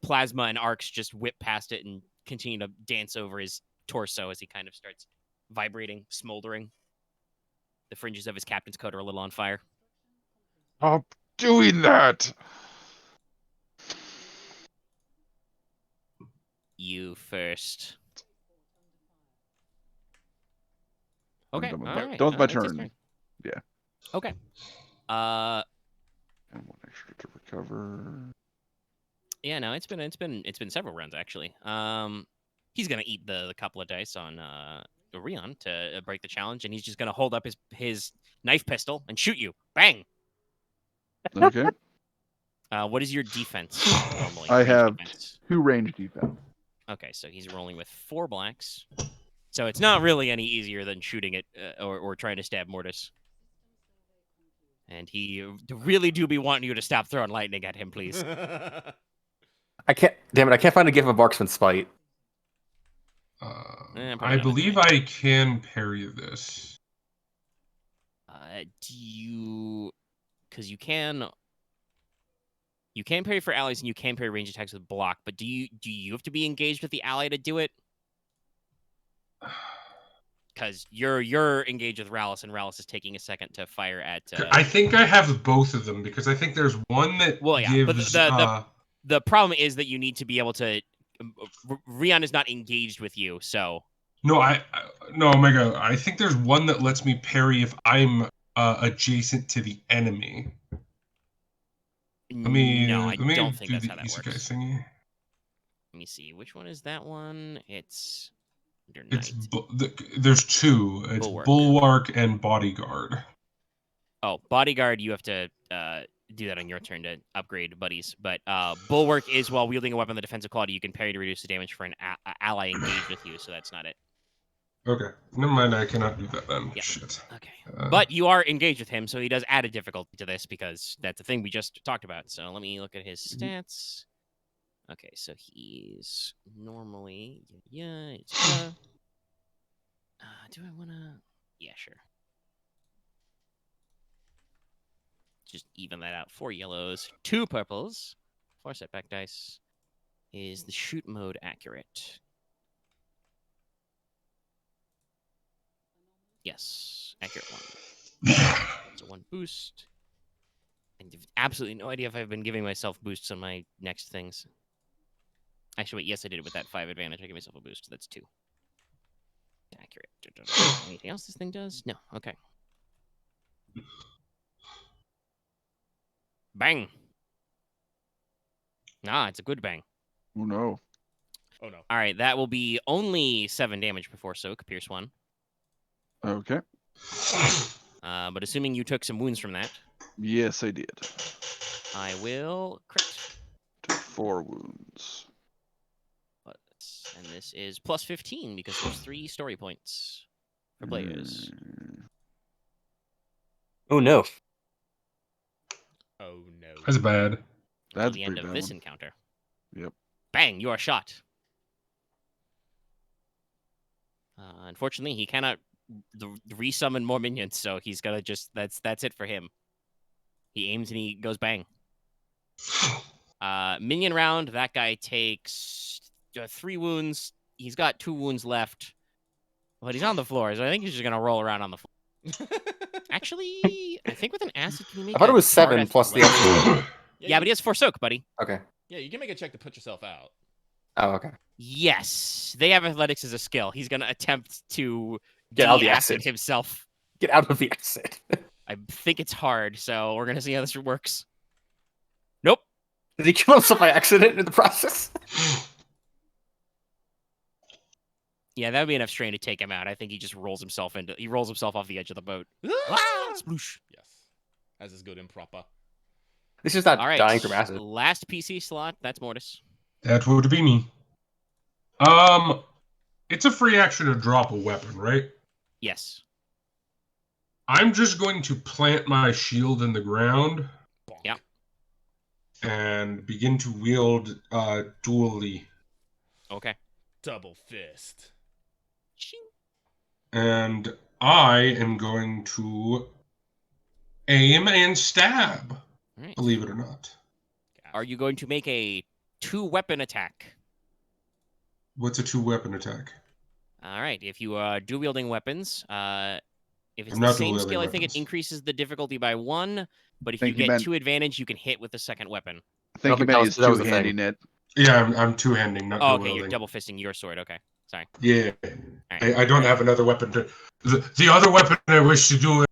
plasma and arcs just whip past it and continue to dance over his torso as he kind of starts vibrating, smoldering. The fringes of his captain's coat are a little on fire. Stop doing that! You first. Okay. Done with all my, right. done with my It's his turn. Yeah. Okay. And 1 extra to recover. Yeah, no, it's been several rounds actually. He's gonna eat the couple of dice on Ryahn to break the challenge, and he's just gonna hold up his knife pistol and shoot you. Bang. Okay. What is your defense normally? I Range have defense? 2 range defense. Okay, so he's rolling with 4 blacks. So it's not really any easier than shooting it or trying to stab Mortis. And he really do be wanting you to stop throwing lightning at him, please. I can't. Damn it! I can't find a gift of Marksman's Spite. I believe I can parry this. Do you? Because you can parry for allies and you can parry range attacks with block, but do you have to be engaged with the ally to do it? Because you're engaged with Rallus, and Rallus is taking a second to fire at. I think I have both of them because I think there's one that gives. But the problem is that you need to be able to. Ryahn is not engaged with you, so. No, no, Omega. I think there's one that lets me parry if I'm adjacent to the enemy. No, I don't think that's how that Isekai works. Thingy. Let me see. Which one is that one? It's under Knight. There's 2. It's Bulwark and Bodyguard. Oh, Bodyguard, you have to do that on your turn to upgrade buddies. But Bulwark is while wielding a weapon of the defensive quality, you can parry to reduce the damage for an ally engaged with you, so that's not it. Okay. Never mind, I cannot do that then. Yeah. Shit. Okay. But you are engaged with him, so he does add a difficulty to this because that's the thing we just talked about. So let me look at his stats. Okay, so he's normally... Yeah, do I want to... Yeah, sure. Just even that out. 4 yellows, 2 purples, 4 setback dice. Is the shoot mode accurate? Yes, accurate 1. So 1 boost. And absolutely no idea if I've been giving myself boosts on my next things. Actually, wait, yes, I did it with that 5 advantage. I gave myself a boost. That's 2. Accurate. Anything else this thing does? No. Okay. Bang. Nah, it's a good bang. Oh no. Oh no. All right, that will be only 7 damage before soak, pierce 1. Okay. But assuming you took some wounds from that. Yes, I did. I will crit. To 4 wounds. And this is plus 15 because there's 3 story points for players. Oh no. Oh no. That's bad. Until That's the a end pretty of bad this one. encounter. Yep. Bang! You are shot. Unfortunately, he cannot resummon more minions, so he's gonna just that's it for him. He aims and he goes bang. Minion round. That guy takes 3 wounds. He's got 2 wounds left, but he's on the floor, so I think he's just gonna roll around on the floor. Actually, I think with an acid, can you make I thought it a was 7 hard plus the athletics? extra. Yeah, but he has Forsook, buddy. Okay. Yeah, you can make a check to put yourself out. Oh, okay. Yes, they have athletics as a skill. He's gonna attempt to Get out of the de-acid acid. himself. Get out of the acid. I think it's hard, so we're gonna see how this works. Nope. Did he kill himself by accident in the process? Yeah, that would be enough strain to take him out. I think he just rolls himself off the edge of the boat. Ah! Sploosh. Yes. As is good and proper. This is not All right. dying from acid. Last PC slot. That's Mortis. That would be me. It's a free action to drop a weapon, right? Yes. I'm just going to plant my shield in the ground Bonk. Yep. and begin to wield dually. Okay. Double fist. Shing. And I am going to aim and stab, All right. believe it or not. Are you going to make a 2-weapon attack? What's a 2-weapon attack? All right. If you are dual-wielding weapons, if it's I'm the not same dual-wielding skill, I think it weapons. increases the difficulty by 1. But if Think you you get meant- 2 advantage, you can hit with the second weapon. I think you think meant that he's was the thing. two-handing it. Yeah, I'm two-handing, not Oh, dual okay. You're wielding. double fisting your sword. Okay. Sorry. Yeah. Alright. I don't have another weapon to... The other weapon I wish to do is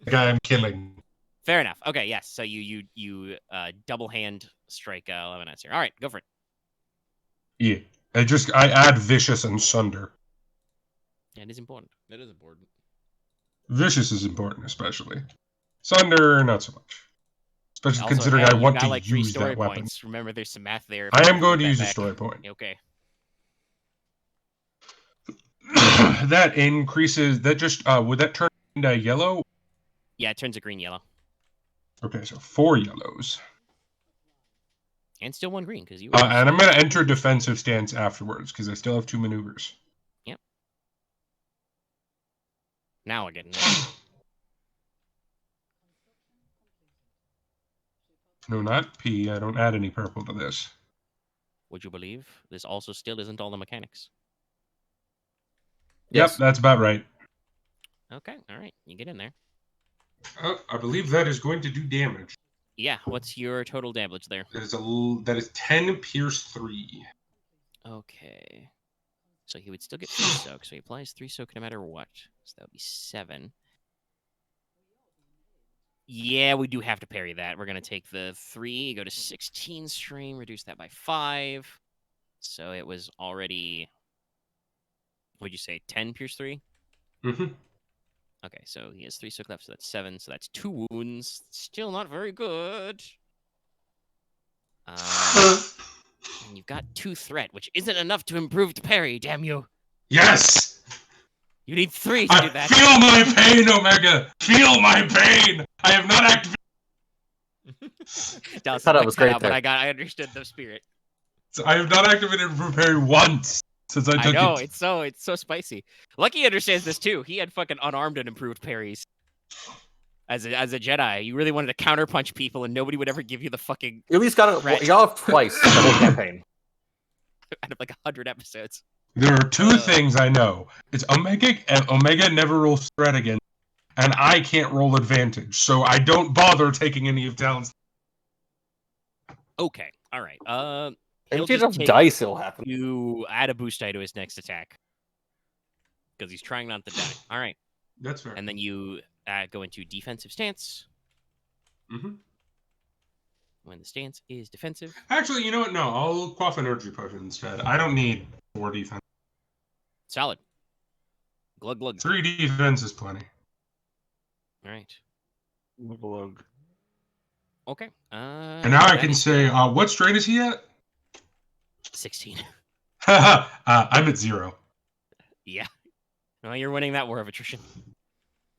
the guy I'm killing. Fair enough. Okay. Yes. So you double hand strike 11 here. All right. Go for it. Yeah. I add Vicious and Sunder. Yeah, it is important. That is important. Vicious is important, especially. Sunder, not so much. Especially Also, considering hey, I you want got to like 3 use story that weapon. points. Remember, there's some math there. I am going to Put use a that story back. point. Okay. That increases... That just... would that turn into yellow? Yeah, it turns a green yellow. Okay, so 4 yellows. And still 1 green because you. And I'm going to enter defensive stance afterwards because I still have 2 maneuvers. Now we're getting there. No, not P. I don't add any purple to this. Would you believe this also still isn't all the mechanics? Yes. Yep, that's about right. Okay. All right. You get in there. I believe that is going to do damage. Yeah. What's your total damage there? That is 10 pierce 3. Okay. So he would still get 3 soak. So he applies 3 soak no matter what. So that would be 7. Yeah, we do have to parry that. We're going to take the 3, go to 16 strain, reduce that by 5. So it was already, what'd you say, 10 pierce 3? Mm-hmm. Okay, so he has 3 soak left, so that's 7. So that's 2 wounds. Still not very good. And you've got 2 threat, which isn't enough to improve the parry, damn you. Yes! You need 3 to I do that. feel my pain, Omega! Feel my pain! I have not activated... That thought it was great but there. I understood the spirit. I have not activated Prepare once since I I took know, it. it's so spicy. Lucky understands this too. He had fucking unarmed and improved parries. As a Jedi, you really wanted to counterpunch people, and nobody would ever give you the fucking You at least got it. Right. You got it twice in the whole campaign. out of like 100 episodes. There are 2 things I know. It's Omega never rolls threat again, and I can't roll advantage, so I don't bother taking any of Talon's. Okay, all right. If He'll you just have take dice, it'll happen. you add a boost die to his next attack because he's trying not to die. All right, That's fair. and then you go into defensive stance. Mm-hmm. When the stance is defensive, Actually, you know what? No, I'll quaff energy potion instead. I don't need 4 defense. solid. Glug glug. 3 defense is plenty. All right. Okay. And now I that can is say, what strain is he at? 16. I'm at 0. Yeah. Well, you're winning that war of attrition.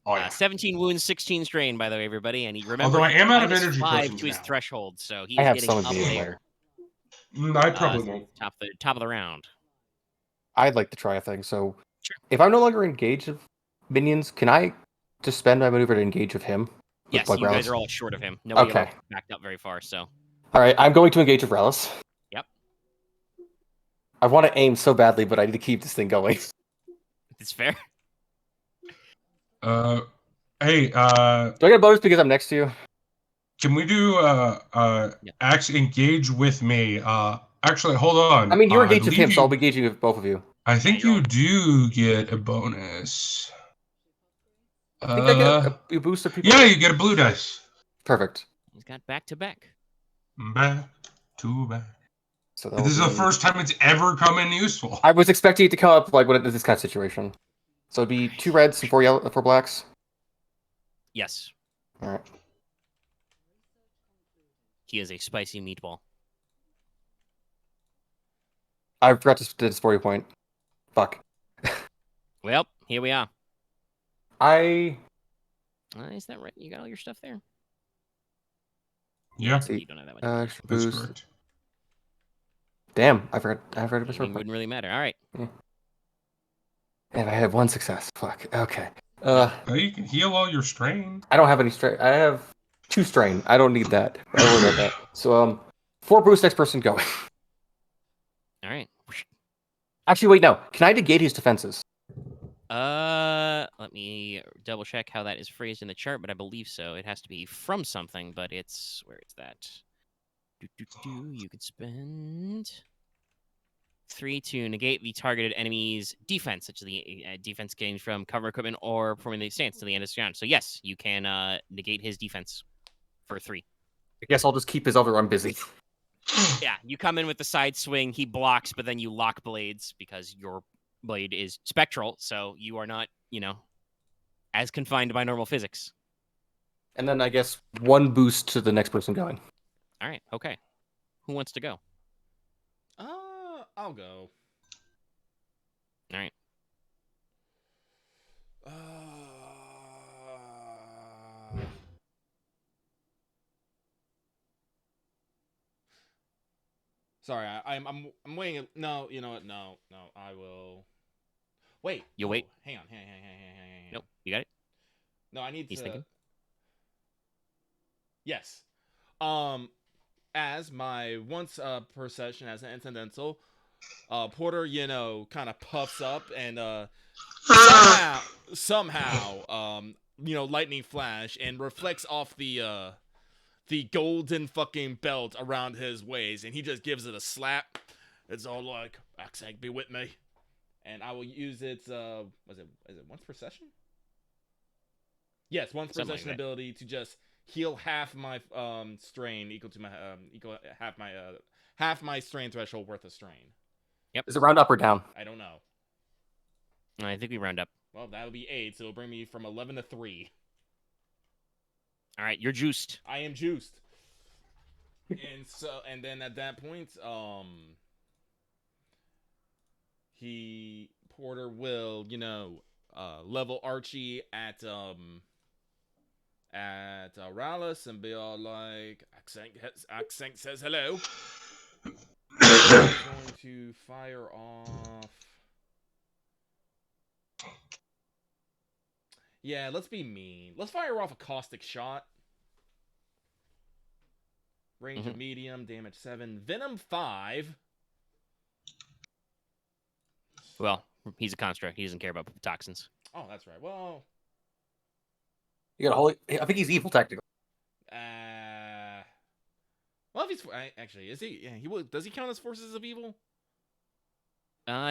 Oh yeah. 17 wounds, 16 strain, by the way, everybody. And he remember Although I am out of minus energy 5 potions to his now. threshold, so he I is have getting some up of these there. later. I probably won't. Top of the round. I'd like to try a thing. So, Sure. if I'm no longer engaged with minions, can I just spend my maneuver to engage with him? Yes, like you guys Rallus? are all short of him. Nobody Okay. ever backed up very far, so. All right, I'm going to engage with Rallus. Yep. I want to aim so badly, but I need to keep this thing going. It's fair. Hey, Do I get a bonus because I'm next to you? can we do actually engage with me? Actually, hold on. I mean, you're I engaged with him, believe so I'll be engaging with both of you. I think you're you do get a bonus. I think I get a boost of people. Yeah, you get a blue dice. Perfect. He's got back to back. Back to back. So This is the first time it's ever come in useful. I was expecting it to come up like when it is this kind of situation. So it'd be 2 reds and 4 blacks. Yes. All right. He is a spicy meatball. I forgot to do this 40 point. Fuck. Well, here we are. Is that right? You got all your stuff there? Yeah, See, You don't have that much. extra that's boost. correct. Damn, I forgot to It wouldn't really matter. All right. And I had 1 success. Fuck. Okay. You can heal all your strain. I don't have any strain. I have 2 strain. I don't need that. I don't worry about that. So 4 boost. Next person going. All right. Actually, wait. No. Can I negate his defenses? Let me double check how that is phrased in the chart, but I believe so. It has to be from something, but where is that? You could spend 3 to negate the targeted enemy's defense, such as the defense gained from cover equipment or performing the stance to the end of the round. So yes, you can negate his defense for 3. I guess I'll just keep his other one busy. Yeah, you come in with the side swing, he blocks, but then you lock blades because your blade is spectral, so you are not, as confined by normal physics. And then I guess 1 boost to the next person going. All right, okay. Who wants to go? I'll go. All right. Sorry, I'm waiting. No, you know what? No, I will. Wait. You'll wait. Hang on. Nope, you got it. No, I need He's to. thinking. Yes. As my once per session as an incidental, Porter, kind of puffs up and somehow, lightning flash and reflects off the golden fucking belt around his waist, and he just gives it a slap. It's all like, Axag, be with me. And I will use its, is it once per session? Yes, once per session ability to just heal half my strain equal to my half my strain threshold worth of strain. Yep. Is it round up or down? I don't know. I think we round up. Well, that'll be 8, so it'll bring me from 11 to 3. All right, you're juiced. I am juiced. And then at that point, Porter will, level Archie at Rallus and be all like, Accent says hello. I'm going to fire off. Yeah, let's be mean. Let's fire off a caustic shot. Range of medium, damage 7, venom 5. Well, he's a construct. He doesn't care about toxins. Oh, that's right. Well, You got a holy. I think he's evil technically. well, if he's actually, is he? Yeah, he will. Does he count as forces of evil?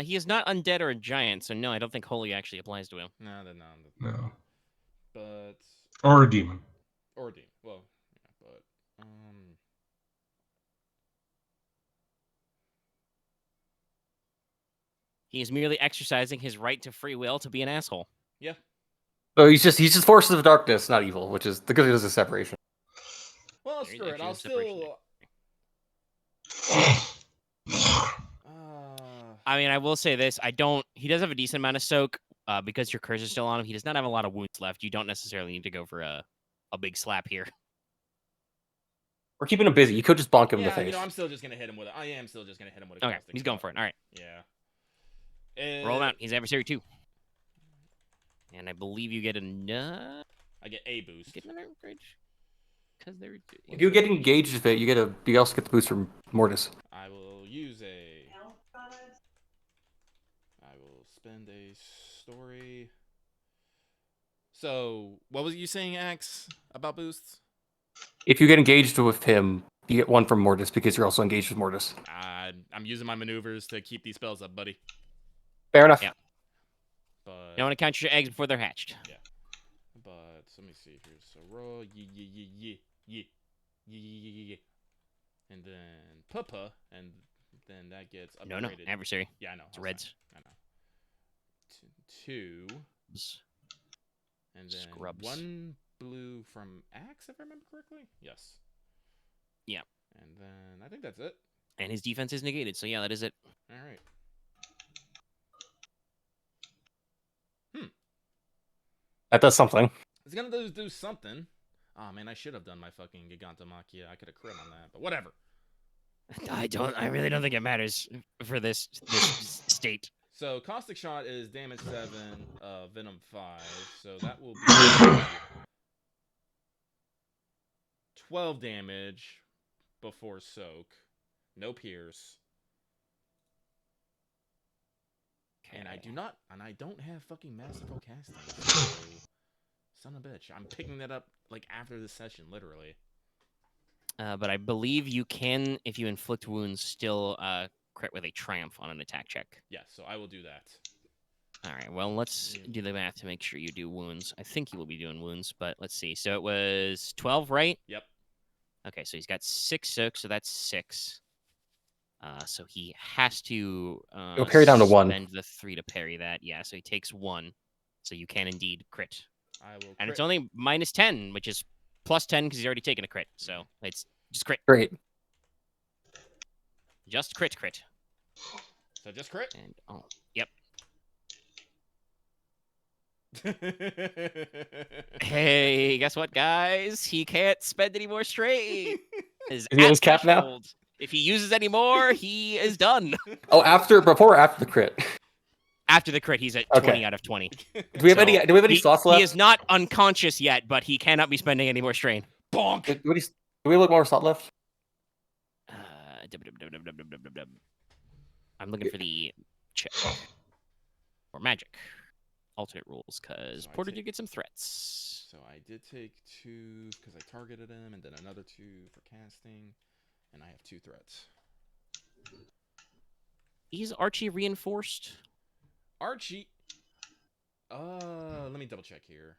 He is not undead or a giant, so no, I don't think holy actually applies to him. No, then No. But Or a demon. or demon. Well, yeah, but He is merely exercising his right to free will to be an asshole. yeah. So he's just forces of darkness, not evil, which is the good news of separation. Well, no, There is screw it. actually I'll some separation still. I mean, I will say this. He does have a decent amount of soak because your curse is still on him. He does not have a lot of wounds left. You don't necessarily need to go for a big slap here. We're keeping him busy. You could just bonk him in the Yeah, face. you know, I'm still just gonna hit him with it. I am still just gonna hit him with a Okay, caustic he's going shot. for it. All right. Yeah. Roll him out. He's adversary 2. And I believe you get another. I get a boost. Get another upgrade. Because they're. If you get engaged with it, you also get the boost from Mortis. I will use a. I will spend a story. So, what was you saying, Axe, about boosts? If you get engaged with him, you get 1 from Mortis because you're also engaged with Mortis. I'm using my maneuvers to keep these spells up, buddy. Fair enough. Yeah. But You don't want to count your eggs before they're hatched. yeah. But let me see here. So roll yeah. And then papa, and then that gets upgraded. No, adversary. Yeah, I know. It's reds. I know. 2. And then Scrubs. 1 blue from Axe, if I remember correctly. Yes. Yeah. And then I think that's it. And his defense is negated, so yeah, that is it. All right. That does something. It's gonna do something. Oh man, I should have done my fucking Gigantomachia. I could have crit on that, but whatever. I really don't think it matters for this state. So caustic shot is damage 7, venom 5. So that will be 12 damage before soak. No pierce. And I don't have fucking masterful casting. So, son of a bitch. I'm picking that up like after this session, literally. But I believe you can, if you inflict wounds, still crit with a triumph on an attack check. Yeah, so I will do that. All right, well, let's do the math to make sure you do wounds. I think you will be doing wounds, but let's see. So it was 12, right? Yep. Okay, so he's got 6 soak, so that's 6. So he has to He'll parry down to 1. spend the 3 to parry that. Yeah, so he takes 1. So you can indeed crit. I will crit. And it's only minus 10, which is plus 10 because he's already taken a crit. So it's just crit. Great. Just crit. So just crit? And oh, yep. Hey, guess what, guys? He can't spend any more strain. Is he on his cap now? If he uses any more, he is done. Oh, before or after the crit? After the crit, he's at 20 out of 20. Do we have any slots left? He is not unconscious yet, but he cannot be spending any more strain. Bonk! Do we have like more slot left? I'm looking for the check. Or magic. Alternate rules, because So Porter did get some threats. So I did take 2 because I targeted him, and then another 2 for casting, and I have 2 threats. Is Archie reinforced? Archie. Let me double check here.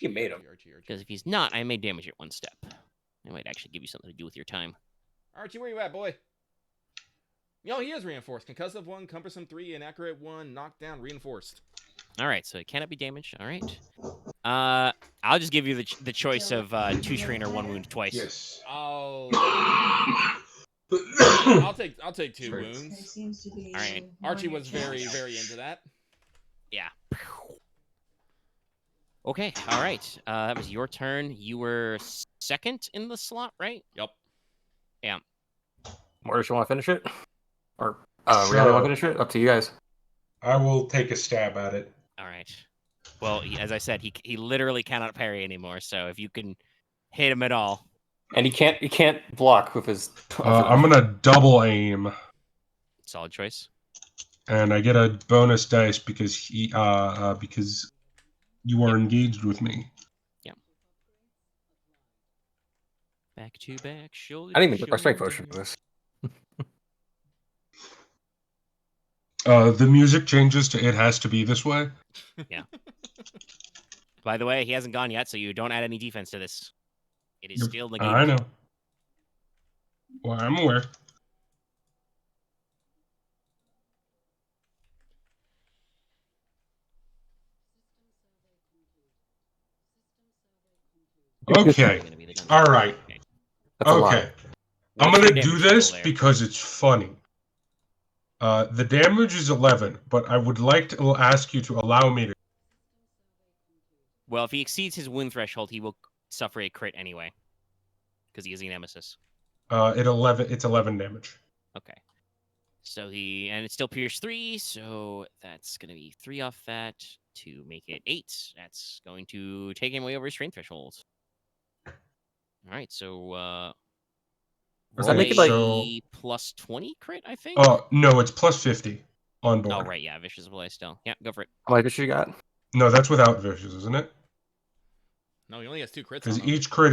You made him. Archie. Because if he's not, I may damage it 1 step. I might actually give you something to do with your time. Archie, where you at, boy? Yo, he is reinforced. Concussive 1, cumbersome 3, inaccurate 1, knockdown, reinforced. All right, so it cannot be damaged. All right. I'll just give you the choice of 2 strain or 1 wound twice. Yes. I'll take 2 wounds. All right. Archie was very, very into that. Yeah. Okay. All right. That was your turn. You were second in the slot, right? Yep. Yeah. Mortis, you want to finish it? Or Ryahn, want to finish it? Up to you guys. I will take a stab at it. All right. Well, as I said, he literally cannot parry anymore. So if you can hit him at all, And he can't block with his. I'm gonna double aim, solid choice. and I get a bonus dice because because you are engaged with me. Back to back, shoulder. I didn't even look our strength potion for this. The music changes to "It has to be this way." By the way, he hasn't gone yet, so you don't add any defense to this. It is still negated. I know. Well, I'm aware. Okay. Gonna be They don't All right. Okay. That's a lot. Okay. I'm What's gonna your do damage this total there? because it's funny. The damage is 11, but I would like to ask you to allow me to. Well, if he exceeds his wound threshold, he will suffer a crit anyway, because he is a nemesis. It's 11 damage. Okay. So and it's still Pierce 3, so that's going to be 3 off that to make it 8. That's going to take him way over his strength threshold. All right, so Does that roll make it like- a plus 20 crit, I think? No, it's plus 50 on board. Oh, right, yeah, Vicious Play still. Yeah, go for it. How much you got? No, that's without vicious, isn't it? No, he only has 2 crits on Because him. each crit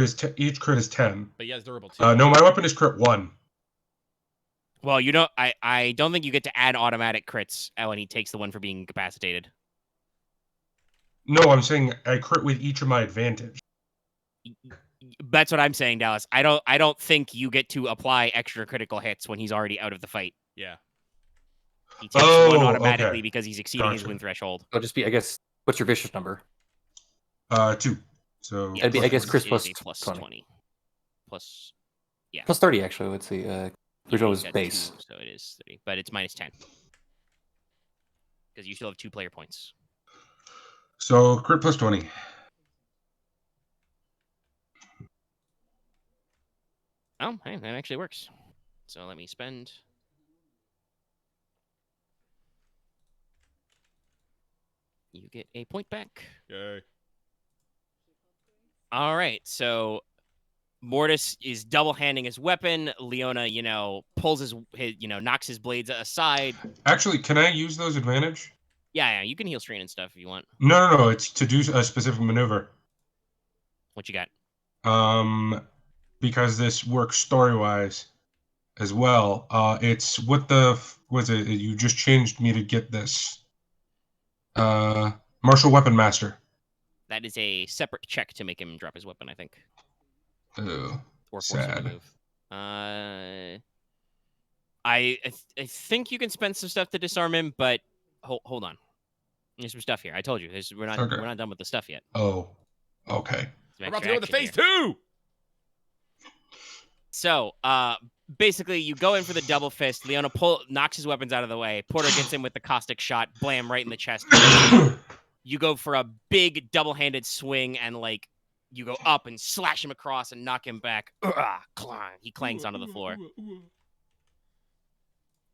is 10. But he has durable too. No, my weapon is crit 1. Well, you don't. I don't think you get to add automatic crits when he takes the one for being incapacitated. No, I'm saying I crit with each of my advantage. That's what I'm saying, Dallas. I don't think you get to apply extra critical hits when he's already out of the fight. Yeah. He takes one automatically okay. because he's exceeding his Gotcha. wound threshold. It'll just be, I guess, what's your vicious number? 2. So Yeah, It'd be, I guess, Chris it plus is a plus 20. Plus, yeah. Plus 30, actually. Let's see. Original he's was got base. 2, so it is 30, but it's minus 10 because you still have 2 player points. So crit plus 20. Oh, hey, that actually works. So let me spend. You get a point back. Yay. All right, so Mortis is double-handing his weapon. Leona, pulls his knocks his blades aside. Actually, can I use those advantage? Yeah, you can heal strain and stuff if you want. No. It's to do a specific maneuver. What you got? Because this works story-wise as well. It's what was it? You just changed me to get this. Martial Weapon Master. That is a separate check to make him drop his weapon, I think. Ugh, Or force him to sad. move. I think you can spend some stuff to disarm him, but hold on. There's some stuff here. I told you, we're not done with the stuff yet. Oh, okay. We're about to go with the phase 2! So, basically, you go in for the double fist. Leona knocks his weapons out of the way. Porter gets in with the caustic shot. Blam, right in the chest. You go for a big double-handed swing, and, you go up and slash him across and knock him back. Clang. He clangs onto the floor.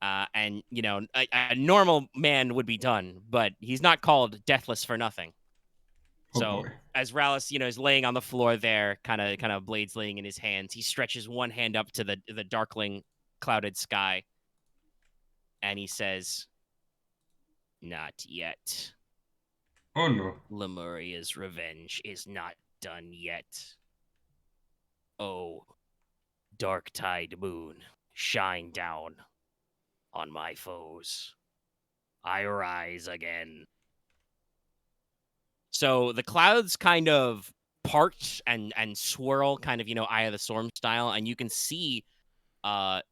And, a normal man would be done, but he's not called Deathless for nothing. Oh, So boy. as Rallus, is laying on the floor there, kind of blades laying in his hands, he stretches one hand up to the darkling clouded sky, and he says, "Not yet. Oh no. Lemuria's revenge is not done yet. Oh, Darktide moon, shine down on my foes. I rise again." So the clouds kind of part and swirl, kind of, Eye of the Storm style, and you can see the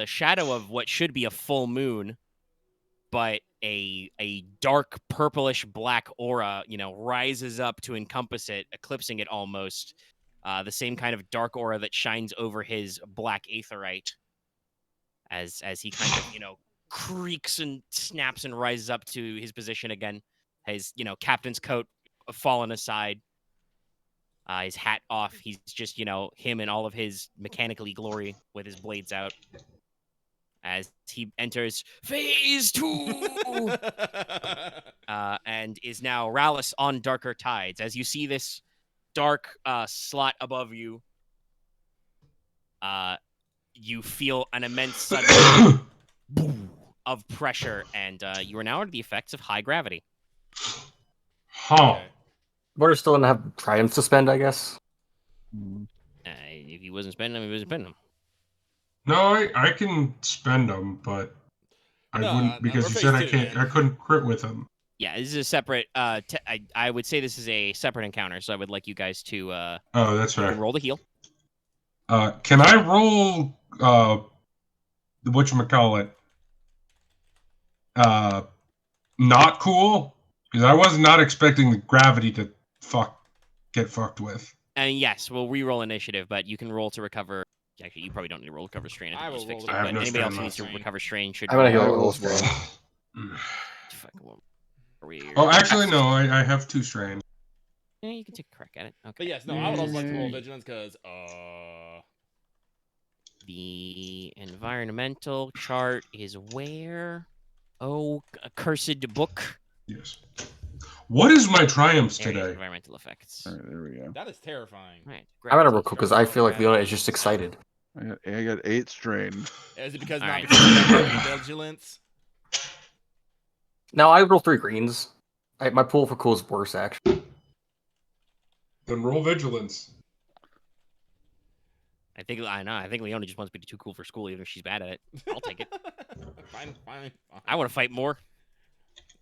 shadow of what should be a full moon, but a dark purplish black aura, rises up to encompass it, eclipsing it almost. The same kind of dark aura that shines over his black aetherite as he kind of, creaks and snaps and rises up to his position again. His, captain's coat fallen aside. His hat off. He's just, him in all of his mechanically glory with his blades out. As he enters phase 2! And is now Rallus on darker tides. As you see this dark slot above you, you feel an immense sudden boom of pressure, and you are now under the effects of high gravity. Huh. Okay. Mortis still gonna have triumphs to spend, I guess. If he wasn't spending them, he wasn't spending them. No, I can spend them, but I No, wouldn't because we're you said I phase 2, can't. man. I couldn't crit with them. Yeah, this is a separate. I would say this is a separate encounter, so I would like you guys to Oh, that's you right. can roll the heal. Can I roll whatchamacallit? Not cool? Because I was not expecting the gravity to get fucked with. And yes, we'll re-roll initiative, but you can roll to recover. Actually, you probably don't need to roll recover strain. I I think will we just fixed roll it. I have But no anybody strain else who left. needs to recover strain should. I'm gonna roll. heal I will roll as well. strain. Fuck, what are we- Oh, actually, no. I have 2 strain. Yeah, you can take a crack at it. Okay. But yes, no, I would also like to roll Yay. vigilance because The environmental chart is where? Oh, accursed book. Yes. What is my triumphs There it is, today? environmental effects. All right, there we go. that is terrifying. Right. I'm gonna roll gravity, because I feel like Leona is gravity. just excited. I got 8 strain. Is it because All not right. because you have gravity vigilance? Now I roll 3 greens. My pool for cool is worse actually. Then roll vigilance. I think Leona just wants to be too cool for school, even if she's bad at it. I'll take it. fine. I want to fight more.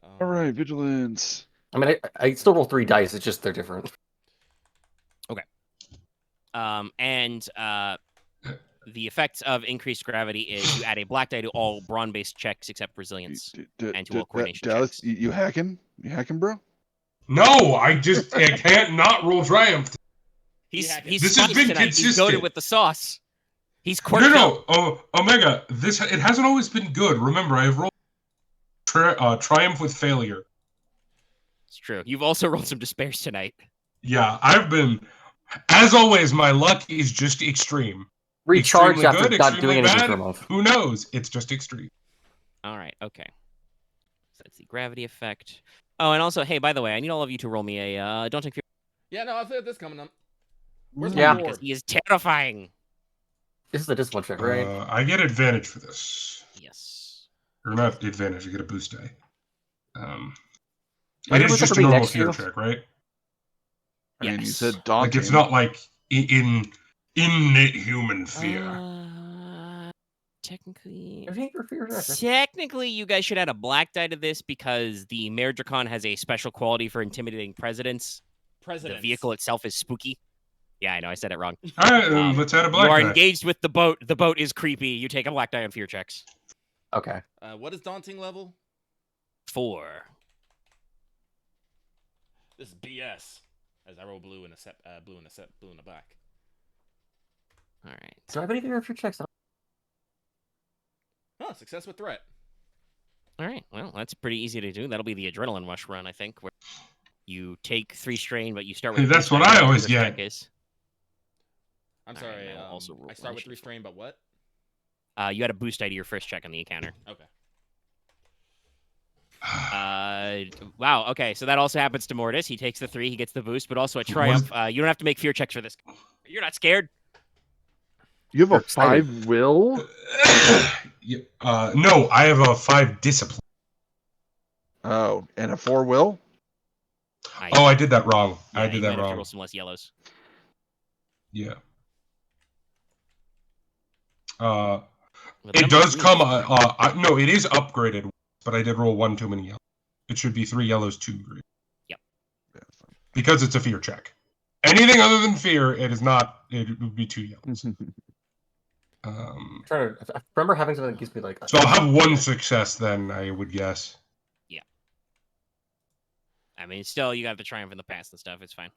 All right, vigilance. I mean, I still roll 3 dice. It's just they're different. The effects of increased gravity is you add a black die to all brawn-based checks except resilience. And to all coordination Dallas, checks. you hacking? You hacking, bro? No, I can't not roll triumph. He's This has spiced been tonight. He's consistent. goaded with the sauce. He's No, quirked up. no. Oh, Omega. It hasn't always been good. Remember, I've rolled triumph with failure. It's true. You've also rolled some despairs tonight. Yeah, I've been. As always, my luck is just extreme. Recharge Extremely after good, not doing extremely anything bad. for a month. Who knows? It's just extreme. All right. Okay. So that's the gravity effect. Oh, and also, hey, by the way, I need all of you to roll me a don't take fear. Yeah, no, I feel this coming up. Where's Yeah. my Because board? he is terrifying. This is a discipline check, right? I get advantage for this. Yes. Or not advantage, I get a boost die. Why It did is we just have a to be normal next to fear you? check, right? I mean, you Yes. said daunting. Like, it's not like innate human fear. Technically. I think you're fear check. Technically, you guys should add a black die to this because the Meridracon has a special quality for intimidating presidents. President. The vehicle itself is spooky. Yeah, I know, I said it wrong. All right, then let's add a You black are die. engaged with the boat. The boat is creepy. You take a black die on fear checks. Okay. What is daunting level? 4. This is BS. As I roll blue in blue in the back. All right. Do I have any fear checks? Huh, success with threat. All right. Well, that's pretty easy to do. That'll be the adrenaline rush run, I think, where you take 3 strain, but you start with. That's a what boost die, I whatever always the get. check is. I'm All right, sorry. I will also roll I start with 3 initiative. strain, but what? You had a boost die to your first check on the encounter. Okay. Wow. Okay, so that also happens to Mortis. He takes the 3. He gets the boost, but also a triumph. You don't have to make fear checks for this. You're not scared. You have a You're excited. 5 will? No, I have a 5 discipline. Oh, and a 4 will? Oh, I did that wrong. Yeah, I did you that might have to wrong. roll some less yellows. Yeah. Well, the It number of does greens come. is- No, it is upgraded, but I did roll 1 too many yellows. It should be 3 yellows, 2 green. Yeah, Because it's a fear check. Anything other than fear, it is not. It would be 2 yellows. I'm trying to. I remember having something that gives me like. So I'll have 1 success then, I would guess. I mean, still, you got the triumph in the past and stuff. It's fine.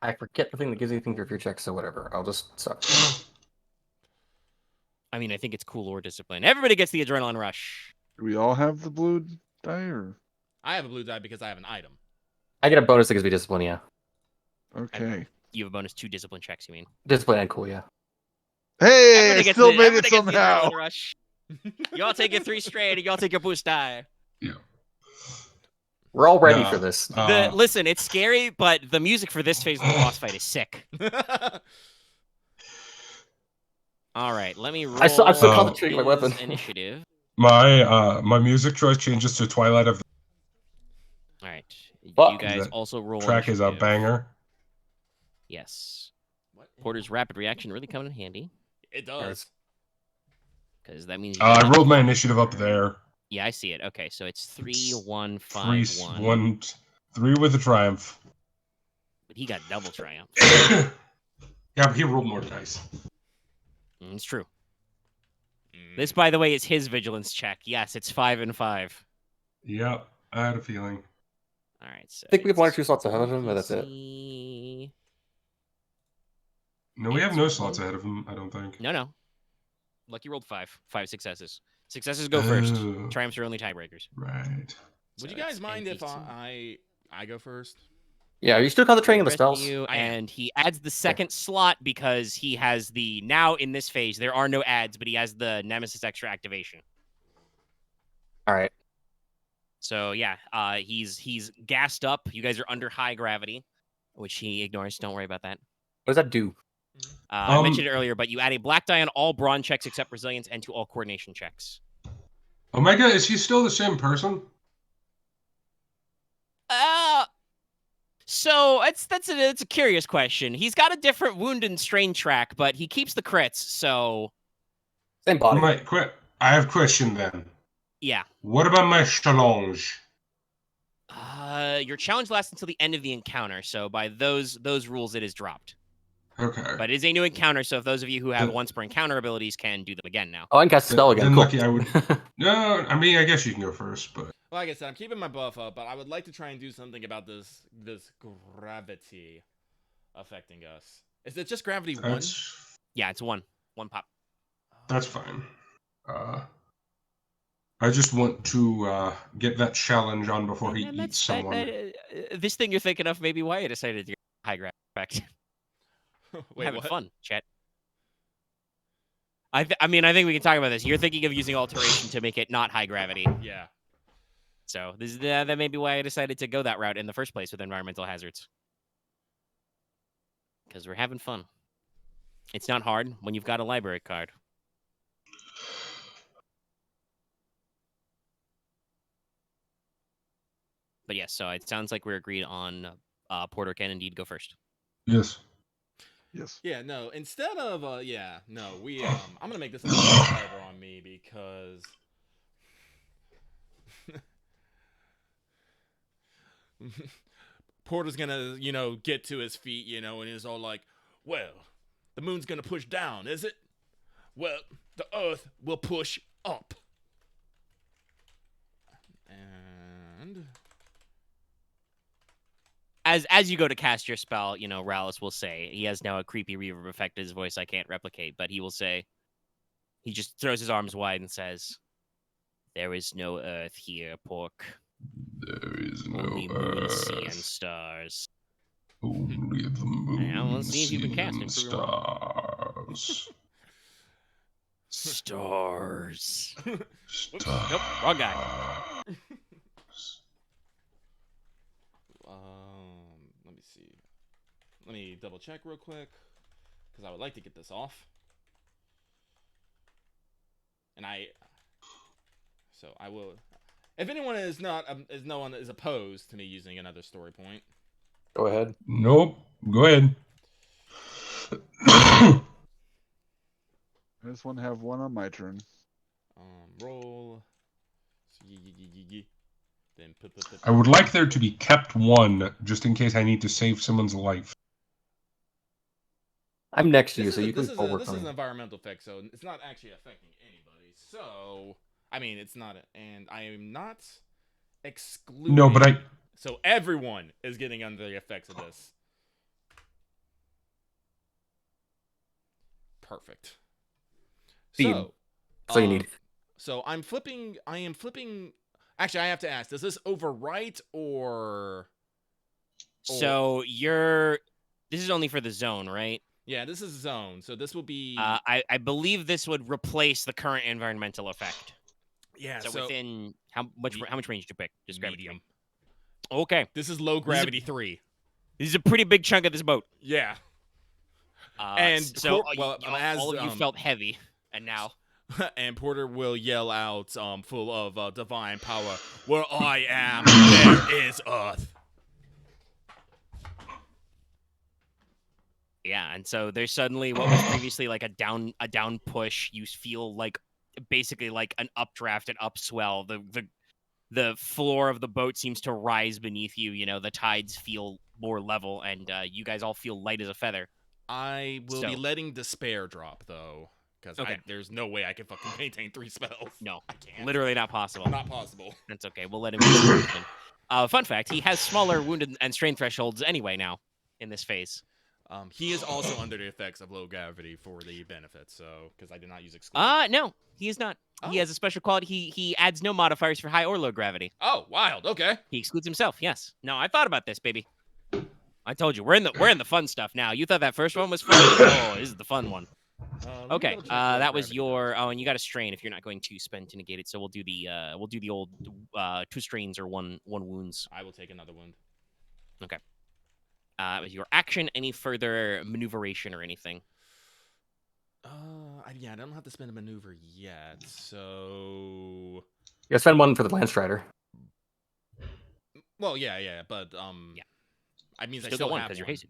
I forget the thing that gives me anything for fear checks, so whatever. I'll just suck. I mean, I think it's cool or discipline. Everybody gets the adrenaline rush. Do we all have the blue die, or? I have a blue die because I have an item. I get a bonus that gives me discipline, yeah. Okay. You have a bonus 2 discipline checks, you mean? Discipline and cool, yeah. Hey, Everybody I gets still the- made everybody it gets the somehow. adrenaline rush. Y'all take your 3 straight, and y'all take your boost die. Yeah. We're all ready Yeah. for this. Listen, it's scary, but the music for this phase of the boss fight is sick. All right, let me roll. I'm still concentrating my his weapon. Initiative. My music choice changes to Twilight of the All right, Fuck. you guys That also roll. Track is a initiative. banger. Yes. What? Porter's rapid reaction really coming in handy It does. because that means. I rolled my initiative up there. Yeah, I see it. Okay, so it's 3, 1, 5, 3, 1. 3 with a triumph. But he got double triumph. Yeah, but he rolled more dice. It's true. Mm. This, by the way, is his vigilance check. Yes, it's 5 and 5. Yep, I had a feeling. All right, so I think we have 1 or it's 2 slots ahead of him, but that's it. PC. No, we have It's no slots one- ahead of him, I don't think. No. Lucky rolled 5 successes. Successes go first. Oh. Triumphs are only tiebreakers. Right. Would So you guys it's mind if NPC. I go first? Yeah, are you still concentrating on the Interesting spells? you, I am. and he adds the second slot because he has the now in this phase there are no adds, but he has the Nemesis extra activation. All right. So yeah, he's gassed up. You guys are under high gravity, which he ignores. Don't worry about that. What does that do? I mentioned it earlier, but you add a black die on all brawn checks except resilience and to all coordination checks. Omega, is he still the same person? So it's a curious question. He's got a different wound and strain track, but he keeps the crits. So Same body. I have a question then. yeah. What about my challenge? Your challenge lasts until the end of the encounter. So by those rules, it is dropped. Okay. But it is a new encounter. So if those of you who have once per encounter abilities can do them again now. Oh, I can cast a spell again. Then Cool. lucky I would. No, I mean I guess you can go first, but Like I said, I'm keeping my buff up, but I would like to try and do something about this gravity affecting us. Is it just gravity 1? Yeah, it's one pop. That's fine. I just want to get that challenge on before he eats someone. This thing you're thinking of maybe why I decided to get high gravity effect. Wait, Having what? fun, chat. I think we can talk about this. You're thinking of using alteration to make it not high gravity. Yeah. So this is that may be why I decided to go that route in the first place with environmental hazards. Because we're having fun. It's not hard when you've got a library card. But yes, so it sounds like we're agreed on Porq can indeed go first. Yes. Yes. Yeah, no, instead of, we, I'm gonna make this a little harder on me because... Porter's gonna, get to his feet, and he's all like, well, the moon's gonna push down, is it? Well, the earth will push up. And... As you go to cast your spell, Rallus will say, he has now a creepy reverb effect in his voice I can't replicate, but he will say, he just throws his arms wide and says, there is no earth here, Porq. There is no Only moon, sea, and earth. stars. Only the moon, Yeah, let's see if you can sea, cast and it. Prove it stars. Stars. Stars. Nope, wrong guy. Let me see. Let me double check real quick because I would like to get this off. And so I will. If anyone is not, no one is opposed to me using another story point. Go ahead. Nope. Go ahead. I just want to have one on my turn. Roll. Then I would like there to be kept one, just in case I need to save someone's life. I'm next to you, so you this can is forward this for is me. an environmental effect, so it's not actually affecting anybody. So I mean, it's not, and I am not excluding. No, but So everyone is getting under the effects of this. Perfect. Speed. So, So you need. So I am flipping. Actually, I have to ask: does this overwrite or? So this is only for the zone, right? Yeah, this is zone. So this will be. I believe this would replace the current environmental effect. Yeah. So within how much range did you pick? Just gravity. Medium. Okay. This is low gravity 3. This is a pretty big chunk of this boat. Yeah. And so all of you felt heavy, and now. And Porter will yell out, full of divine power, "Where I am, there is Earth." Yeah, and so there's suddenly what was previously like a down push. You feel like basically like an updraft, an upswell. The floor of the boat seems to rise beneath you. The tides feel more level, and you guys all feel light as a feather. I will be letting despair drop though, because there's no way I can fucking maintain 3 spells. No, I can't. Literally not possible. Not possible. That's okay. We'll let him use something. Fun fact: he has smaller wounded and strain thresholds anyway now in this phase. He is also under the effects of low gravity for the benefits, so because I did not use exclude. No, he is not. He has a special quality. He adds no modifiers for high or low gravity. Oh, wild. Okay. He excludes himself. Yes. No, I thought about this, baby. I told you we're in the fun stuff now. You thought that first one was fun. Oh, this is the fun one. Okay. That was your. Oh, and you got a strain if you're not going to spend to negate it. So we'll do the old 2 strains or one wounds. I will take another wound. Okay. Was your action any further maneuveration or anything? Yeah, I don't have to spend a maneuver yet, so. Yeah, spend one for the Landstrider. Well, yeah, but Yeah. I mean, I Still still got one have because you're one. hasted.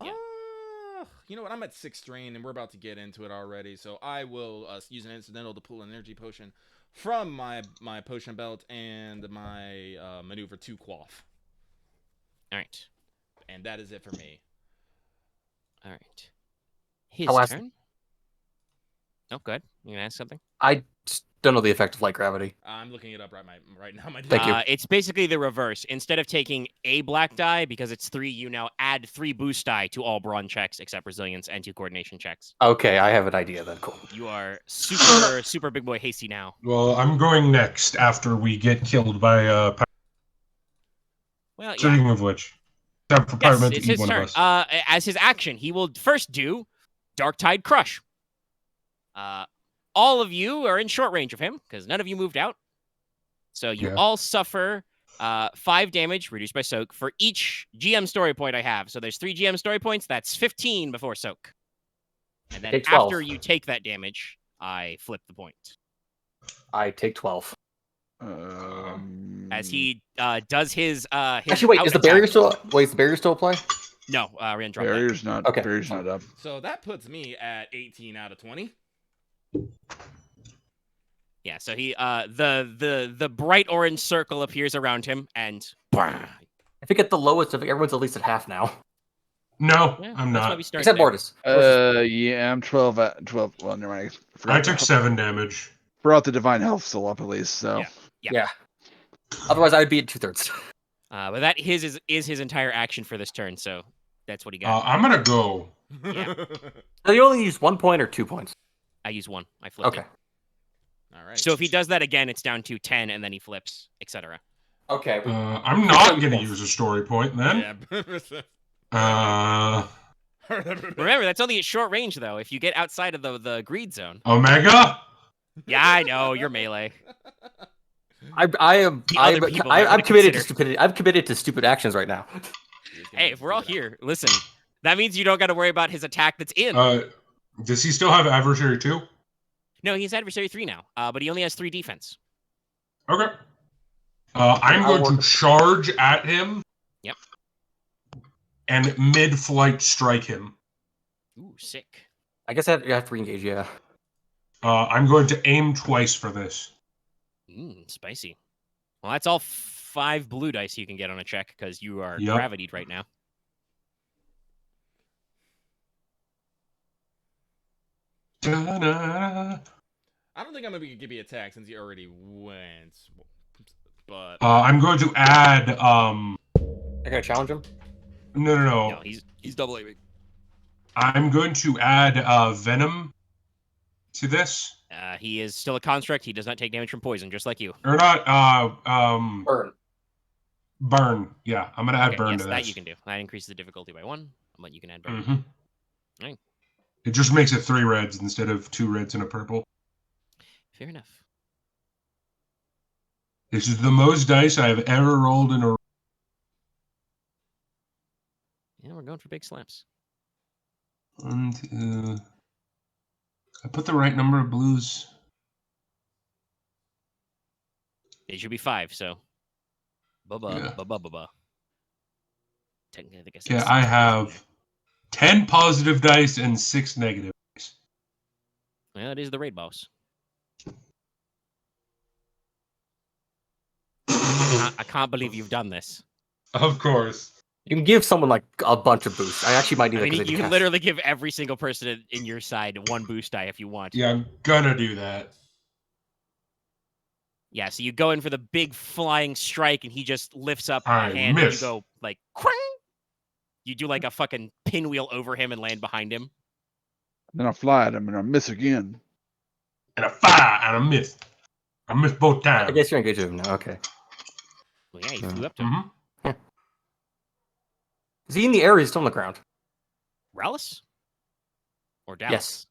Yeah. You know what? I'm at 6 strain, and we're about to get into it already. So I will use an incidental to pull an energy potion from my potion belt and my maneuver to quaff. All right. And that is it for me. All right. His I'll ask- turn. Oh, good. You gonna ask something? I just don't know the effect of light gravity. I'm looking it up right now. My Thank you. It's basically the reverse. Instead of taking a black die, because it's 3, you now add 3 boost die to all brawn checks except resilience and 2 coordination checks. Okay, I have an idea then. Cool. You are super big boy hasty now. Well, I'm going next after we get killed by Well, yeah. Speaking of which, that Yes, probably meant it's to eat his one turn. of us. As his action, he will first do Darktide Crush. All of you are in short range of him because none of you moved out. So you all suffer 5 damage reduced by soak for each GM story point I have. So there's 3 GM story points. That's 15 before soak. And then Take 12. after you take that damage, I flip the point. I take 12. As he does his Actually, wait, out is the attack. barrier still? Wait, is the barrier still play? No, we're gonna drop that. Barrier's not. Okay. Barrier's not up. So that puts me at 18 out of 20. Yeah, so he the bright orange circle appears around him and I think at the lowest, if everyone's at least at half now. No, yeah, I'm that's why not. we start Except there. Mortis. Yeah, I'm 12 at 12. Well, never mind. I took 7 damage. Brought the divine health still up at least. So Yeah. Otherwise, I'd be at 2/3. But that is his entire action for this turn, so that's what he got. I'm gonna go. Yeah. So you only use 1 point or 2 points? I use 1. I flipped Okay. it. All right. So if he does that again, it's down to 10, and then he flips, etc. Okay. I'm not gonna use a story point then. Yeah. Remember, that's only at short range, though. If you get outside of the greed zone. Omega. Yeah, I know you're melee. I'm other people might I'm wanna committed to consider. stupidity. I'm committed to stupid actions right now. Hey, if we're all here, listen. That means you don't got to worry about his attack that's in. Does he still have adversary 2? No, he's adversary 3 now, but he only has 3 defense. Okay. I'm I'll going to work- charge at him. Yep. And mid-flight strike him. Ooh, sick. I guess I have to re-engage, yeah. I'm going to aim twice for this. Spicy. Well, that's all 5 blue dice you can get on a check because you are Yep. gravitied right now. Da-da. I don't think I'm gonna give you attack since he already went. But I'm going to add. I gotta challenge him. No. No, he's double aiming. I'm going to add Venom to this. He is still a construct. He does not take damage from poison, just like you. Or not. Burn. Burn. Yeah, I'm gonna add Okay, burn yes, to that this. you can do. That increases the difficulty by 1, but you can add burn. Mm-hmm. Right. It just makes it 3 reds instead of 2 reds and a purple. Fair enough. This is the most dice I have ever rolled in a. Yeah, we're going for big slaps. And I put the right number of blues. It should be 5, so. Yeah. Ba-ba. Technically, I guess Yeah, that's I 6 have 10 positive dice and 6 negative dice. Well, it is the raid boss. I can't believe you've done this. Of course. You can give someone like a bunch of boosts. I actually might need I that mean, because you can literally give every single person in your side 1 boost die if you want. Yeah, I'm gonna do that. Yeah, so you go in for the big flying strike, and he just lifts up I a hand, and you miss. go like, "Quang!" You do like a fucking pinwheel over him and land behind him. Then I fly at him and I miss again. And a fire and a miss. I missed both times. I guess you're engaged with him now. Okay. Well, yeah, he flew up to him. Mm-hmm. Is he in the air or is he still on the ground? Rallus? Or Dallas? Yes.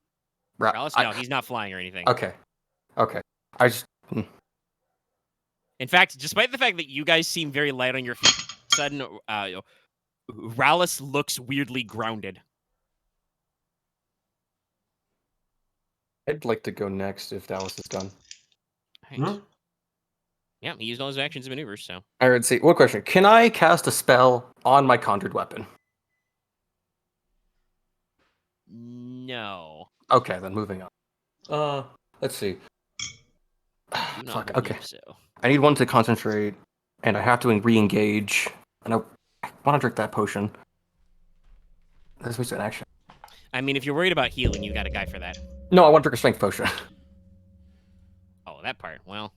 Rallus? No, he's not flying or anything. Okay. Okay. I just. In fact, despite the fact that you guys seem very light on your feet, sudden, Rallus looks weirdly grounded. I'd like to go next if Dallas is done. Right. Hmm? Yeah, he used all his actions and maneuvers, so. All right, see. One question. Can I cast a spell on my conjured weapon? No. Okay, then moving on. Let's see. Do not Fuck, believe okay. so. I need one to concentrate, and I have to re-engage. And I want to drink that potion. This was an action. I mean, if you're worried about healing, you got a guy for that. No, I want to drink a strength potion. Oh, that part. Well,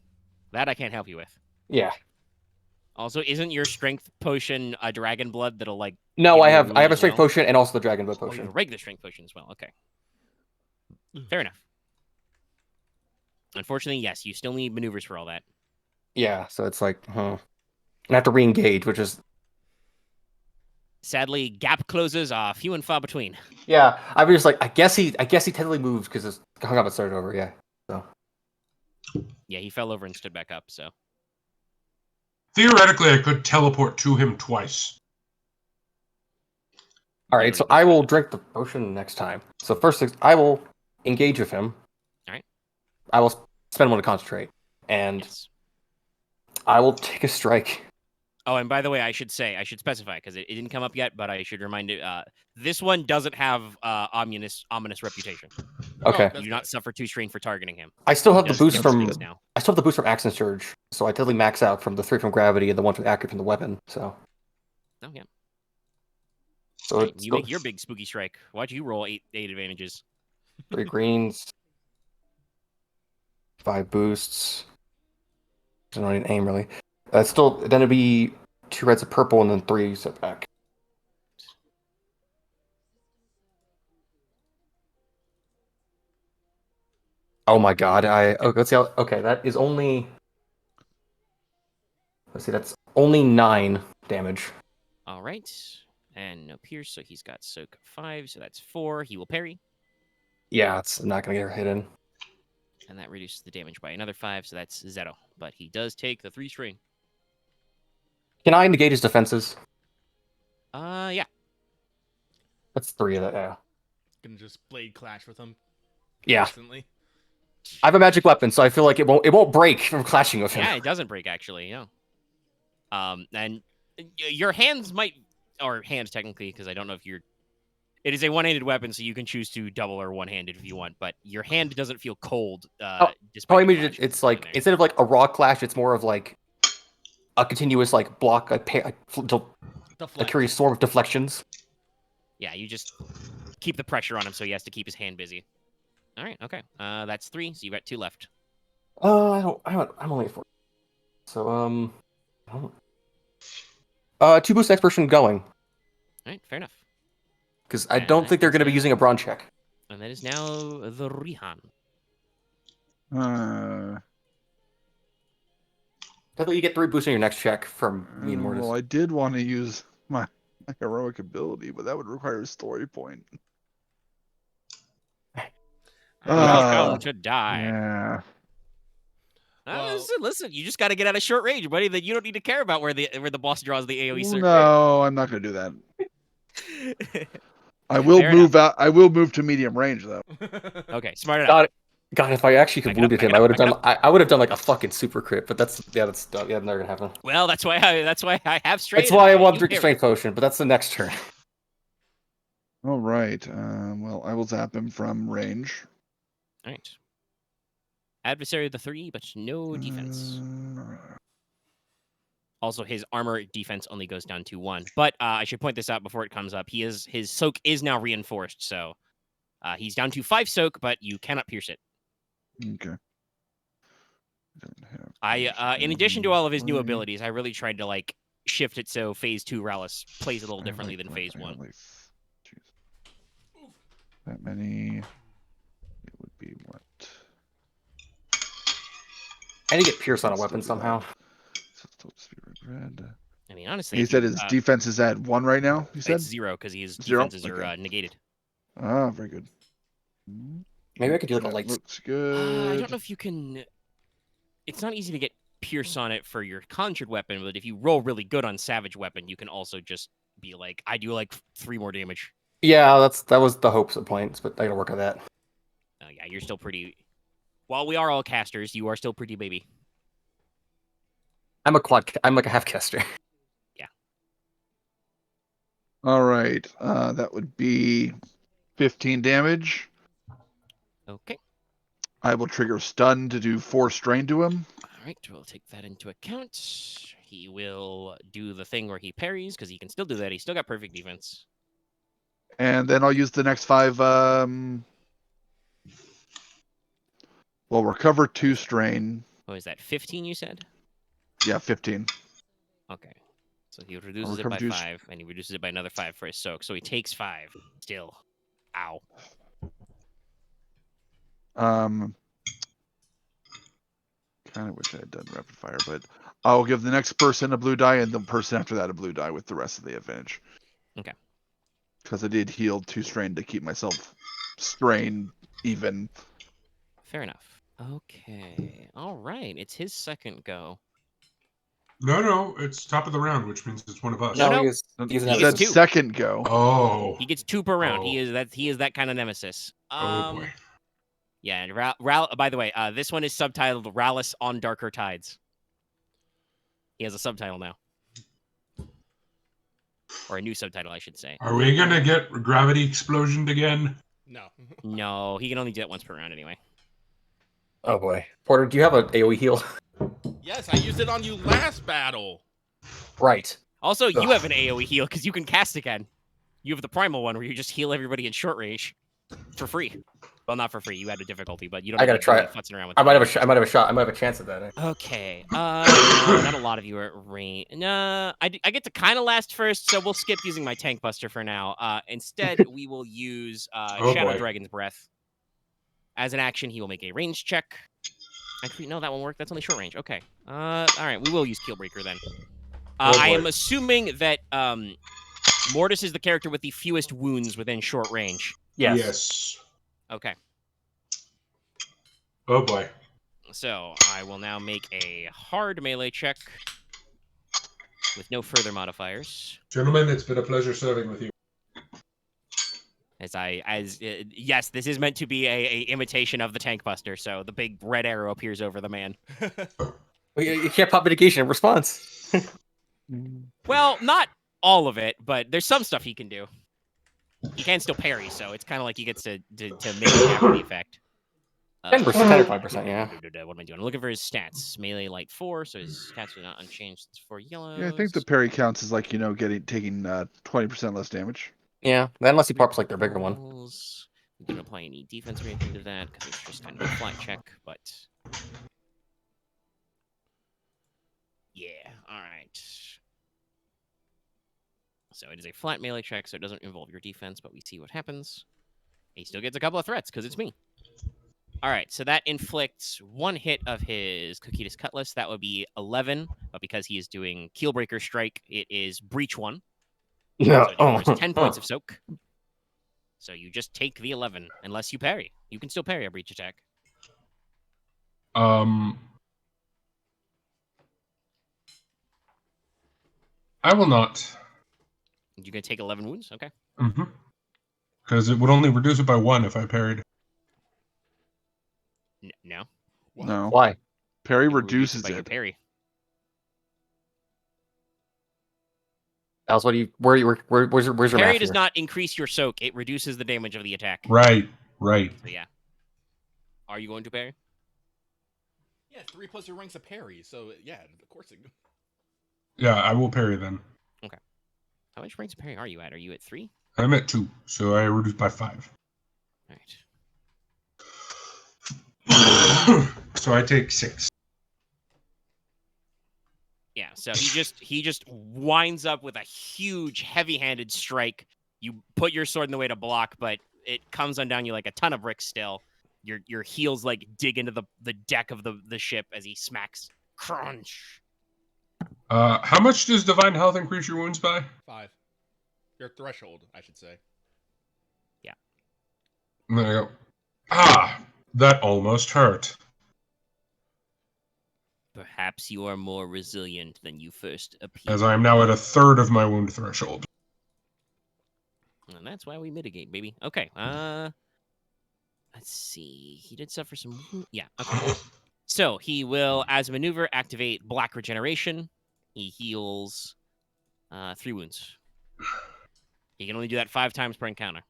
that I can't help you with. Yeah. Also, isn't your strength potion a dragon blood that'll like? No, give I you have immunity a as strength well? potion and also the dragon blood Oh, you have potion. a regular strength potion as well. Okay. Fair enough. Unfortunately, yes, you still need maneuvers for all that. Yeah, so it's like, And I have to re-engage, which is. Sadly, gap closes are few and far between. Yeah, I was just like, I guess he technically moved because it's hung up and started over. Yeah. So. Yeah, he fell over and stood back up. So. Theoretically, I could teleport to him twice. All right, so I will drink the potion next time. So first, I will engage with him. All right. I will spend one to concentrate, and Yes. I will take a strike. Oh, and by the way, I should specify because it didn't come up yet, but I should remind you, this one doesn't have ominous reputation. Okay. You do not suffer 2 strain for targeting him. I still have the Just boost no from. strains now. I still have the boost from Accent Surge, so I totally max out from the 3 from Gravity and the 1 from Accurate from the weapon. So. Oh yeah. So Right, it's you make your big spooky strike. Why'd you roll 8 advantages? 3 greens, 5 boosts. I don't need aim really. Still, then it'd be 2 reds of purple and then 3 setback. Oh my god! Let's see. Okay, that is only. Let's see. That's only 9 damage. All right, and no pierce, so he's got soak 5, so that's 4. He will parry, Yeah, it's not gonna get hit in. and that reduces the damage by another 5, so that's 0. But he does take the 3 strain. Can I negate his defenses? Yeah. That's 3 of that. Yeah. Gonna just blade clash with him. Yeah. Constantly. I have a magic weapon, so I feel like it won't break from clashing with him. Yeah, it doesn't break actually. Yeah. And your hands might, or hands technically, because I don't know if you're. It is a one-handed weapon, so you can choose to double or one-handed if you want. But your hand doesn't feel cold. Despite I the mean, clash it's that's like in there. instead of like a raw clash, it's more of like a continuous like block, a curious swarm of deflections. Yeah, you just keep the pressure on him, so he has to keep his hand busy. All right, okay. That's 3, so you got 2 left. I'm only at 4. So I don't... 2 boost expert going. All right, fair enough. Because I And don't that think they're is going to be now- using a bronze check. And that is now the Ryahn. I thought you get 3 boosts on your next check from me and Mortis. Well, I did want to use my heroic ability, but that would require a story point. Bound to die. Yeah. Well- Listen, you just got to get out of short range, buddy. That you don't need to care about where the boss draws the AOE circuit. No, I'm not gonna do that. I will Fair move out. I will move to medium range though. Okay, smart enough. God, if I actually could Back it up, wounded back him, it I up, would have back done. it I would have done like a fucking super crit, but that's never gonna happen. Well, that's why I have straight. That's why I want to drink a strength potion, but that's the next turn. All right. Well, I will zap him from range. All right. Adversary of the 3, but no defense. Also, his armor defense only goes down to 1. But I should point this out before it comes up. His soak is now reinforced, so he's down to 5 soak, but you cannot pierce it. Okay. In addition to all of his new abilities, I really tried to like shift it so Phase 2 Rallus plays a little differently than Phase 1. That many. It would be what? I need to get Pierce on a Let's weapon do somehow. that. So it's supposed to be red. I mean, honestly, He if said you, his defense is at 1 right now. You said it's 0 because his 0? defenses are Okay. negated. Ah, very good. Maybe I could do like a That light. looks good. I don't know if you can. It's not easy to get Pierce on it for your conjured weapon, but if you roll really good on Savage weapon, you can also just be like, I do like 3 more damage. Yeah, that was the hopes of points, but I gotta work on that. Yeah, you're still pretty. While we are all casters, you are still pretty baby. I'm like a half caster. All right. That would be 15 damage. Okay. I will trigger stun to do 4 strain to him. All right, we'll take that into account. He will do the thing where he parries because he can still do that. He's still got perfect defense. And then I'll use the next 5. We'll recover 2 strain. What is that? 15, you said? Yeah, 15. Okay. So he reduces it recover by 2 5, and he reduces it by another 5 for his soak. So he takes 5 still. Ow. Kind of wish I had done rapid fire, but I'll give the next person a blue die and the person after that a blue die with the rest of the advantage. Okay. Because I did heal 2 strain to keep myself strain even. Fair enough. Okay. All right. It's his second go. No, it's top of the round, which means it's one of us. No. he's He an gets said 2. second go. Oh. He gets 2 per round. Oh. He is that kind of nemesis. Oh boy. Yeah, and by the way, this one is subtitled Rallus on Darker Tides. He has a subtitle now. Or a new subtitle, I should say. Are we gonna get gravity explosioned again? No. No, he can only do that once per round anyway. Oh boy. Porter, do you have an AoE heal? Yes, I used it on you last battle. Right. Also, you have an AoE heal because you can cast again. You have the primal one where you just heal everybody in short range for free. Well, not for free. You had a difficulty, but you don't. I gotta have to try be it. futzing around with I it. might have a shot. I might have a chance at that. Okay. Not a lot of you are at range. No, I get to kind of last first, so we'll skip using my tank buster for now. Instead, we will use Shadow boy. Dragon's Breath. As an action, he will make a range check. Actually, no, that won't work. That's only short range. Okay. All right, we will use Keelbreaker then. I am assuming that Mortis is the character with the fewest wounds within short range. Yes. Okay. Oh boy. So I will now make a hard melee check with no further modifiers. Gentlemen, it's been a pleasure serving with you. Yes, this is meant to be a imitation of the tank buster. So the big red arrow appears over the man. Well, you can't pop mitigation in response. Well, not all of it, but there's some stuff he can do. He can still parry, so it's kind of like he gets to make it have the effect. 10%, 10 or 5%, yeah. What am I doing? I'm looking for his stats. Melee light 4, so his stats are not unchanged. It's 4 yellows. Yeah, I think the parry counts as like, taking 20% less damage. Yeah, unless he pops like their bigger one. I didn't apply any defense or anything to that because it's just kind of a flat check, but yeah, all right. So it is a flat melee check, so it doesn't involve your defense, but we see what happens. He still gets a couple of threats because it's me. All right, so that inflicts 1 hit of his Coquetous Cutlass. That would be 11, but because he is doing Keelbreaker Strike, it is Breach 1. Yeah. So it deals 10 points of soak. So you just take the 11, unless you parry. You can still parry a breach attack. I will not. You can take 11 wounds? Okay. Mm-hmm. Because it would only reduce it by 1 if I parried. No. No. Why? Parry It reduces reduces by your it. parry. Else, where's your Parry math does here? not increase your soak. It reduces the damage of the attack. Right. So yeah. Are you going to parry? Yeah, 3 plus your rank's a parry, so yeah, of course it. Yeah, I will parry then. How much ranks of parry are you at? Are you at 3? I'm at 2, so I reduce by 5. All right. So I take 6. Yeah, So he just winds up with a huge, heavy-handed strike. You put your sword in the way to block, but it comes undone you like a ton of bricks still. Your heels like dig into the deck of the ship as he smacks. Crunch. How much does divine health increase your wounds by? 5. Your threshold, I should say. There you go. Ah, that almost hurt. Perhaps you are more resilient than you first appeared. As I am now at 1/3 of my wound threshold. And that's why we mitigate, baby. Okay. Let's see. He did suffer some. Yeah. Okay. So he will, as a maneuver, activate Black Regeneration. He heals 3 wounds. He can only do that 5 times per encounter.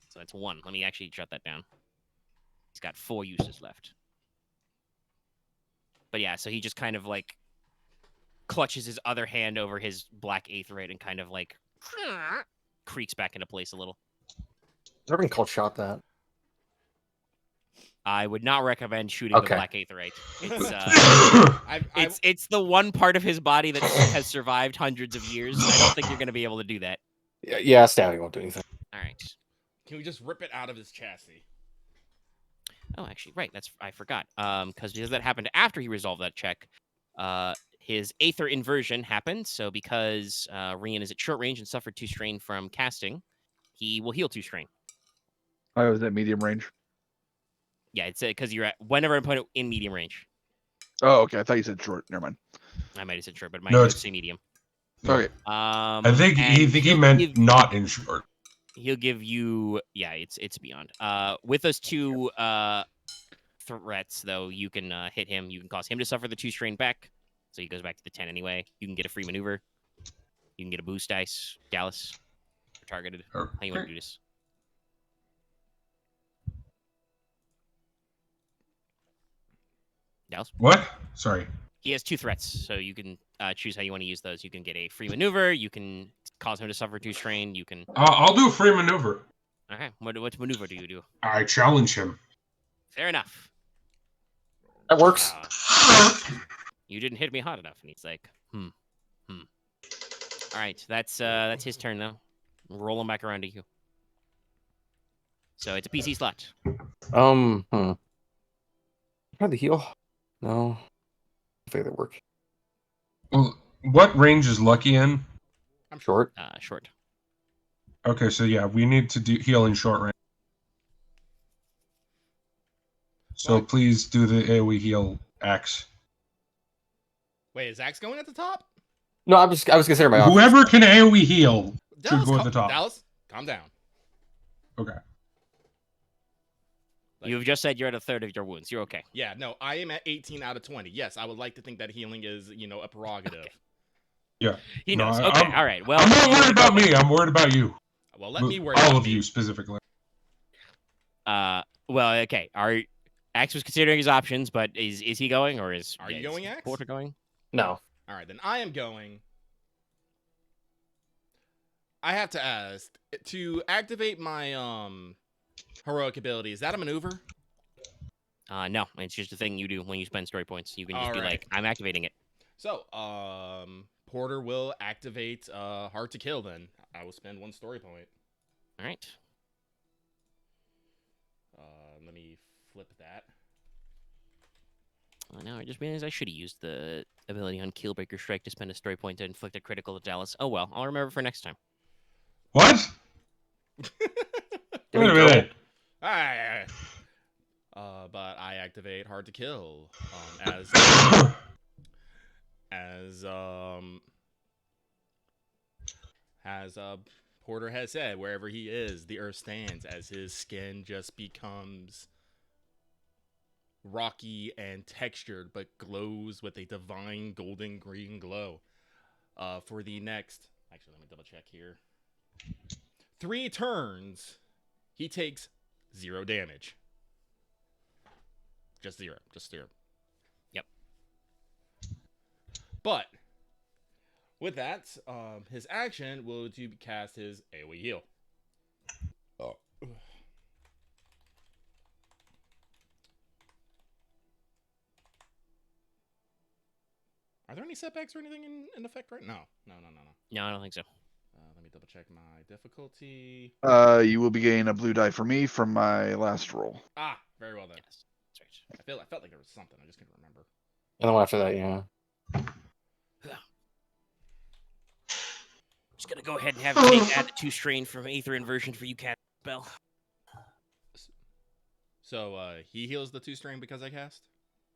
So that's 1. Let me actually jot that down. He's got 4 uses left. But yeah, so he just kind of like clutches his other hand over his black aetherite and kind of like creaks back into place a little. I've been called shot that. I would not recommend shooting the Okay. black aetherite. It's it's the one part of his body that has survived hundreds of years. I don't think you're going to be able to do that. Yeah, stabbing won't do anything. All right. Can we just rip it out of his chassis? Oh, actually, right. I forgot. Because that happened after he resolved that check. His Aether inversion happened. So because Ryahn is at short range and suffered 2 strain from casting, he will heal 2 strain. I was at medium range. Yeah, it's because you're at whenever an opponent in medium range. Oh, okay. I thought you said short. Never mind. I might have said short, but my No, notes it's- say medium. Okay. I think he meant not in short. He'll give you it's beyond. With those 2 threats though, you can hit him. You can cause him to suffer the 2 strain back, so he goes back to the 10 anyway. You can get a free maneuver. You can get a boost dice, Gallus, targeted. How you want to do this? Gallus? What? Sorry. He has 2 threats, so you can choose how you want to use those. You can get a free maneuver. You can cause him to suffer 2 strain. You can. I'll do a free maneuver. Okay. What maneuver do you do? I challenge him. Fair enough. That works. You didn't hit me hard enough. And he's like, All right, that's his turn though. Roll him back around to you. So it's a PC slot. Try the heal. No. I think that work. Well, what range is Lucky in? I'm Short. Short. Okay, so yeah, we need to heal in short range. So Well, please do the AoE heal axe. Wait, is Axe going at the top? No, I was considering my options. Whoever can AoE heal should Dallas, go at the top. Dallas, calm down. Okay. Like- You've just said you're at 1/3 of your wounds. You're okay. Yeah, no, I am at 18 out of 20. Yes, I would like to think that healing is, a prerogative. Okay. Yeah. He No, knows. I- Okay. I'm- All right. Well, I'm not worried about me. I'm worried about you. Well, let me worry All about of me. you specifically. Well, okay. Axe was considering his options, but is he going or is Are you going, Axe? Porter going? No. All right, then I am going. I have to ask, to activate my heroic ability, is that a maneuver? No. It's just a thing you do when you spend story points. You can just be All right. like, I'm activating it. So, Porter will activate Hard to Kill then. I will spend 1 story point. All right. Let me flip that. Now I just realized I should have used the ability on Keelbreaker Strike to spend a story point to inflict a critical to Dallas. Oh well, I'll remember for next time. What? Wait a minute. Alright. But I activate Hard to Kill as Porter has said, wherever he is, the earth stands, as his skin just becomes rocky and textured, but glows with a divine golden green glow. For the next, actually, let me double check here. 3 turns, he takes 0 damage. Just 0. Yep. But with that, his action will to cast his AoE heal. Oh. there any setbacks or anything in effect right? No. No, I don't think so. Let me double check my difficulty. You will be getting a blue die for me from my last roll. Ah, very well then. Yes, that's right. I felt like there was something. I just couldn't remember. And then after that, yeah. Just gonna go ahead and have Jake add the 2 strain from Aether Inversion for you, cast spell. So he heals the 2 strain because I cast?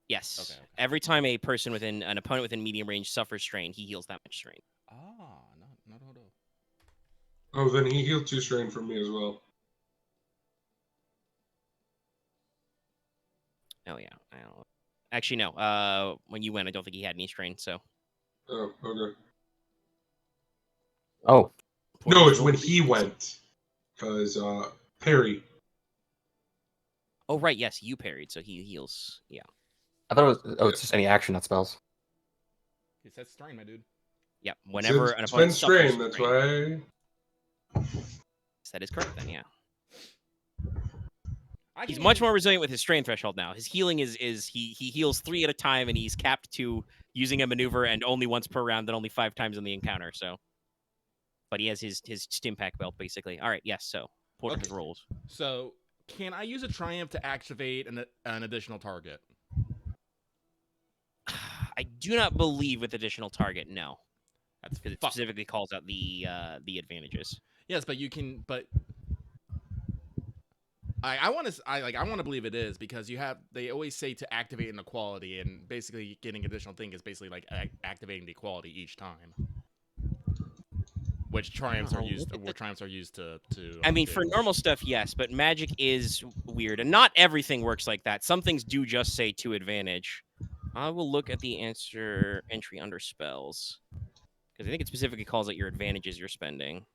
Yes. Okay. Every time an opponent within medium range suffers strain, he heals that much strain. Ah, no. Oh, then he healed 2 strain from me as well. Oh yeah. I don't know. Actually, no. When you went, I don't think he had any strain. So. Oh, okay. Oh, No, it's when he went. Because Perry. Oh right, yes, you parried, so he heals. Yeah. I thought it was. Oh, it's just any action, not spells. He said strain, my dude. Yep. Whenever an It's opponent been suffers strain, that's why. That is correct then. Yeah. I He's can much use- more resilient with his strain threshold now. His healing is he heals 3 at a time, and he's capped to using a maneuver and only once per round, and only 5 times in the encounter. So, but he has his stim pack belt basically. All right, yes. So Porq Okay. has rolls. So, can I use a triumph to activate an additional target? I do not believe with additional target. No, That's because it fuck. specifically calls out the advantages. Yes, but you can. But I want to believe it is because they always say to activate an equality, and basically getting additional thing is basically like activating the equality each time. Which triumphs are used. Where triumphs are used to. I mean, for normal stuff, yes, but magic is weird, and not everything works like that. Some things do just say to advantage. I will look at the entry under spells because I think it specifically calls out your advantages you're spending.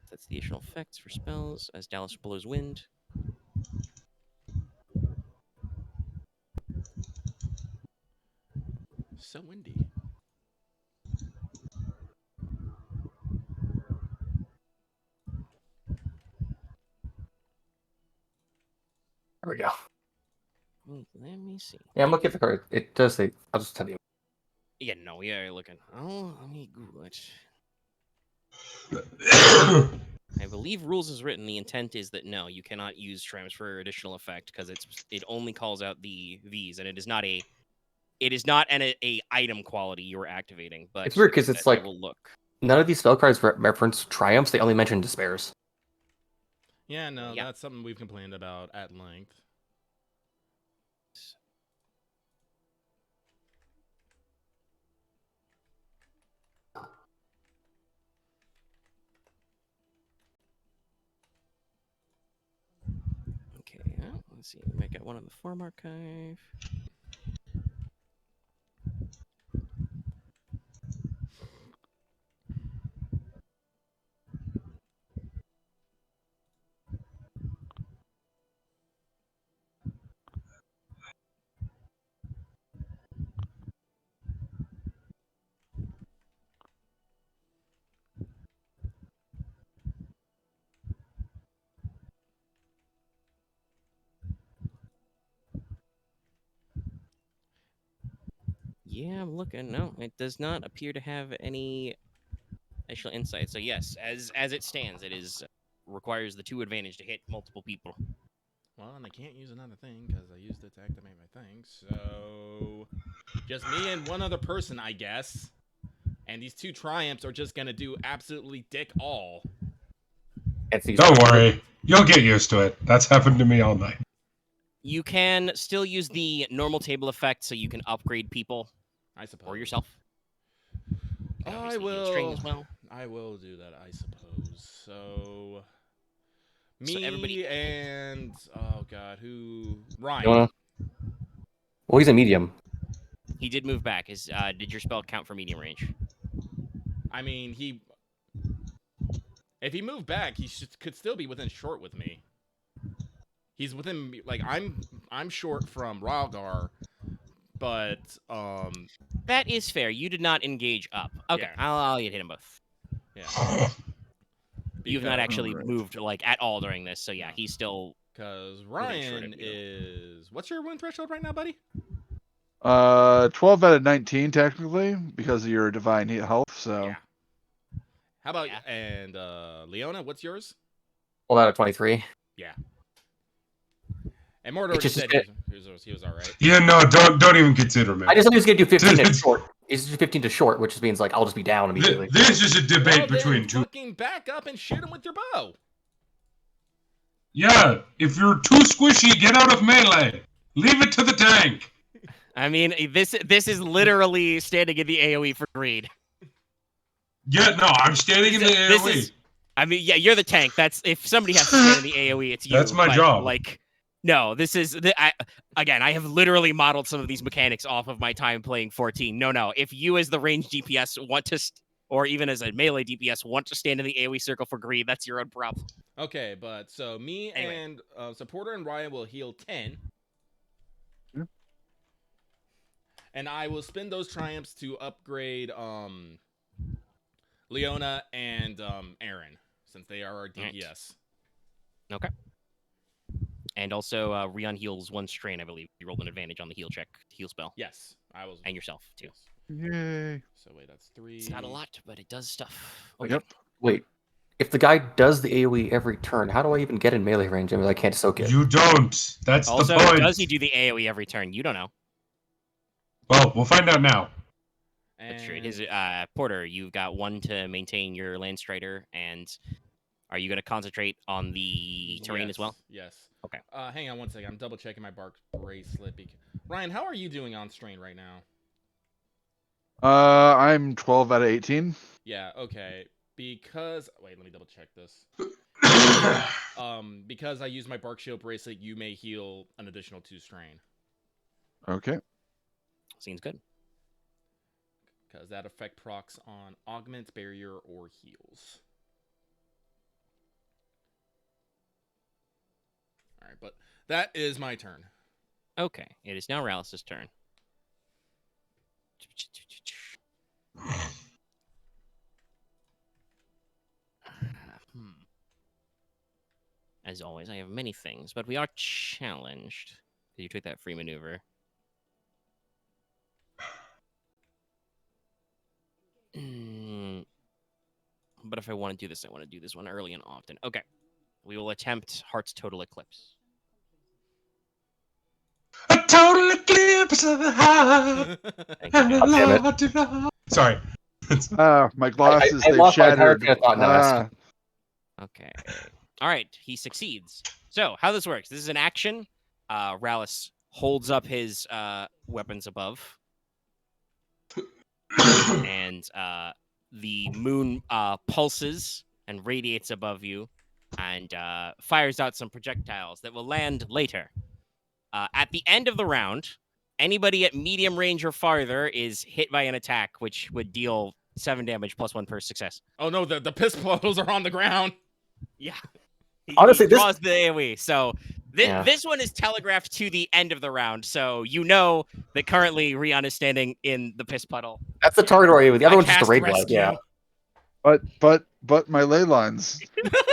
That's the additional effects for spells as Dallas blows wind. So windy. There we go. Let me see. Yeah, I'm looking at the card. It does say. I'll just tell you. Yeah, no, yeah, you're looking. Oh, let me Google it. I believe rules is written. The intent is that no, you cannot use triumphs for additional effect because it only calls out the V's, and it is not a item quality you're activating. But It's weird 'cause it's I like- will look. None of these spell cards reference triumphs. They only mention despairs. Yeah, no, Yeah. that's something we've complained about at length. Okay, let's see. Make it one on the form archive. Yeah, I'm looking. No, it does not appear to have any additional insight. So yes, as it stands, it is requires the 2 advantage to hit multiple people. Well, and I can't use another thing because I used it to activate my thing. So, just me and one other person, I guess. And these 2 triumphs are just gonna do absolutely dick all. Don't worry. You'll get used to it. That's happened to me all night. You can still use the normal table effect, so you can upgrade people I suppose. or yourself. You can I obviously use string will. as well. I will do that, I suppose. So, me So everybody- and oh god, who? Ryahn. You wanna? Well, he's a medium. He did move back. Did your spell count for medium range? I mean, if he moved back, could still be within short with me. He's within like I'm short from Ralgar, but That is fair. You did not engage up. Okay, Yeah. I'll hit him both. yeah. You've not Because- actually Alright. moved like at all during this, so yeah, he's still. Because Within short Ryahn of you. is what's your wound threshold right now, buddy? 12 out of 19 technically because of your divine health. So Yeah. How about Yeah. and Leona? What's yours? 12 out of 23. And Mort already just said get- he was all right. Yeah, no, don't even consider me. I just was gonna do 15 to short. It's just 15 to short, which means like I'll just be down immediately. This is a debate Well, between then two. fucking back up and shoot him with your bow. Yeah, if you're too squishy, get out of melee. Leave it to the tank. I mean, this is literally standing in the AoE for greed. Yeah, no, I'm standing in the This AoE. is- I mean, yeah, you're the tank. That's if somebody has to stand in the AoE, it's you. That's my but, job. Like, no, this is again. I have literally modeled some of these mechanics off of my time playing 14. No. If you, as the ranged DPS, want to, or even as a melee DPS, want to stand in the AoE circle for greed, that's your own problem. Okay, but so me Anyway. and Supporter and Ryahn will heal 10. Yeah. And I will spend those triumphs to upgrade Leona and Aren, since they are our Right. DPS. Okay. And also, Ryahn heals 1 strain, I believe. You rolled an advantage on the heal check, heal spell, Yes, I was. and yourself too. Yes. yay. So wait, that's 3. It's not a lot, but it does stuff. Yep. Wait, if the guy does the AoE every turn, how do I even get in melee range? I mean, I can't soak it. You don't. That's Also, the point. does he do the AoE every turn? You don't know. Well, we'll find out now. That's true. And His Porter, you've got 1 to maintain your land strider, and are you going to concentrate on the terrain as well? Yes. Okay. Hang on one second. I'm double checking my bark bracelet. Ryahn, how are you doing on strain right now? I'm 12 out of 18. Yeah. Okay. Because wait, let me double check this. Because I use my bark shield bracelet, you may heal an additional 2 strain. Okay. Seems good. Because that effect procs on augments, barrier, or heals. Alright, but that is my turn. Okay, it is now Rallus' turn. As always, I have many things, but we are challenged. Did you take that free maneuver? But if I want to do this, I want to do this one early and often. Okay. We will attempt Heart's Total Eclipse. A total eclipse of the heart. Thank you, And a Jeff. damn it. lot to love. Sorry. My glasses, I they've lost my entire shattered. train of thought now, Okay. All right. He succeeds. So how this works? This is an action. Rallus holds up his weapons above, and the moon pulses and radiates above you, and fires out some projectiles that will land later. At the end of the round, anybody at medium range or farther is hit by an attack, which would deal 7 damage plus 1 per success. Oh no, the piss puddles are on the ground. Yeah. Honestly, he this- draws the AoE. So Yeah. this one is telegraphed to the end of the round. So you know that currently Ryahn is standing in the piss puddle. That's the target area. The other I one's just a cast raid blood. rescue. Yeah. But my ley lines.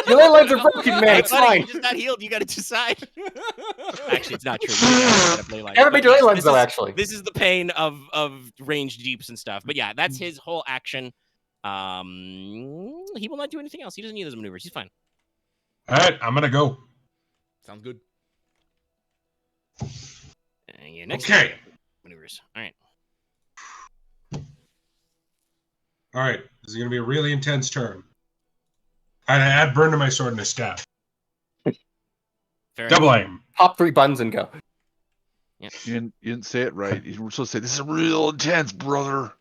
Your ley lines are broken, man. Hey, It's buddy, fine. you just got healed. You got to decide. Actually, it's not true. You gotta set up ley lines. Haven't But made your ley yes, lines this though, is- actually. This is the pain of ranged jeeps and stuff. But yeah, that's his whole action. He will not do anything else. He doesn't need those maneuvers. He's fine. All right, I'm gonna go. Sounds good. And your next Okay. maneuvers. All right. All right, this is gonna be a really intense turn. I add burn to my sword and a staff. Fair Double enough. aim. Pop 3 buttons and go. You didn't say it right. You were supposed to say, this is real intense, brother.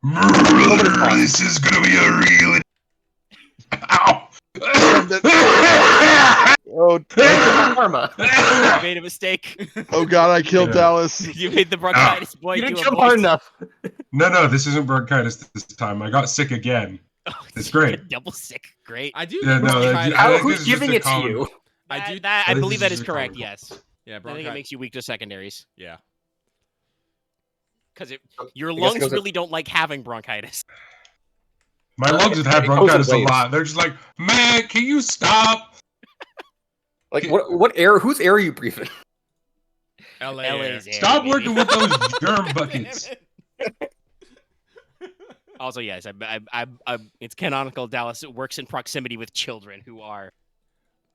This is gonna be a really. Ow! Oh, Karma. You made a mistake. oh God, I killed Yeah. Dallas. You made the bronchitis boy You do didn't a jump voice. hard enough. No, this isn't bronchitis this time. I got sick again. Oh, It's you great. got double sick. Great. I do. Yeah, think no, bronchitis- I think Who's this is just giving a it to common- you? I do. I think believe this that is is a correct. common- Yes. Yeah, I think it bronchitis. makes you weak to secondaries Yeah. because your I guess it lungs goes- really don't like having bronchitis. My lungs have had It goes in bronchitis a waves. lot. They're just like, man, can you stop? Like what air? Whose air are you breathing? LA's air, Stop baby. working with those germ buckets. Also, yes, it's canonical. Dallas works in proximity with children who are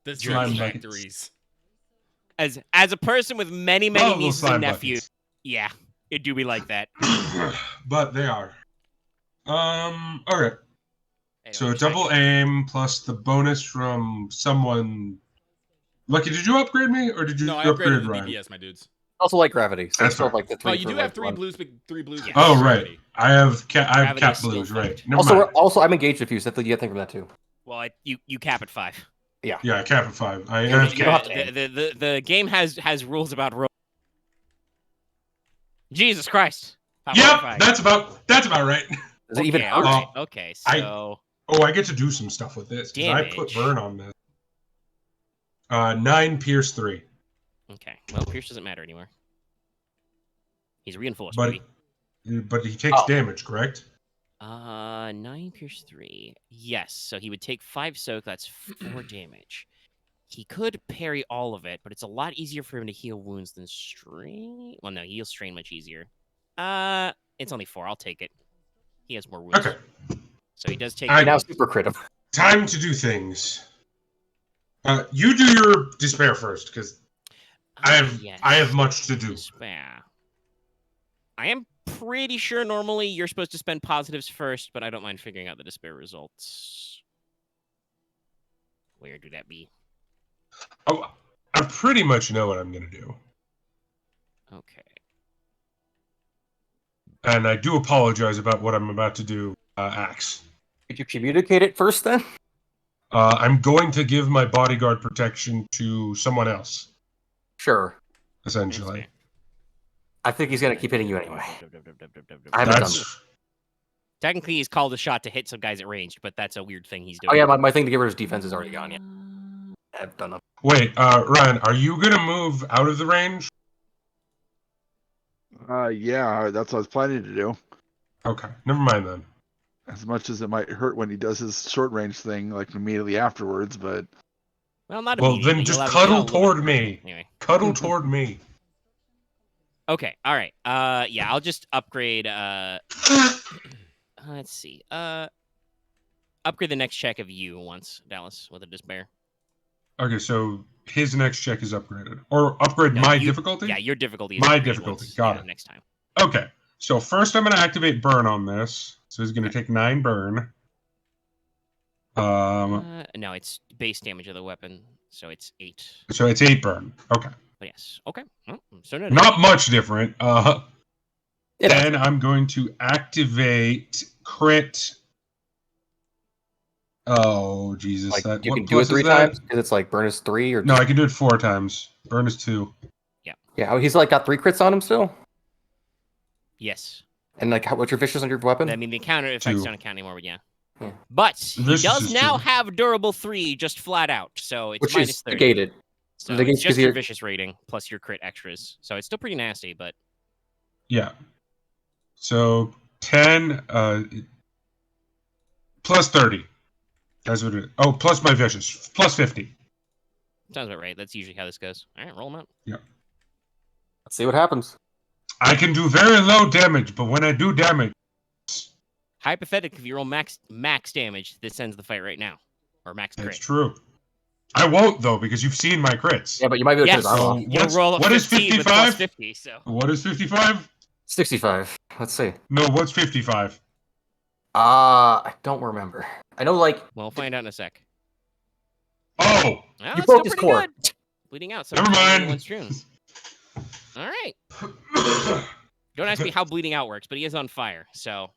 The Slime slime buckets. factories. as a person with many Love those nieces slime and nephews. buckets. Yeah, it do be like that. But they are. Okay. So Anyway, double aim plus the bonus from someone. Lucky, did you upgrade me or did you No, I upgrade upgraded the Ryan? DPS, my dudes. Also like gravity. So That's it's still fine. like the three. Oh, you for, do like, have three one. blues. Yes. Oh right, already. I have Gravity cap is still blues. Right. fucked. Never mind. Also, I'm engaged with you, so you get thing from that too. well, you cap at 5. Yeah, cap at 5. I You have don't have cap. to The game has rules about Jesus Christ. Yep, that's about right. Is it even Okay, hurt? alright, okay, so I get to do some stuff with this because I put Damage. burn on this. 9 pierce 3. okay. Well, Pierce doesn't matter anymore. He's reinforced, But he takes Oh. damage, correct? 9 Pierce 3. Yes, so he would take 5 soak. That's 4 damage. He could parry all of it, but it's a lot easier for him to heal wounds than strain. Well, no, he heals strain much easier. It's only 4. I'll take it. He has more wounds. Okay. So he does take. I- Now super critical. Time to do things. You do your despair first, because Yes. I have much to do. Despair. I am pretty sure normally you're supposed to spend positives first, but I don't mind figuring out the despair results. Where do that be? Oh, I pretty much know what I'm going to do. Okay. And I do apologize about what I'm about to do, Axe. Could you communicate it first then? I'm going to give my bodyguard protection to someone else, Sure. essentially. That's I think he's gonna keep hitting you anyway. I haven't done That's this. Technically, he's called a shot to hit some guys at range, but that's a weird thing he's doing. Oh yeah, my thing to get rid of his defense is already gone. Yeah, I've done it. Wait, Ryan, are you going to move out of the range? Yeah, that's what I was planning to do. Okay, never mind then. As much as it might hurt when he does his short range thing, like immediately afterwards, but Well, not Well, immediately. then just You'll have cuddle a little toward bit- me. Anyway. Cuddle toward me. Okay. All right. Yeah, I'll just upgrade. Let's see. Upgrade the next check of you once, Dallas, with a despair. Okay, so his next check is upgraded. Or upgrade Yeah, my you- difficulty? Yeah, your difficulty is My upgraded difficulty, once, got yeah, it. next time. Okay, so first I'm going to activate burn on this. So he's going to take 9 burn. No, it's base damage of the weapon, so it's 8. So it's 8 burn. Okay. But yes. Okay. Well, so no. Not much different. Yeah. Then I'm going to activate crit. Oh, Jesus. Like that, you what can do it plus is 3 that? times because it's like burn is 3 or No, I can do it 4 times. Burn is 2. yeah. Oh, he's like got 3 crits on him still. Yes. And like, what's your vicious on your weapon? I mean, the counter effects 2. don't count anymore, but yeah. Yeah. But he Vicious does is now 2. have durable 3 just flat out, so it's Which minus is 30. negated. So negates it's just 'cause your you're- vicious rating plus your crit extras. So it's still pretty nasty, but Yeah. So 10 plus 30. That's what it is. Oh, plus my vicious. Plus 50. sounds about right. That's usually how this goes. All right, roll them out. Let's see what happens. I can do very low damage, but when I do damage, Hypothetically, if you roll max damage, this ends the fight right now, or max crit. that's true. I won't though because you've seen my crits. Yeah, but you might be able to Yes, turn his armor So off. you'll what's- roll a what is 15 with plus 55? 50. So What is 55? 65. Let's see. No, what's 55? I don't remember. I know like we'll find out in a sec. Oh, Well, you that's broke still his pretty core. good. Bleeding out. Never mind. Once June. All right. Don't ask me how bleeding out works, but he is on fire. So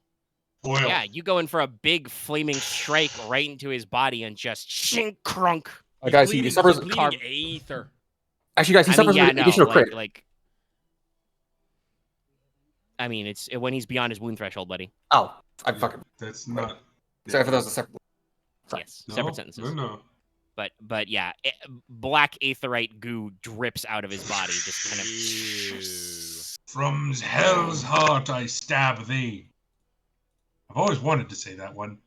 oil. yeah, you go in for a big flaming strike right into his body and just shink crunk. guys, he suffers. bleeding aether. Actually, guys, he suffers an additional crit. like. I mean, it's when he's beyond his wound threshold, buddy. Oh, I fucking. That's not. Sorry for those a separate. Sorry. Yes, separate No, sentences. No. But yeah, black aetherite goo drips out of his body, just kind of. From hell's heart I stab thee. I've always wanted to say that one.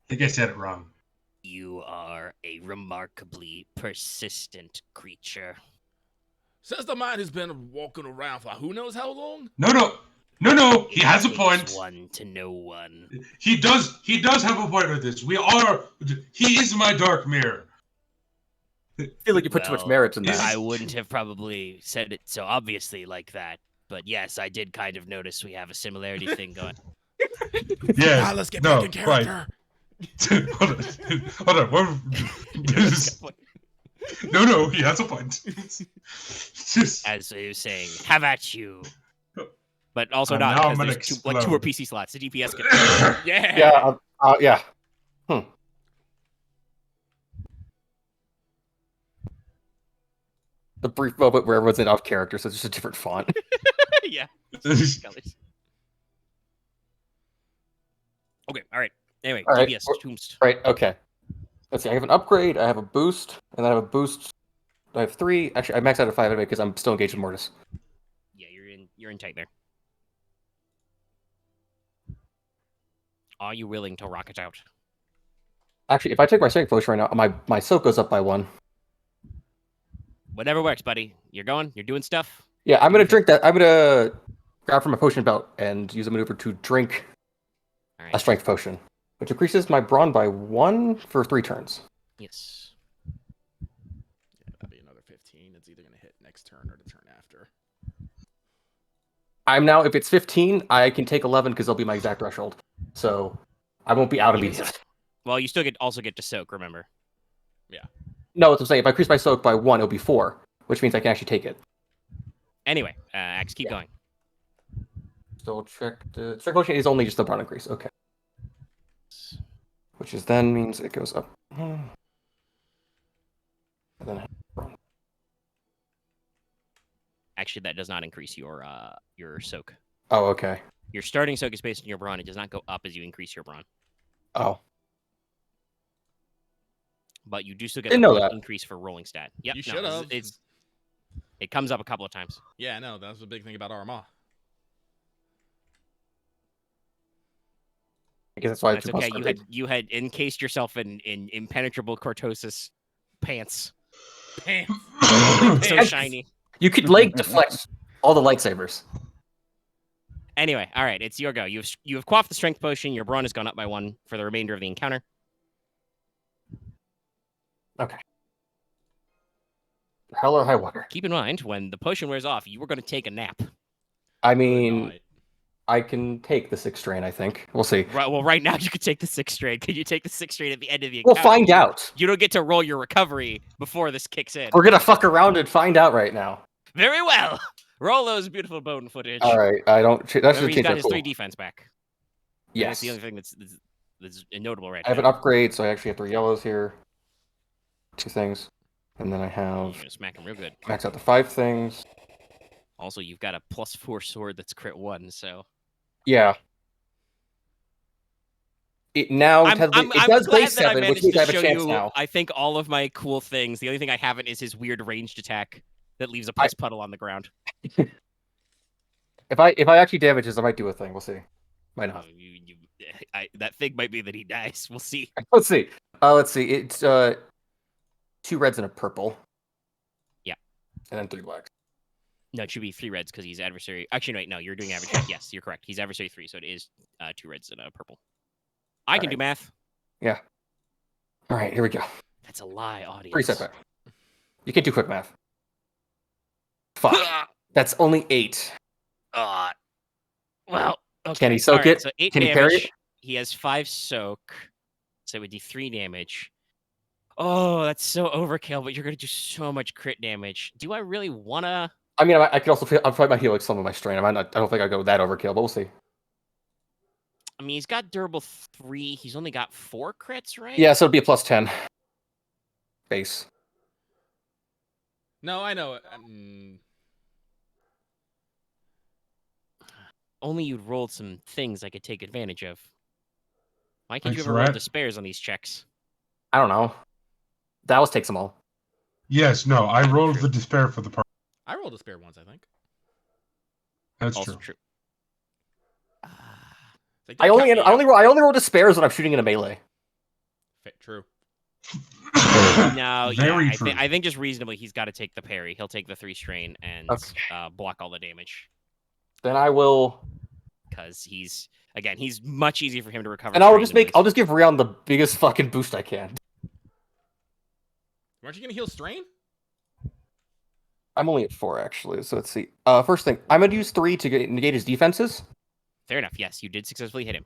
I think I said it wrong. You are a remarkably persistent creature. Says the man who's been walking around for who knows how long? No, he has a Takes point. one to know one. He does have a point with this. He is my dark mirror. I feel like you put too much Well, merit in that. I wouldn't have probably said it so obviously like that. But yes, I did kind of notice we have a similarity thing going. Yeah. Let's get no, back in character. Hold on. No, he has a point. Just, As I was saying, have at you. But also now not I'm because gonna there's two more explode. PC slots. The DPS can. Yeah, yeah. The brief moment where everyone's in off character, so it's just a different font. Yeah. Colors. Okay, all right. Anyway, All right, DPS, tombs. Right, okay. Let's see, I have an upgrade, I have a boost, and then I have a boost. I have 3. Actually, I maxed out at 5 anyway because I'm still engaged with Mortis. Yeah, you're in tight there. Are you willing to rock it out? Actually, if I take my strength potion right now, my soak goes up by 1. Whatever works, buddy. You're going. You're doing stuff. Yeah, I'm gonna drink that. I'm gonna grab from my potion belt and use a maneuver to drink All a right. strength potion, which increases my brawn by 1 for 3 turns. Yes. Yeah, that'd be another 15. It's either gonna hit next turn or the turn after. I'm now, if it's 15, I can take 11 because they'll be my exact threshold. So I won't be out immediately. Well, you still also get to soak. Remember. No, what I'm saying, if I increase my soak by 1, it'll be 4, which means I can actually take it. Anyway, Axe, keep going. Still check the strength potion is only just the brawn increase. Okay. Which is then means it goes up. And then Actually, that does not increase your soak. oh, okay. Your starting soak is based on your brawn. It does not go up as you increase your brawn. Oh. But you do still get Didn't a know brawn that. increase for rolling stat. Yep. You no, should have. It comes up a couple of times. Yeah, no, that's the big thing about Armagh. I guess that's why That's it's okay. You had encased yourself in impenetrable cortosis pants. Pants. So And shiny. you could leg deflect all the lightsabers. Anyway, all right, it's your go. You have quaffed the strength potion. Your brawn has gone up by 1 for the remainder of the encounter. Okay. Hell or high water. Keep in mind, when the potion wears off, you were going to take a nap. I Or mean, not. I can take the 6th strain, I think. We'll see. Right. Well, right now you could take the 6th strain. Could you take the 6th strain at the end of the We'll encounter? find out. You don't get to roll your recovery before this kicks in. We're gonna fuck around and find out right now. Very well. Roll those beautiful bone footage. All right, I don't. That Remember, should he's change got our his pool. 3 defense back. Yes. That's the only thing that's notable right I have now. an upgrade, so I actually have 3 yellows here. 2 things, and then I You're have gonna smack him real good. max out the 5 things. Also, you've got a +4 sword that's crit 1, so Yeah. It now I'm it glad does that base I 7, managed which means to I have a show chance you. now. I think all of my cool things. The only thing I haven't is his weird ranged attack that leaves a piss puddle on the ground. If I actually damage this, I might do a thing. We'll see. Might not. That thing might be that he dies. We'll see. Let's see. Let's see. It's 2 reds and a purple. Yeah. And then 3 blacks. No, it should be 3 reds because he's adversary. Actually, no, wait, no, you're doing adversary. Yes, you're correct. He's adversary 3, so it is 2 reds and a purple. I can do math. Yeah. All right, here we go. That's a lie, audience. 3 setback. You can't do quick math. Fuck. That's only 8. Well, okay. Can he soak All right, it? So 8 Can he damage. parry it? He has 5 soak, so it would do 3 damage. Oh, that's so overkill, but you're going to do so much crit damage. Do I really want to? I mean, I could also feel. I'm probably might heal like some of my strain. I don't think I go that overkill, but we'll see. I mean, he's got durable 3. He's only got 4 crits, right? Yeah, so it'd be a +10 base. No, I know. Only you'd rolled some things I could take advantage of. Why can't you Thanks, ever roll Rat. despairs on these checks? I don't know. Dallas takes them all. Yes, no, I rolled the despair for the part. I rolled a spare once, I think. That's Also true. true. It's like, I don't only count me out. roll despairs when I'm shooting in a melee. True. No, Very yeah, true. I think just reasonably, he's got to take the parry. He'll take the 3 strain and Okay. block all the damage. Then I will, Because he's much easier for him to recover. and I'll strain just than I'll just give Ryahn the biggest fucking boost I can. Aren't you gonna heal strain? I'm only at 4 actually, so let's see. First thing, I'm gonna use 3 to negate his defenses. Fair enough. Yes, you did successfully hit him.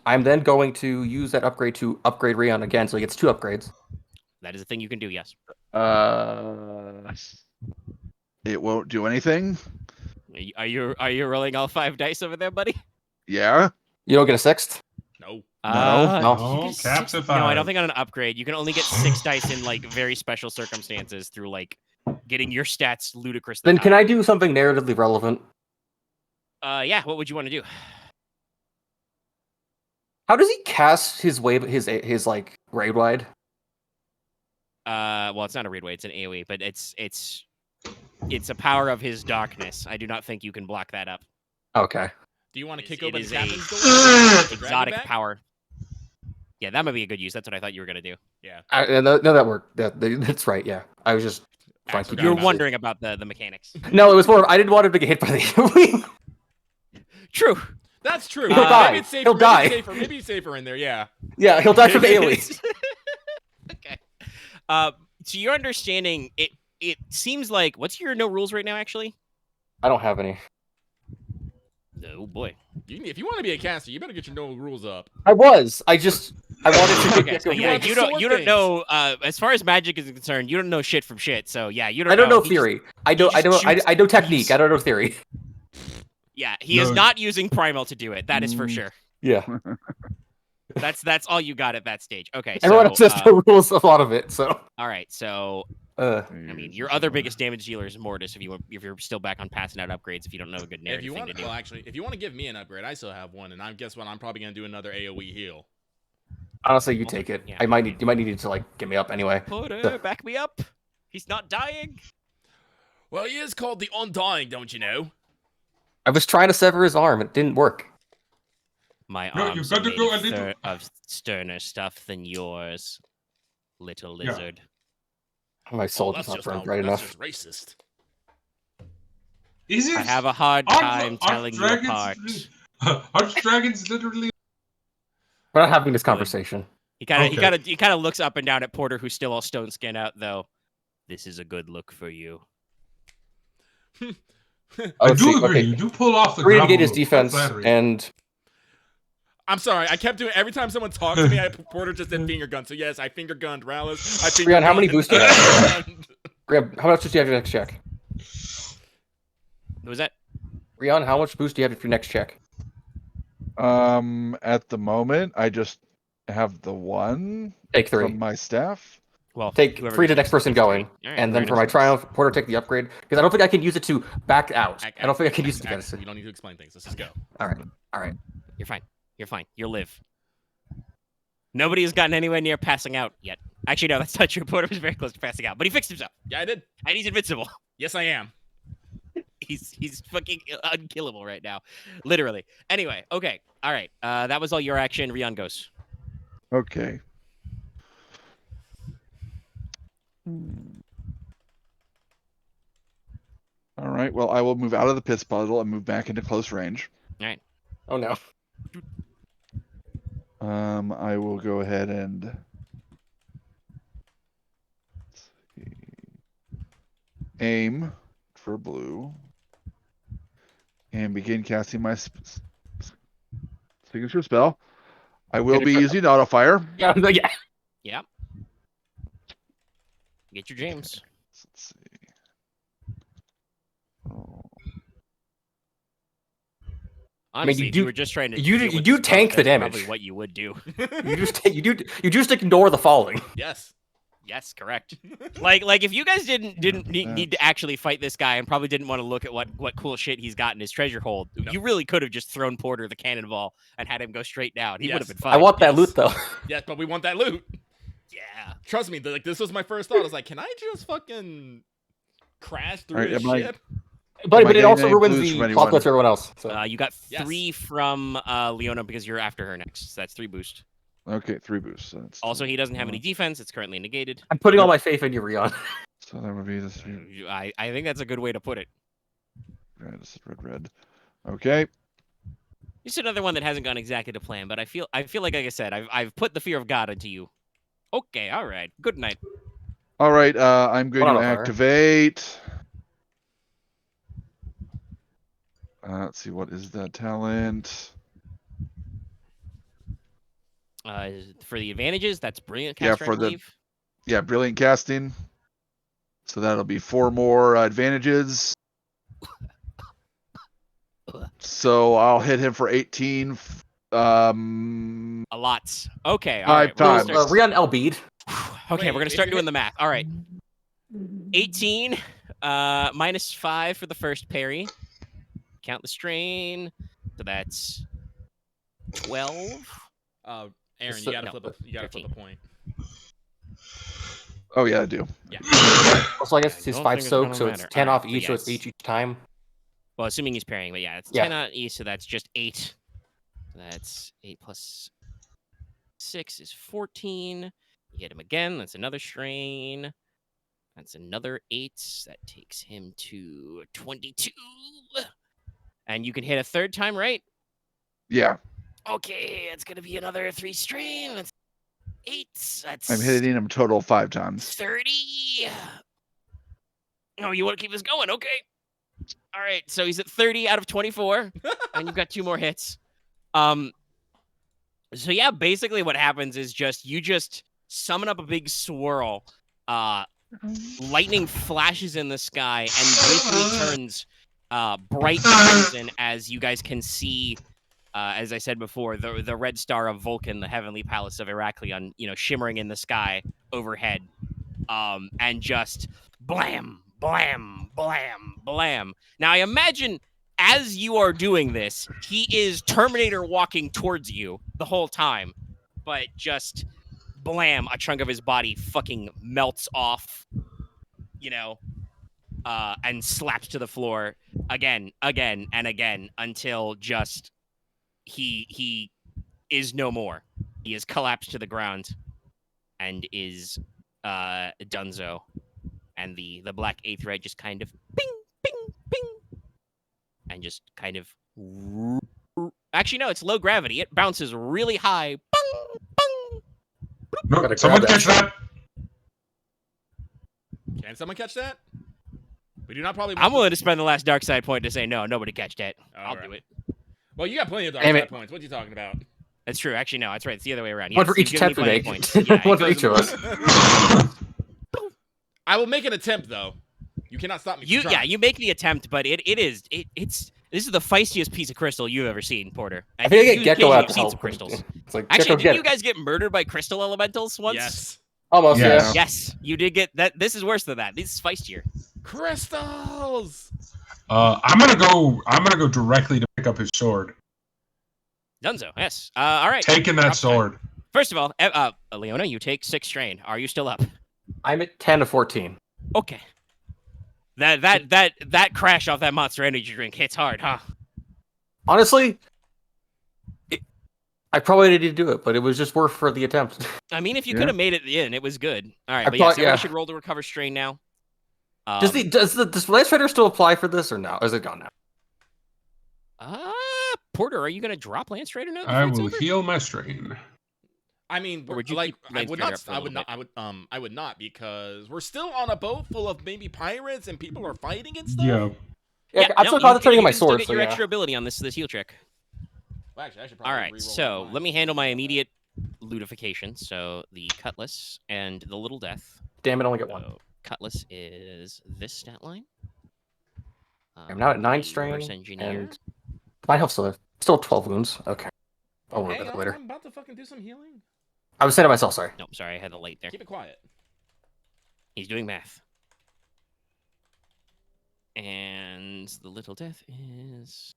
I'm then going to use that upgrade to upgrade Ryahn again, so he gets 2 upgrades. That is a thing you can do. Yes. It won't do anything. Are you rolling all 5 dice over there, buddy? Yeah. You don't get a 6th? No. No. No, caps at 5. No, I don't think on an upgrade you can only get 6 dice in like very special circumstances through like getting your stats ludicrously. Then can I do something narratively relevant? Yeah. What would you want to do? How does he cast his wave, his like raid wide? Well, it's not a raid way; it's an AOE, but it's a power of his darkness. I do not think you can block that up. Okay. Do you want to It is- kick it open is the a captain's door? Exotic power. Yeah, that might be a good use. That's what I thought you were gonna do. Yeah. No, that worked. That's right. Yeah, I was just trying to. Forgot You're about it. wondering about the mechanics. No, it was more. I didn't want him to get hit by the AOE. True. That's true. He'll die. Maybe it's safer. He'll maybe die. It's safer. Maybe it's safer in there. Yeah. Yeah, he'll die from the AOE. Okay. To your understanding, it seems like what's your no rules right now? Actually. I don't have any. Oh boy. If you want to be a caster, you better get your no rules up. I wanted to. Okay, so yeah, want you sword don't things. know. As far as magic is concerned, you don't know shit from shit. So yeah, you don't. I don't know He theory. just- I know technique. shoots. I don't know theory. yeah, he is No. not using primal to do it. That is for sure. Yeah. That's all you got at that stage. Okay. Everyone else so, has no rules. A lot of it. So. all right. So I I mean, your other biggest damage dealer is Mortis. If you're still back on passing out upgrades, if you don't know a good If narrative you thing want, to do. well, actually, if you want to give me an upgrade, I still have one, and I guess what I'm probably gonna do another AOE heal. Honestly, you take it. Yeah. You might need to like get me up anyway. Porter, back me up. He's not dying. Well, he is called the Undying, don't you know? I was trying to sever his arm. It didn't work. My No, you arms are gotta made go a of, little- of sterner stuff than yours, little Yeah. lizard. My soul that's does not just burn not, bright that's enough. just racist. Is it? I have a hard time telling you apart. Aren't dragons literally? We're not having this conversation. He kind Okay. of looks up and down at Porter, who's still all stone skinned out. Though, this is a good look for you. Oh, I let's do see. agree. Okay. You do pull off the 3 to gravel negate his look. defense, Flattering. and I'm sorry, I kept doing every time someone talked to me, Porter just did finger gun. So yes, I finger gunned Rallus. I finger Ryahn, how many gunned- boosts do you have? Ryahn, how much boost do you have your next check? What was that? Ryahn, how much boost do you have for your next check? At the moment, I just have the one Take 3. from my staff. Well, Take whoever 3 to the gets next person takes 3. going, All right, and then very for my nice. triumph, Porter take the upgrade because I don't think I can use it to back out. I don't think I can use it against it. You don't need to explain things. Let's just go. All right. You're fine. You're fine. You'll live. Nobody has gotten anywhere near passing out yet. Actually, no, that's not true. Porter was very close to passing out, but he fixed himself, Yeah, I did. and he's invincible. Yes, I am. He's fucking unkillable right now, literally. Anyway, okay, all right. That was all your action. Ryahn goes. Okay. All right. Well, I will move out of the pits puzzle and move back into close range. Oh no. I will go ahead and let's see, aim for blue and begin casting my signature spell. I will be using auto fire. Yeah. Yeah. Yeah. Get your James. Let's see. Oh. Honestly, you if do- you were just trying to. you deal do- with you this spell, tank the that's damage. Probably what you would do. You just ignore the falling. Yes. Yes, correct. Like if you guys didn't need to actually fight this guy and probably didn't want to look at what cool shit he's got in his treasure hold, No. you really could have just thrown Porter the cannonball and had him go straight down. He would have Yes. been fine. I want that yes. loot though. Yes, but we want that loot. Yeah. Trust me. Like this was my first thought. I was like, can I just fucking crash through Alright, this am I- ship? But Am I it getting also any ruins boost the from anyone? plot quest for everyone else. So. You got Yes. 3 from Leona because you're after her next. So that's 3 boost. Okay, 3 boosts. So that's Also, 2, he doesn't have any defense. It's currently negated. I'm putting all my faith in you, Ryahn. So that would be the 3. I think that's a good way to put it. Red, this is red. Okay. Just another one that hasn't gone exactly to plan, but I feel like I said, I've put the fear of God into you. Okay, all right. Good night. All right. I'm going to activate. Let's see. What is that talent? For the advantages, that's brilliant. Yeah, Caster, for I the- believe. Yeah, brilliant casting. So that'll be 4 more advantages. So I'll hit him for 18. A lot. Okay, all 5 right. We're times. gonna start... Ryahn LB'd. Okay, we're gonna Wait, start if you doing hit- the math. All right. 18 minus 5 for the first parry. Count the strain. So that's 12. Aren, So- you gotta no, flip a point. Oh yeah, I do. Yeah. Also, I guess I his don't 5 think it's soak, gonna so it's matter. 10 Alright, off but each, so it's yes. 8 each time. Well, assuming he's parrying, but yeah, it's Yeah. 10 on each, so that's just 8. So that's 8 plus 6 is 14. You hit him again. That's another strain. That's another 8. That takes him to 22. And you can hit a third time, right? Yeah, Okay, it's gonna be another 3 strain. That's 8. That's I'm hitting him total 5 times. 30. Oh, you want to keep this going? Okay. All right, so he's at 30 out of 24, and you've got 2 more hits. So yeah, basically what happens is you just summon up a big swirl. Lightning flashes in the sky and briefly turns bright crimson, as you guys can see. As I said before, the red star of Vulcan, the heavenly palace of Heraklion, shimmering in the sky overhead, and just blam, blam, blam, blam. Now I imagine as you are doing this, he is Terminator walking towards you the whole time, but just blam, a chunk of his body fucking melts off, and slaps to the floor again, and again until just he is no more. He is collapsed to the ground and is donezo. And the black aetheryte just kind of ping, ping, ping, and just kind of... Actually, no, it's low gravity. It bounces really high. Bung, bung. No, Gotta someone grab that catch that. Can someone catch that? We do not probably. I'm willing to spend the last dark side point to say no, nobody catch that. I'll Alright. do it. Well, you got plenty of dark Damn side it. points. What are you talking about? That's true. Actually, no, that's right. It's the other way around. One Yes, for each you've given me attempt we plenty of make. points. Yeah, One for it each of goes- us. I will make an attempt, though. You cannot stop me. From trying. You make the attempt, but it's this is the feistiest piece of crystal you've ever seen, Porter. I think I You get Gecko occasionally out have to seen help. some crystals. It's like, Actually, Gecko, did get you it. guys get murdered by crystal elementals once? Yes. Almost, Yes. yeah. Yes, you did get that. This is worse than that. This is feistier. Crystals. I'm gonna go directly to pick up his sword. Dunzo. Yes. All right. Taking that Drop time. sword. First of all, Leona, you take 6 strain. Are you still up? I'm at 10 to 14. Okay. That crash off that Monster Energy drink hits hard, huh? Honestly, I probably didn't do it, but it was just worth for the attempt. I mean, if you Yeah. could have made it in, it was good. All right, I but thought- yes, everybody yeah. should roll to recover strain now. Does Lance Trader still apply for this or no? Or is it gone now? Porter, are you gonna drop Lance Trader now? I will heal my strain. I mean, Or would you like, keep I Lance would Trader not. up for a I would little not. I would not, because we're still on a boat full of maybe pirates and people are fighting and stuff. Yeah. Yeah, I'm still concentrating on my Still sword, get so your yeah. extra ability on this heal trick. Well, actually, I should probably. All right, re-roll so mine. let me handle my immediate lootification. So the cutlass and the little death. Damn it, only get one. So cutlass is this stat line. I'm now at 9 the strain, reverse engineer. and my health still 12 wounds. Okay. I'll worry Hang about on, it later. I'm about to fucking do some healing. I was saying to myself, sorry. Nope, sorry, I had the light there. Keep it quiet. He's doing math. And the little death is...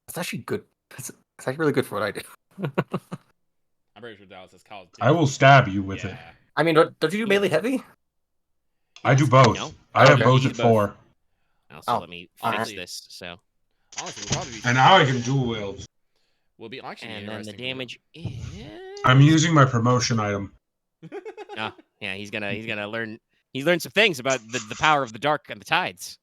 It's actually good. It's actually really good for what I do. I'm pretty sure Dallas is college. I will stab you with it. I mean, don't you do melee heavy? I do both. No. I have Okay. both You at do both. 4. Also, Oh, let me alright. fix this. So, Honestly, we'll probably be. And now I can dual wield. We'll be actually. and then the interesting. damage is I'm using my promotion item. Oh, yeah, he's gonna learn. He's learned some things about the power of the dark and the tides.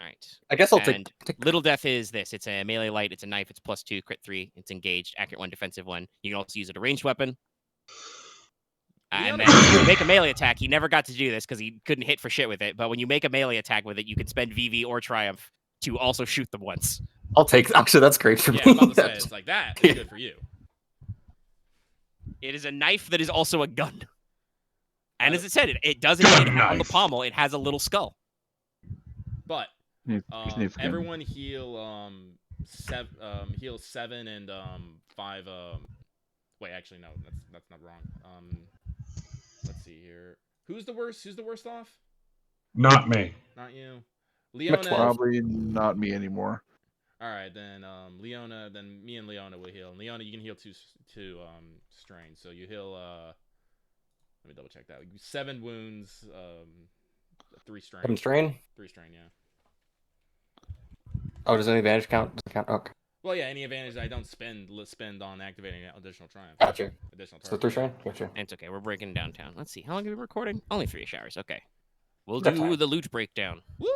All right. I guess I'll And take Little Death is this. It's a melee light. It's a knife. It's +2, crit 3. It's engaged, accurate 1, defensive 1. You can also use it a ranged weapon. And then if you make a melee attack, he never got to do this because he couldn't hit for shit with it. But when you make a melee attack with it, you can spend VV or Triumph to also shoot them once. I'll take. Actually, that's great for Yeah, me. I'm about to say, it's like that. It's good for you. It is a knife that is also a gun. And as it said, it doesn't hit on the pommel. It has a little skull. But Sniff gun. everyone heal 7 and 5. Wait, actually no, that's not wrong. Let's see here. Who's the worst? Who's the worst off? Not me. Not you. Leona. Probably not me anymore. All right, then Leona. Then me and Leona will heal. And Leona, you can heal two strain. So you heal. Let me double check that. 7 wounds. 3 strain. 7 strain. 3 strain. Yeah. Oh, does any advantage count? Does it count? Okay. Well, yeah. Any advantage I don't spend on activating additional triumph. Gotcha. Additional So target. 3 strain. Gotcha. It's okay. We're breaking downtown. Let's see. How long have we been recording? Only 3-ish hours. Okay. We'll That's do fine. the loot breakdown. Woo!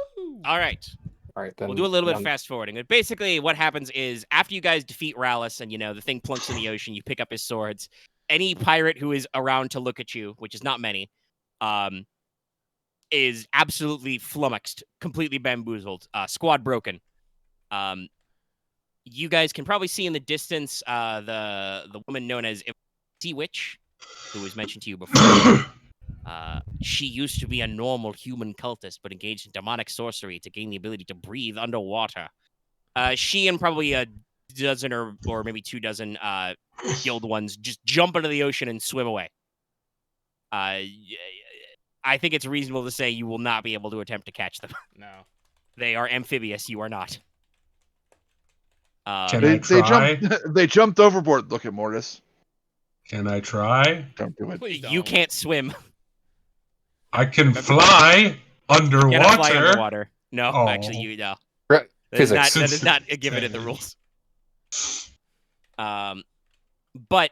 All right. All right, then We'll do a little bit of down- fast forwarding. But basically, what happens is after you guys defeat Rallus and, the thing plunks in the ocean, you pick up his swords. Any pirate who is around to look at you, which is not many, is absolutely flummoxed, completely bamboozled, squad broken. You guys can probably see in the distance the woman known as Sea Witch, who was mentioned to you before. She used to be a normal human cultist, but engaged in demonic sorcery to gain the ability to breathe underwater. She and probably a dozen or maybe 2 dozen guild ones just jump into the ocean and swim away. I think it's reasonable to say you will not be able to attempt to catch them. No. They are amphibious. You are not. Can I try? They jumped overboard. Look at Mortis. Can I try? Don't do it. Please don't. You can't swim. I can fly underwater. You cannot fly underwater. No, Oh. actually, you no. Right. That is Physics. not, that is not given in the rules. But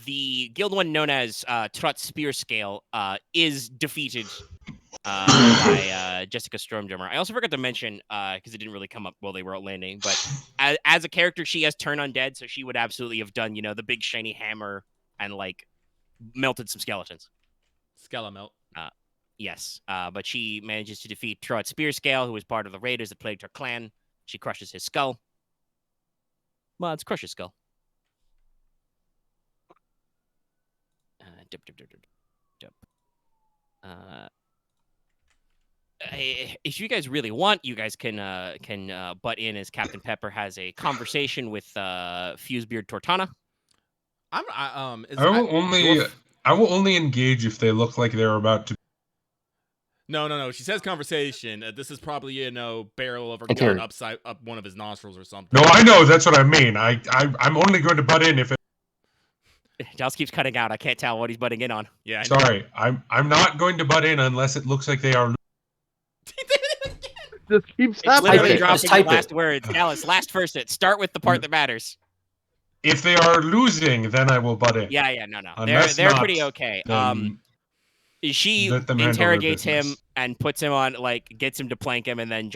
the guild one known as Trot Spear Scale is defeated by Jessica Stormdrummer. I also forgot to mention, because it didn't really come up while they were out landing, but as a character, she has turn undead, so she would absolutely have done, the big shiny hammer and, melted some skeletons. Skelemelt. Yes, but she manages to defeat Trot Spear Scale, who was part of the raiders that plagued her clan. She crushes his skull. Well, it's crush his skull. Dip. If you guys really want, you guys can butt in as Captain Pepper has a conversation with Fusebeard Tortana. I will only engage if they look like they're about to. No. She says conversation. This is probably barrel of her Interior. gun up one of his nostrils or something. No, I know. That's what I mean. I'm only going to butt in if it. Dallas keeps cutting out. I can't tell what he's butting in on. Yeah. I know. Sorry, I'm not going to butt in unless it looks like they are. This keeps It's happening. literally it. dropping Just the type it. last words. Dallas, last first it. Start with the part that matters. If they are losing, then I will butt in. Yeah, no. Unless They're not, pretty okay. then She let them handle their interrogates him business. and puts him on, gets him to plank him, and then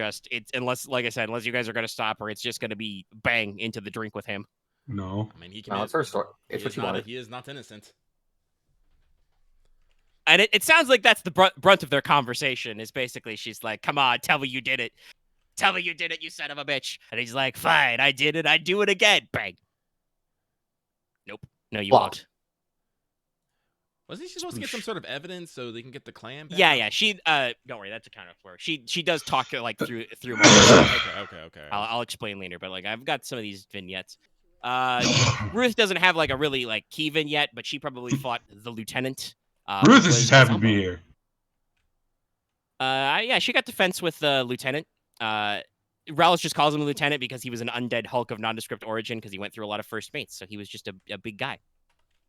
unless you guys are gonna stop her, it's just gonna be bang into the drink with him. No. I mean, he can. No, it's her story. It's what you wanted. He is not innocent. And it sounds like that's the brunt of their conversation. Is basically she's like, "Come on, tell me you did it. Tell me you did it, you son of a bitch." And he's like, "Fine, I did it. I'd do it again." Bang. Nope. No, you Blocked. Wasn't she supposed to get some sort of evidence so they can get the clan back? Yeah. She don't worry, that's a kind of where she does talk through my Okay. I'll explain later, but I've got some of these vignettes. Ruth doesn't have a really key vignette, but she probably fought the lieutenant. Ruth is just happy to be here. Yeah, she got defense with the lieutenant. Rallus just calls him a lieutenant because he was an undead Hulk of nondescript origin because he went through a lot of first mates, so he was just a big guy.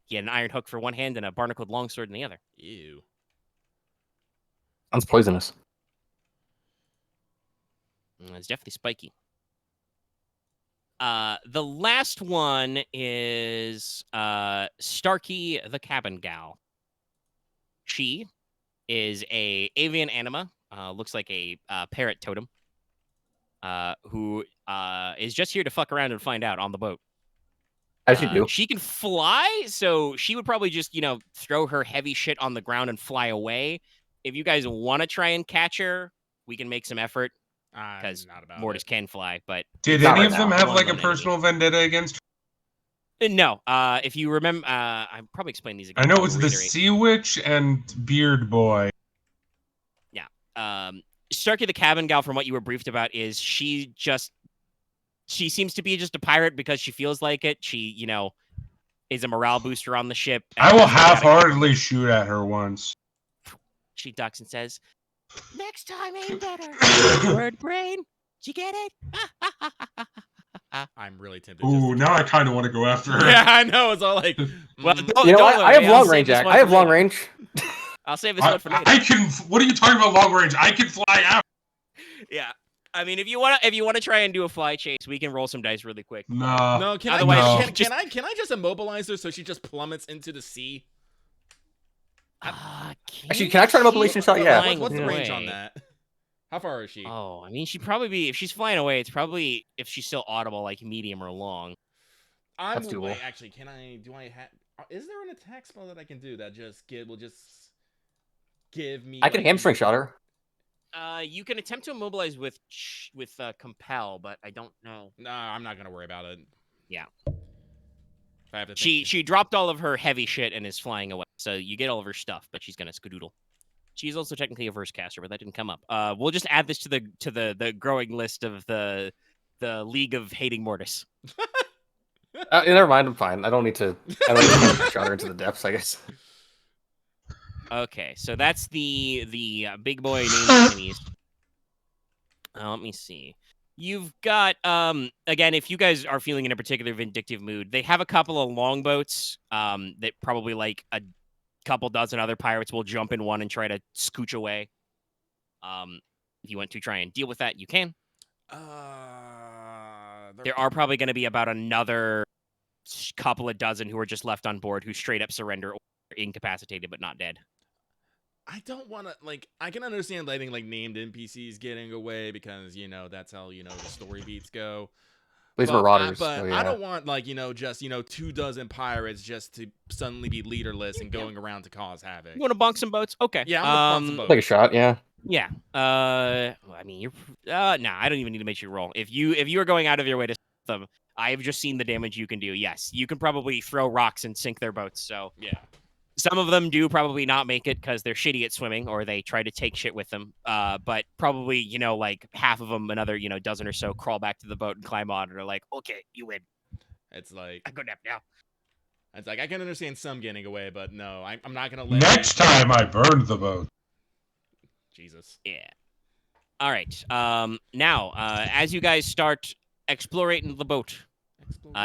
He had an iron hook for one hand and a barnacled longsword in the other. Ew. Sounds poisonous. It's definitely spiky. The last one is Starkey the Cabin Gal. She is a avian anima, looks like a parrot totem, who is just here to fuck around and find out on the boat. As you do. She can fly, so she would probably just, throw her heavy shit on the ground and fly away. If you guys want to try and catch her, we can make some effort, because Mortis can fly, but... Did Not any right of them now. have One like a lone personal vendetta against? No. If you remember, I probably explained these again. I know I'll it was the reiterate. Sea Witch and Beard Boy. Starkey the Cabin Gal, from what you were briefed about, is she seems to be just a pirate because she feels like it. She, is a morale booster on the ship. I will half-heartedly shoot at her once. She ducks and says, "Next time, aim better." Word brain. Did you get it? I'm really tempted. Ooh, now I kind of want to go after her. Yeah, I know. It's all like, Well, I have long range, Jack. I have long range. I'll save this one for later. I can. What are you talking about? Long range? I can fly out. Yeah. I mean, if you wanna try and do a fly chase, we can roll some dice really quick. Nah. no, can Otherwise, I? no. Can I just immobilize her so she just plummets into the sea? Actually, can I try an mobilization shot? Yeah. What's the range away. on that? How far is she? Oh, I mean, she'd probably be, if she's flying away, it's probably, if she's still audible, like medium or long. That's doable. Wait, actually, do I have? Is there an attack spell that I can do that will just give me? I can hamstring shot her. You can attempt to immobilize with compel, but I don't know. No, I'm not gonna worry about it. Yeah. If I have to She dropped all of her heavy shit and is flying away, so you get all of her stuff, but she's gonna skedoodle. She's also technically a verse caster, but that didn't come up. We'll just add this to the growing list of the League of Hating Mortis. Never mind, I'm fine. I don't need to shot her into the depths, I guess. Okay, so that's the big boy named enemies. Let me see. You've got again, if you guys are feeling in a particular vindictive mood, they have a couple of longboats that probably like a couple dozen other pirates will jump in one and try to scooch away. If you want to try and deal with that, you can. There are probably going to be about another couple of dozen who are just left on board who straight up surrender or are incapacitated but not dead. I don't want to, I can understand letting, named NPCs getting away because, that's how, the story beats go. These marauders. But I don't want, just, 24 pirates just to suddenly be leaderless and going around to cause havoc. You want to bonk some boats? Okay. Yeah, I'm gonna bonk some boats. Take a shot, yeah. Yeah. I mean, you're... nah, I don't even need to make you roll. If you are going out of your way to stop them, I have just seen the damage you can do. Yes, you can probably throw rocks and sink their boats, so... Yeah. Some of them do probably not make it because they're shitty at swimming or they try to take shit with them. But probably, half of them, another, dozen or so, crawl back to the boat and climb on and are like, okay, you win. It's like... I go nap now. It's like, I can understand some getting away, but no, I'm not going to let... Next time I burned the boat. Jesus. Yeah. All right. Now, as you guys start exploring the boat,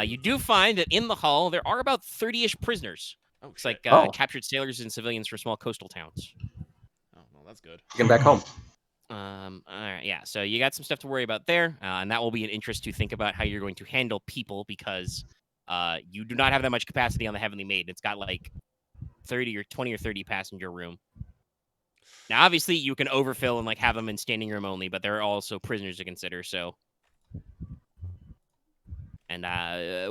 you do find that in the hull, there are about 30-ish prisoners. Oh, it's like captured sailors and civilians from small coastal towns. Oh, well, that's good. Get them back home. All right, yeah. So you got some stuff to worry about there, and that will be an interest to think about how you're going to handle people because you do not have that much capacity on the Heavenly Maiden. It's got like 20 or 30 passenger room. Now, obviously, you can overfill and have them in standing room only, but there are also prisoners to consider. So. And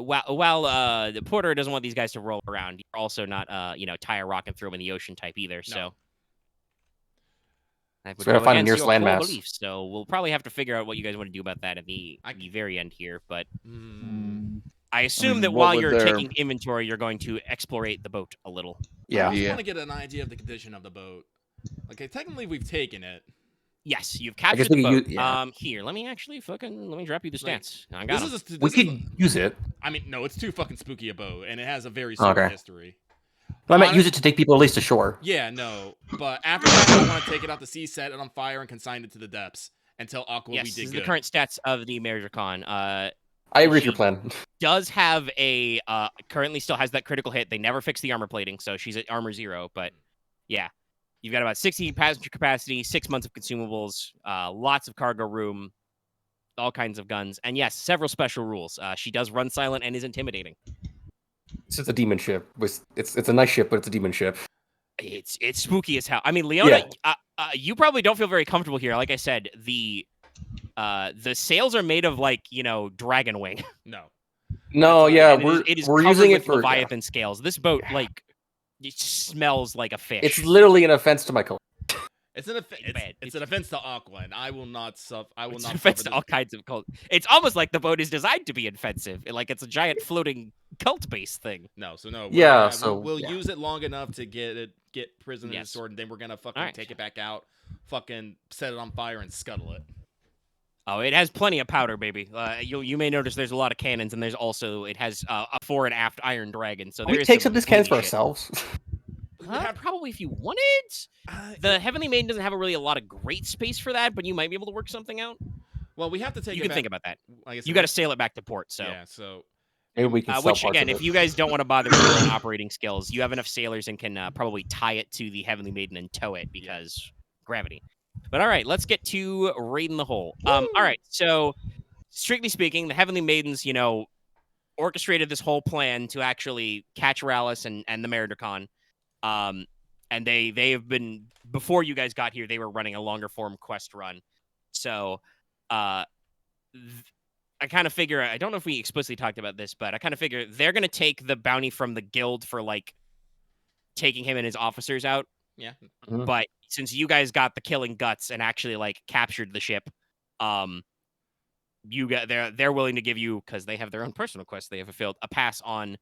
while the Porter doesn't want these guys to roll around, you're also not, tie a rock and throw them in the ocean type either. So, So we gotta find the nearest landmass. Beliefs, so we'll probably have to figure out what you guys want to do about that at the very end here. But I assume that while you're taking inventory, you're going to explorate the boat a little. Yeah. I just want to get an idea of the condition of the boat. Okay, technically we've taken it. Yes, you've captured the boat. Here, let me drop you the stats. I got we could use it. I mean, no, it's too fucking spooky a boat, and it has a very sordid history. Well, I might use it to take people at least ashore. Yeah, no, but after that, I want to take it off the sea, set it on fire, and consign it to the depths until Aqua we did good. Yes, this is the current stats of the American. I agree with your plan. Does have currently still has that critical hit. They never fixed the armor plating, so she's at armor 0, but yeah. You've got about 60 passenger capacity, 6 months of consumables, lots of cargo room. all kinds of guns, and yes, several special rules. She does run silent and is intimidating. It's just a demon ship. It's a nice ship, but it's a demon ship. It's spooky as hell. I mean, Leona, you probably don't feel very comfortable here. Like I said, the sails are made of like dragon wing. No. No, yeah, we're using it for Leviathan scales. This boat like it smells like a fish. It's literally an offense to my color. It's an offense to Aqua, and I will not suffer. It's an offense to all kinds of cult. It's almost like the boat is designed to be offensive, like it's a giant floating cult-based thing. No, so no. Yeah, we'll use it long enough to get prison in the sword, and then we're gonna fucking take it back out, fucking set it on fire and scuttle it. Oh, it has plenty of powder, baby. You may notice there's a lot of cannons, and it has a fore and aft Iron Dragon. So we take some of these cannons for ourselves. Probably if you wanted. The Heavenly Maiden doesn't have a lot of great space for that, but you might be able to work something out. Well, we have to take. You can think about that. You got to sail it back to port. So yeah, so. Maybe we can which again, if you guys don't want to bother with your own operating skills, you have enough sailors and can probably tie it to the Heavenly Maiden and tow it because gravity. But all right, let's get to raiding the hole. All right, so strictly speaking, the Heavenly Maidens, orchestrated this whole plan to actually catch Rallus and the Meridicon. And they have been, before you guys got here, they were running a longer form quest run. So I kind of figure, I don't know if we explicitly talked about this, but I kind of figure they're going to take the bounty from the guild for like taking him and his officers out. Yeah. Mhm. But since you guys got the killing guts and actually like captured the ship, they're willing to give you, because they have their own personal quests they have fulfilled, a pass on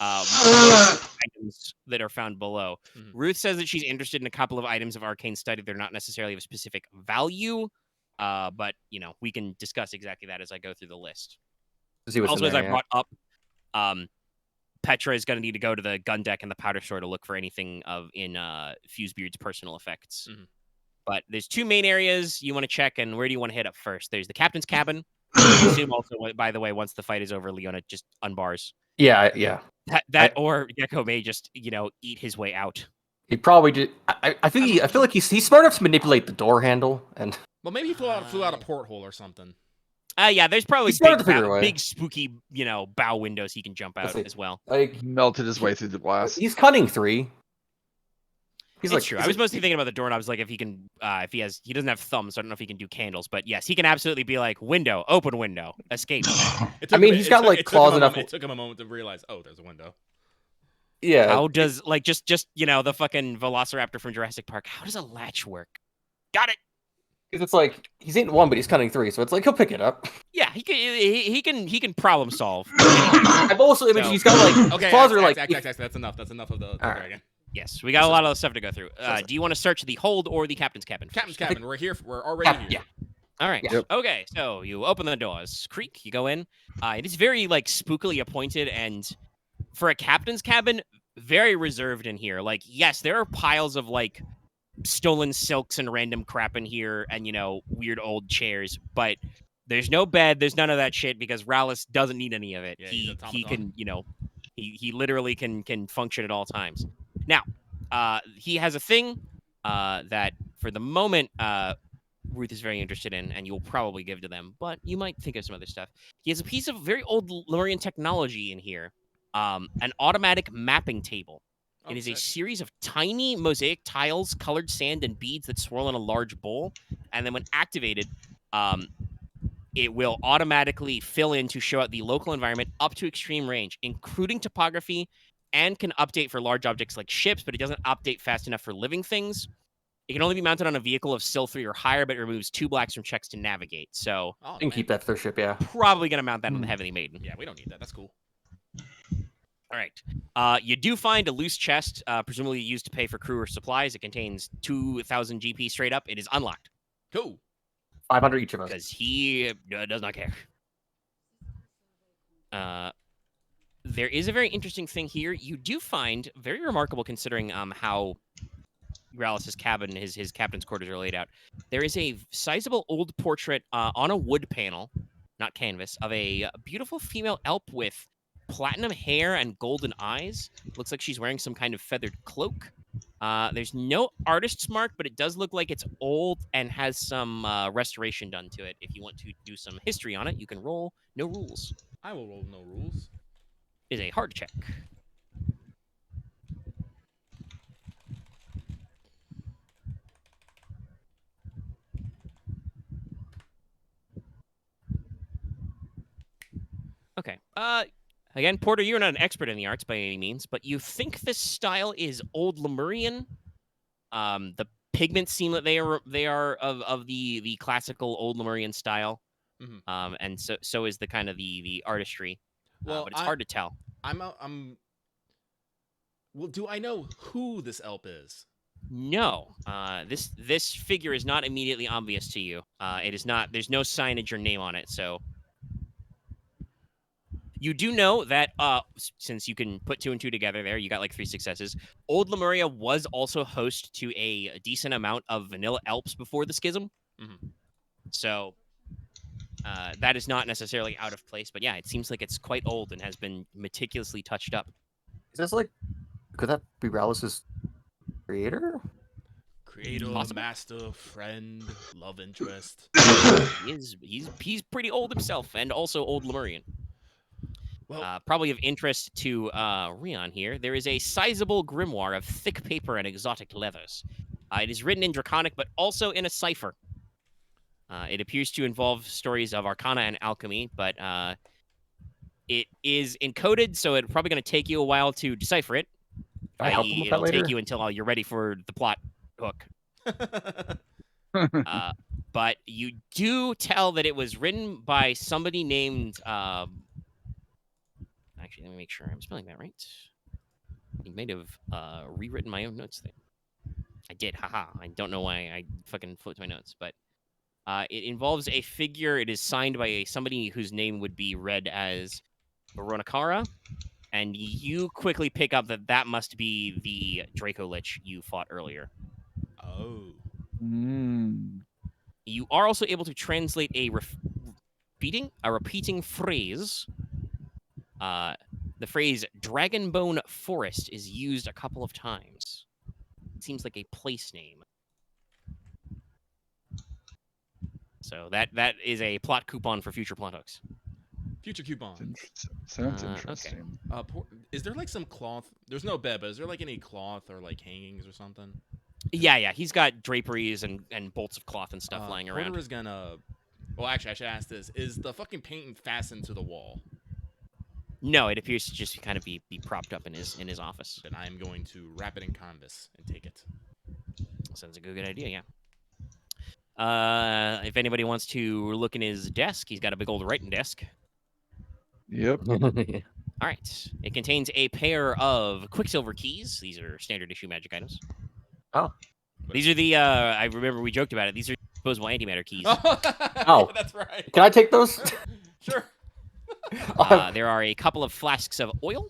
items that are found below. Mhm. Ruth says that she's interested in a couple of items of arcane study. They're not necessarily of a specific value, but we can discuss exactly that as I go through the list. Also, as I brought up, Petra is going to need to go to the gun deck and the powder store to look for anything in Fusebeard's personal effects. Mhm. But there's two main areas you want to check, and where do you want to hit up first? There's the captain's cabin. I assume also, by the way, once the fight is over, Leona just unbars. Yeah. Or Gecko may just, eat his way out. He probably did. I feel like he's smart enough to manipulate the door handle and. Well, maybe he flew out a porthole or something. Yeah, there's probably big spooky, bow windows he can jump out as well. Like Melted his way through the glass. He's cunning 3. It's true. I was mostly thinking about the doorknobs, like if he can, he doesn't have thumbs, so I don't know if he can do candles, but yes, he can absolutely be like window, open window, escape. He's got like claws enough. It took him a moment to realize, oh, there's a window. Yeah. How does just the fucking Velociraptor from Jurassic Park? How does a latch work? Got it. Because it's like he's ain't 1, but he's cunning 3, so it's like he'll pick it up. Yeah, he can problem solve. I've also imagined he's got like claws are like. That's enough. That's enough of the dragon. Yes, we got a lot of stuff to go through. Do you want to search the hold or the captain's cabin? Captain's cabin. We're here. We're already here. Yeah. All right. Yep. Okay. So you open the doors, creak. You go in. It is very like spookily appointed, and for a captain's cabin, very reserved in here. Like, yes, there are piles of like stolen silks and random crap in here, and weird old chairs, but there's no bed. There's none of that shit because Rallus doesn't need any of it. Yeah, he can he literally can function at all times. Now, he has a thing that, for the moment, Ruth is very interested in, and you'll probably give to them, but you might think of some other stuff. He has a piece of very old Lemurian technology in here, an automatic mapping table. It is a series of tiny mosaic tiles, colored sand, and beads that swirl in a large bowl, and then when activated, it will automatically fill in to show out the local environment up to extreme range, including topography, and can update for large objects like ships, but it doesn't update fast enough for living things. It can only be mounted on a vehicle of Sil 3 or higher, but it removes 2 blacks from checks to navigate. So you can keep that for their ship, yeah. Probably going to mount that on the Heavenly Maiden. Yeah, we don't need that. That's cool. All right. You do find a loose chest, presumably used to pay for crew or supplies. It contains 2,000 GP straight up. It is unlocked. Cool. 500 each of us. Because he does not care. There is a very interesting thing here. You do find, very remarkable considering how Rallus's cabin, his captain's quarters are laid out. There is a sizable old portrait on a wood panel, not canvas, of a beautiful female elf with platinum hair and golden eyes. Looks like she's wearing some kind of feathered cloak. There's no artist's mark, but it does look like it's old and has some restoration done to it. If you want to do some history on it, you can roll no rules. I will roll no rules. It is a hard check. Okay. Again, Porter, you're not an expert in the arts by any means, but you think this style is Old Lemurian. The pigments seem that they are of the classical Old Lemurian style. Mhm. And so is the kind of the artistry. Well, but it's hard to tell. Well, do I know who this elf is? No. This figure is not immediately obvious to you. It is not. There's no signage or name on it, so. You do know that, since you can put 2 and 2 together there, you got like 3 successes. Old Lemuria was also host to a decent amount of vanilla Alps before the schism. Mhm. So that is not necessarily out of place. But yeah, it seems like it's quite old and has been meticulously touched up. Is this like, could that be Rallus's creator? Creator, Possible. master, friend, love interest. He's pretty old himself, and also Old Lemurian. Well, Probably of interest to Ryahn here, there is a sizable grimoire of thick paper and exotic leathers. It is written in Draconic, but also in a cipher. It appears to involve stories of arcana and alchemy, but it is encoded, so it's probably going to take you a while to decipher it. Can I help him with that It'll later? take you until you're ready for the plot hook. But you do tell that it was written by somebody named... Actually, let me make sure I'm spelling that right. I may have rewritten my own notes there. I did, haha. I don't know why I fucking flipped my notes, but it involves a figure. It is signed by somebody whose name would be read as Veronica, and you quickly pick up that must be the Draco Lich you fought earlier. oh. You are also able to translate a repeating phrase. The phrase Dragonbone Forest is used a couple of times. It seems like a place name. So that is a plot coupon for future plot hooks. Future coupon. Sounds Okay. interesting. Is there like some cloth? There's no bed, but is there like any cloth or like hangings or something? Yeah. He's got draperies and bolts of cloth and stuff lying around. Porter is gonna. Well, actually, I should ask this: is the fucking painting fastened to the wall? No, it appears to just kind of be propped up in his office. Then I am going to wrap it in canvas and take it. Sounds like a good idea, yeah. If anybody wants to look in his desk, he's got a big old writing desk. Yep. All right. It contains a pair of Quicksilver keys. These are standard issue magic items. Oh. These are the, I remember we joked about it. These are disposable antimatter keys. Oh. That's right. Can I take those? Sure. There are a couple of flasks of oil.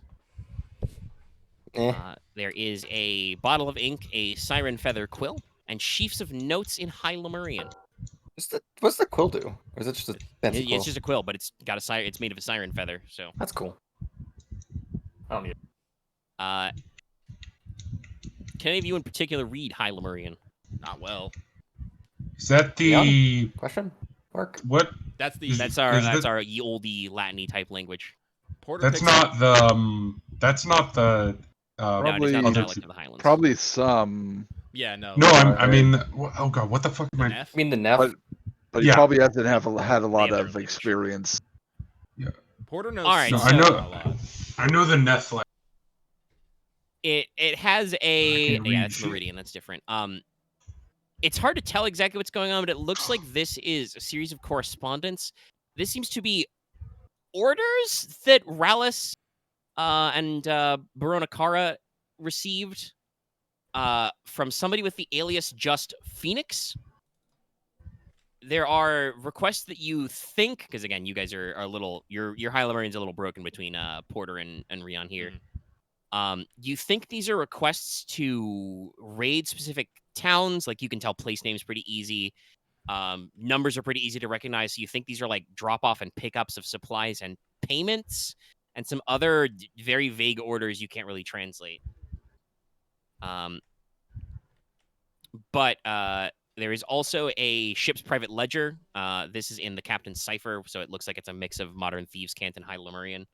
Eh. There is a bottle of ink, a siren feather quill, and sheafs of notes in High Lemurian. What's the quill do? Or is it just a fancy quill? It's just a quill, but it's got it's made of a siren feather, so. That's cool. I don't need it. Can any of you in particular read High Lemurian? Not well. Is that the Question? Mark? what? That's the. That's our ye olde Latin-y type language. Porter That's picks not the. That's not the. No, it is Probably- not the other dialect two. of the Highlands. Probably some, Yeah, no. No, I mean, oh god, what the fuck am The I? Neff? I mean the Neff. but he Yeah. probably hasn't had a lot Yeah, of they're experience. Porter knows. All right, No, so- I a know. lot. I know the Neth. Like, It has a can't read it's shit. Meridian. That's different. It's hard to tell exactly what's going on, but it looks like this is a series of correspondence. This seems to be orders that Rallus and Baronacara received from somebody with the alias Just Phoenix. There are requests that you think, because again, you guys are a little, your High Lemurian's a little broken between Porter and Ryahn here. You think these are requests to raid specific towns? Like you can tell place names pretty easy. Numbers are pretty easy to recognize. So you think these are like drop off and pickups of supplies and payments. and some other very vague orders you can't really translate. But there is also a ship's private ledger. This is in the captain's cipher, so it looks like it's a mix of modern thieves' cant and High Lemurian.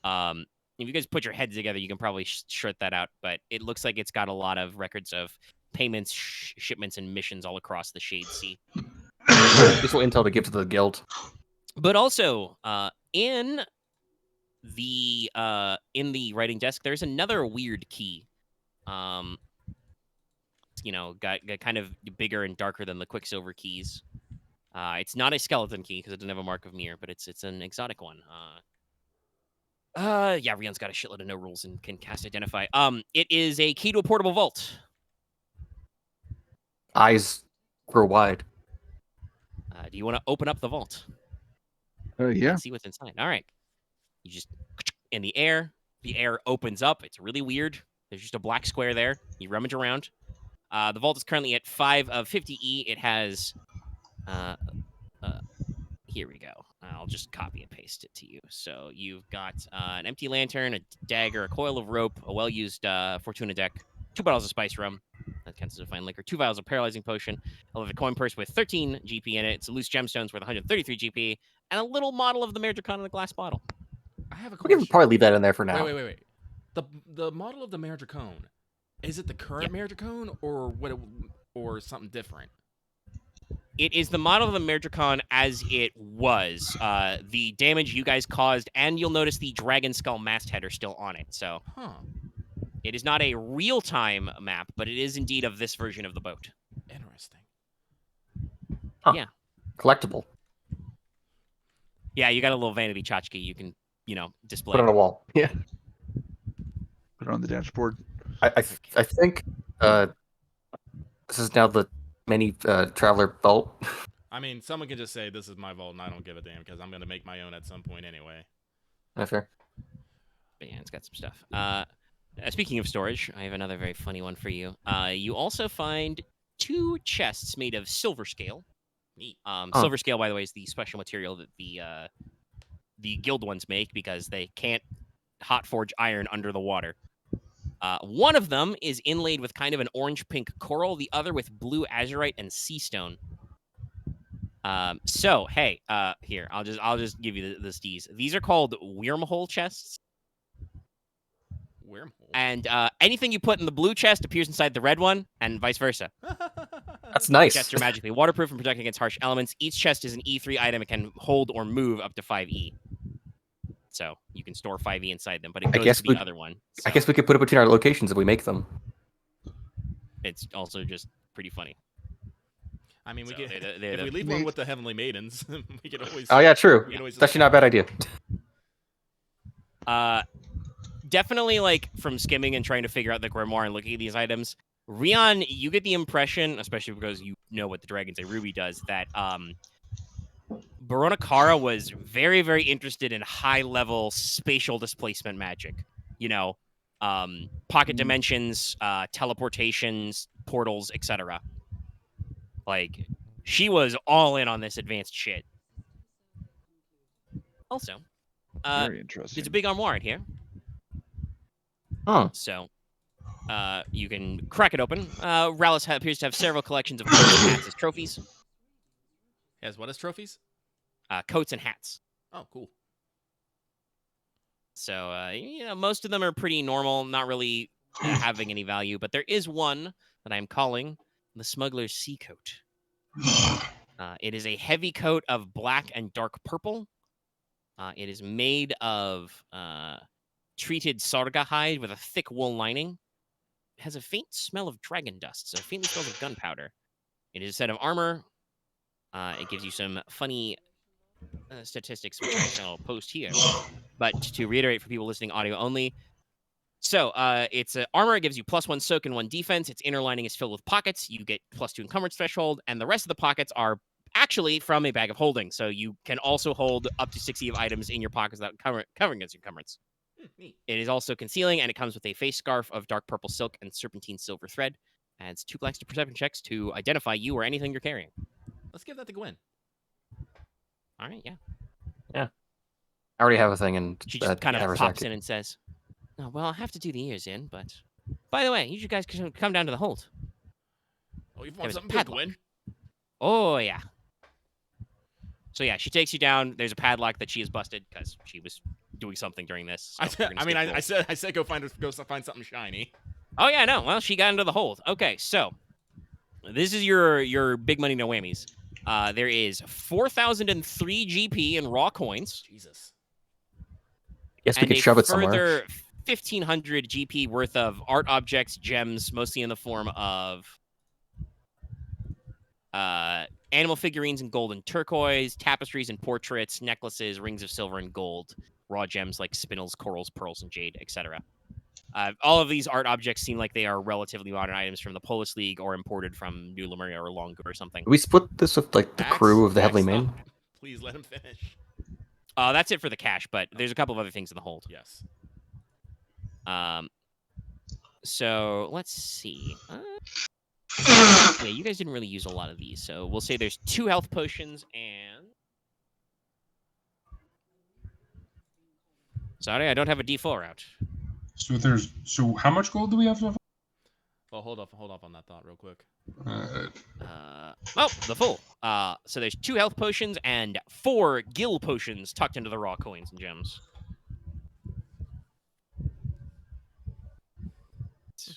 If you guys put your heads together, you can probably short that out, but it looks like it's got a lot of records of payments, shipments, and missions all across the Shade Sea. Useful intel to give to the guild. But also, in the writing desk, there's another weird key. Got kind of bigger and darker than the Quicksilver keys. It's not a skeleton key because it doesn't have a mark of mirror, but it's an exotic one. Ryah's got a shitload of no rules and can cast Identify. It is a key to a portable vault. Eyes grow wide. Do you want to open up the vault? Yeah. And see what's inside. All right. You just in the air opens up. It's really weird. There's just a black square there. You rummage around. The vault is currently at 5 of 50E. It has here we go. I'll just copy and paste it to you. So you've got an empty lantern, a dagger, a coil of rope, a well-used Fortuna deck, 2 bottles of spice rum. That counts as a fine liquor. 2 vials of paralyzing potion. I love a coin purse with 13 GP in it. It's loose gemstones worth 133 GP, and a little model of the Mayor Dracon in a glass bottle. I have a We question. can probably leave that in there for now. Wait. The model of the Mayor Dracon, is it the current Mayor Dracon or something different? It is the model of the Mayor Dracon as it was. The damage you guys caused, and you'll notice the dragon skull masthead are still on it. So it is not a real-time map, but it is indeed of this version of the boat. Interesting. Huh. Yeah. Collectible. Yeah, you got a little vanity tchotchke you can, display. Put on a wall. Yeah. Put it on the dashboard. I think this is now the mini traveler vault. I mean, someone can just say this is my vault and I don't give a damn because I'm going to make my own at some point anyway. Not fair. But yeah, it's got some stuff. Speaking of storage, I have another very funny one for you. You also find 2 chests made of silver scale. Neat. Silver scale, by the way, is the special material that the guild ones make because they can't hot forge iron under the water. One of them is inlaid with kind of an orange-pink coral. The other with blue azurite and sea stone. Here I'll just give you the steez. These are called wormhole chests. Wormhole. And anything you put in the blue chest appears inside the red one, and vice versa. That's nice. Chests are magically waterproof and protected against harsh elements. Each chest is an E3 item. It can hold or move up to 5E. So you can store 5E inside them, but it goes to the other one. So I guess we could put it between our locations if we make them. it's also just pretty funny. I mean, So if we leave one with the Heavenly Maidens, we can always... Oh, yeah, true. we can always It's actually not a bad idea. Definitely, like, from skimming and trying to figure out the grimoire and looking at these items, Ryahn, you get the impression, especially because you know what the Dragon's Eye Ruby does, that Baronakara was very, very interested in high-level spatial displacement magic. Pocket dimensions, teleportations, portals, etc. Like, she was all in on this advanced shit. Also, Very interesting. there's a big armoire in here. Huh. So, you can crack it open. Rallus appears to have several collections of coats and hats as trophies. Yes, what is trophies? Coats and hats. Oh, cool. So, most of them are pretty normal, not really having any value, but there is one that I'm calling the Smuggler's Sea Coat. It is a heavy coat of black and dark purple. It is made of treated sarga hide with a thick wool lining. It has a faint smell of dragon dust, so it faintly smells of gunpowder. It is a set of armor. It gives you some funny statistics, which I'll post here. But to reiterate for people listening audio only, so it's armor. It gives you +1 soak and 1 defense. Its inner lining is filled with pockets. You get +2 encumbrance threshold, and the rest of the pockets are actually from a bag of holding. So you can also hold up to 60 of items in your pockets without covering against encumbrance. Neat. It is also concealing, and it comes with a face scarf of dark purple silk and serpentine silver thread. Adds 2 blacks to perception checks to identify you or anything you're carrying. Let's give that to Gwen. All right, yeah. Yeah. I already have a thing in She just kind of Ever's pops Act. in and says, "Oh, well, I'll have to do the ears in, but by the way, you guys can come down to the hold." Oh, you There want was a something good, padlock. Gwen? Oh yeah. So yeah, she takes you down. There's a padlock that she has busted because she was doing something during this. So we're gonna skip roll. I said go find something shiny. Oh yeah, no. Well, she got into the hold. Okay, so this is your big money no whammies. There is 4,003 GP in raw coins. Jesus. Yes, we and could a shove it somewhere. further 1,500 GP worth of art objects, gems, mostly in the form of animal figurines in gold and turquoise, tapestries and portraits, necklaces, rings of silver and gold, raw gems like spinels, corals, pearls, and jade, etc. All of these art objects seem like they are relatively modern items from the Polis League or imported from New Lemuria or Longu or something. We split this with like the Max, crew of the Max, Heavenly Main. stop. Please let him finish. That's it for the cash, but there's a couple of other things in the hold. Yes. So let's see. Yeah, you guys didn't really use a lot of these, so we'll say there's 2 health potions and. Sorry, I don't have a D4 out. So how much gold do we have so far? Well, hold off on that thought real quick. The full. So there's 2 health potions and 4 gill potions tucked into the raw coins and gems.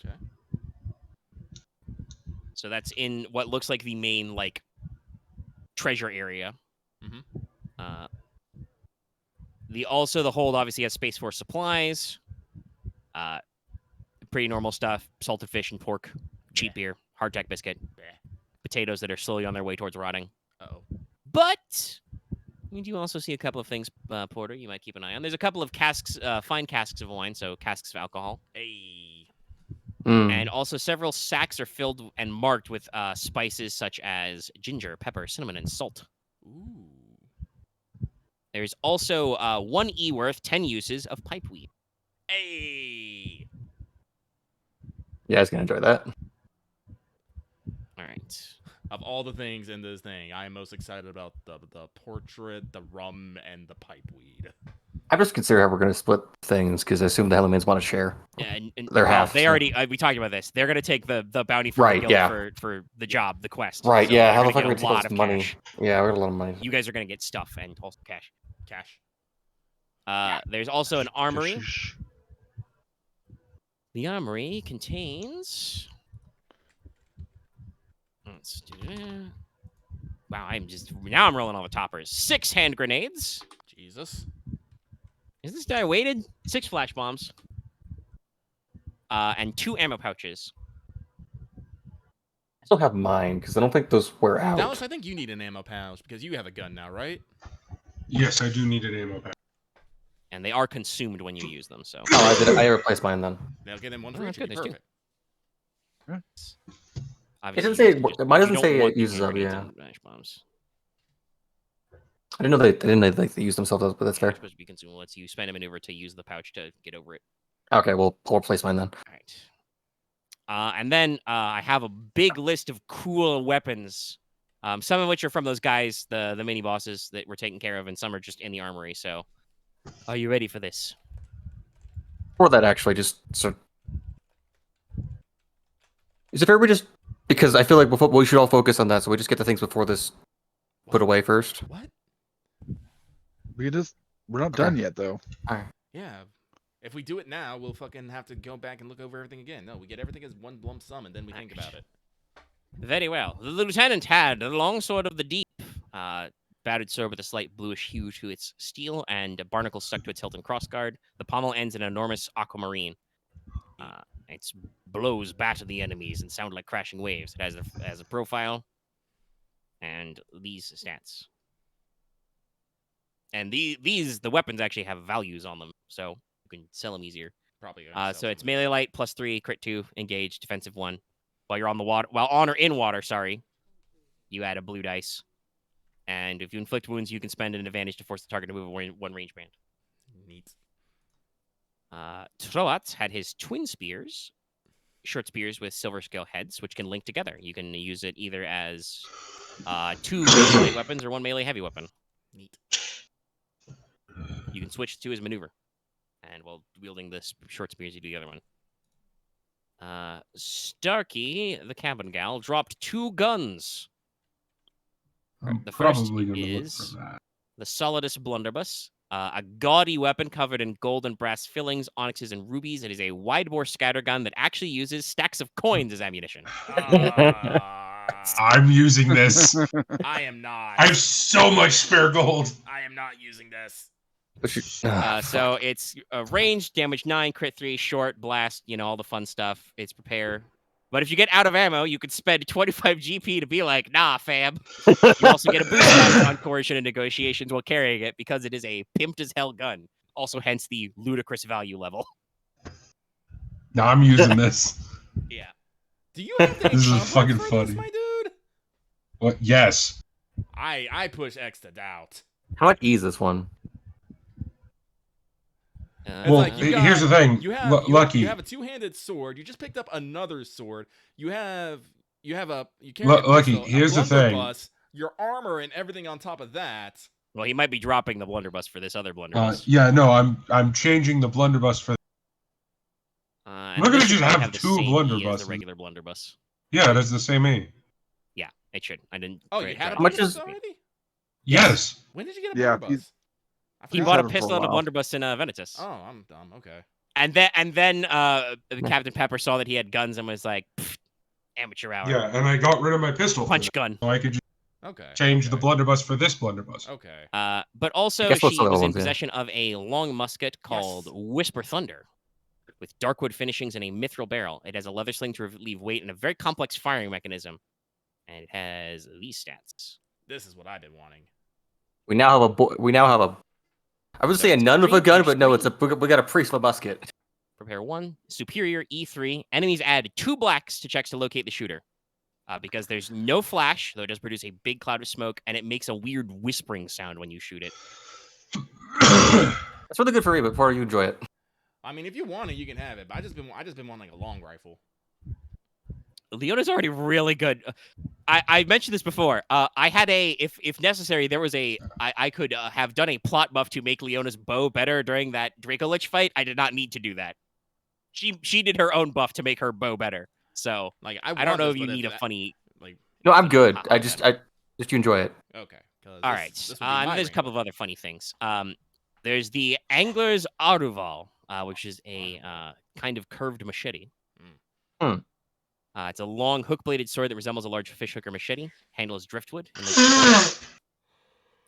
Okay. So that's in what looks like the main like treasure area. Mm-hmm. The hold obviously has space for supplies. Pretty normal stuff: salted fish and pork, cheap beer, hardtack biscuit, potatoes that are slowly on their way towards rotting. Uh-oh. But you do also see a couple of things, Porter, you might keep an eye on. There's a couple of casks, fine casks of wine, so casks of alcohol. Hey. And also several sacks are filled and marked with spices such as ginger, pepper, cinnamon, and salt. Ooh. There's also 1 E worth, 10 uses of pipeweed. Hey. Yeah, I was gonna enjoy that. All right. Of all the things in this thing, I am most excited about the portrait, the rum, and the pipeweed. I'm just considering how we're gonna split things because I assume the Heavenly Mains want to share. Yeah, and Their half, they so- already we talked about this. They're gonna take the bounty from Right, the guild yeah. for the job, the quest. Right, So yeah. they're How the gonna fuck get are we a taking lot this of money? cash. Yeah, we got a lot of money. You guys are gonna get stuff and also cash. Cash. There's also an armory. Shush. The armory contains. Let's do that. Wow, I'm rolling all the toppers. 6 hand grenades. Jesus. Is this guy weighted? 6 flash bombs. And 2 ammo pouches. I still have mine because I don't think those wear out. Dallas, I think you need an ammo pouch because you have a gun now, right? Yes, I do need an ammo pack. And they are consumed when you use them, so. Oh, I replaced mine then. They'll get them one Oh, for that's each. good, It'll be there's perfect. Obviously, doesn't say you just- mine you doesn't don't say want it the uses hand up, grenades yeah. and flash bombs. I didn't know they use themselves up, but that's They're fair. supposed to be consumable. Lets you spend a maneuver to use the pouch to get over it. Okay, well, I'll replace mine then. All right. And then I have a big list of cool weapons. Some of which are from those guys, the mini bosses that we're taking care of, and some are just in the armory. So, are you ready for this? For that, actually, is it fair we just because I feel like we should all focus on that, so we just get the things before this put away first. What? We're not done yet, though. Yeah. If we do it now, we'll fucking have to go back and look over everything again. No, we get everything as one lump sum, and then we think about it. Very well. The lieutenant had a long sword of the deep, battered sword with a slight bluish hue to its steel, and barnacles stuck to its hilt and crossguard. The pommel ends in an enormous aquamarine. Its blows batter the enemies and sound like crashing waves. It has a profile and these stats. And the weapons actually have values on them, so you can sell them easier. Probably. So it's melee light, +3, crit 2, engage, defensive 1. While you're on the water, while on or in water, you add a blue dice. And if you inflict wounds, you can spend an advantage to force the target to move one range band. Neat. Troat had his twin spears, short spears with silver scale heads, which can link together. You can use it either as 2 melee light weapons or 1 melee heavy weapon. Neat. You can switch to his maneuver. And while wielding this short spears, you do the other one. Starkey, the cabin gal, dropped 2 guns. I'm The first probably going to look is for that. the Solidus Blunderbuss, a gaudy weapon covered in gold and brass fillings, onyxes, and rubies. It is a wide-bore scattergun that actually uses stacks of coins as ammunition. I'm using this. I am not. I have so much spare gold. I am not using this. So it's range, damage 9, crit 3, short, blast, all the fun stuff. It's prepare. But if you get out of ammo, you could spend 25 GP to be like, nah, fam. You also get a boost on coercion and negotiations while carrying it because it is a pimped as hell gun. Also, hence the ludicrous value level. No, I'm using this. Yeah. Do you have any This is complex fucking for funny. this, my dude? What? Yes. I push X to doubt. How much E is this one? It's Well, like here's the thing. Lucky. You have a 2-handed sword. You just picked up another sword. You carry a Lucky, pistol, here's a the thing. blunderbuss, your armor and everything on top of that. Well, he might be dropping the blunderbuss for this other blunderbuss. Yeah, no, I'm changing the blunderbuss for. And We're gonna this just should have the two same E as blunderbusses. the regular blunderbuss. Yeah, that's the same E. Yeah, it should. I didn't. Oh, you had a How much blunderbuss is- already? Yes. When did you get a Yeah, blunderbuss? I He forgot. bought a had it for a pistol and a while. blunderbuss in Venitus. Oh, I'm dumb. Okay. And then Captain Pepper saw that he had guns and was like, amateur hour. Yeah, and I got rid of my pistol. for Punch that, gun. So I could just Okay. change the okay. blunderbuss for this blunderbuss. Okay. But also, guess she what's the other was in ones, yeah. possession of a long musket called Yes. Whisper Thunder, with darkwood finishings and a mithril barrel. It has a leather sling to relieve weight and a very complex firing mechanism. And it has these stats. This is what I've been wanting. We now have a. I would say a it's nun with a green, gun, it's but no, green. we got a priest with a musket. Prepare 1. Superior E3. Enemies add 2 blacks to checks to locate the shooter. Because there's no flash, though it does produce a big cloud of smoke, and it makes a weird whispering sound when you shoot it. That's really good for me, but before you enjoy it. I mean, if you want it, you can have it. But I just been wanting like a long rifle. Leona's already really good. I mentioned this before. I had if necessary, there was I could have done a plot buff to make Leona's bow better during that Draco Lich fight. I did not need to do that. She did her own buff to make her bow better. So Like I don't know if you need a funny. like. No, I'm good. Ah, I just you enjoy it. Okay. 'cause All this- right. this would be And my there's a ring. couple of other funny things. There's the Angler's Aruval, which is a kind of curved machete. It's a long hook-bladed sword that resembles a large fishhooker machete. Handle is driftwood.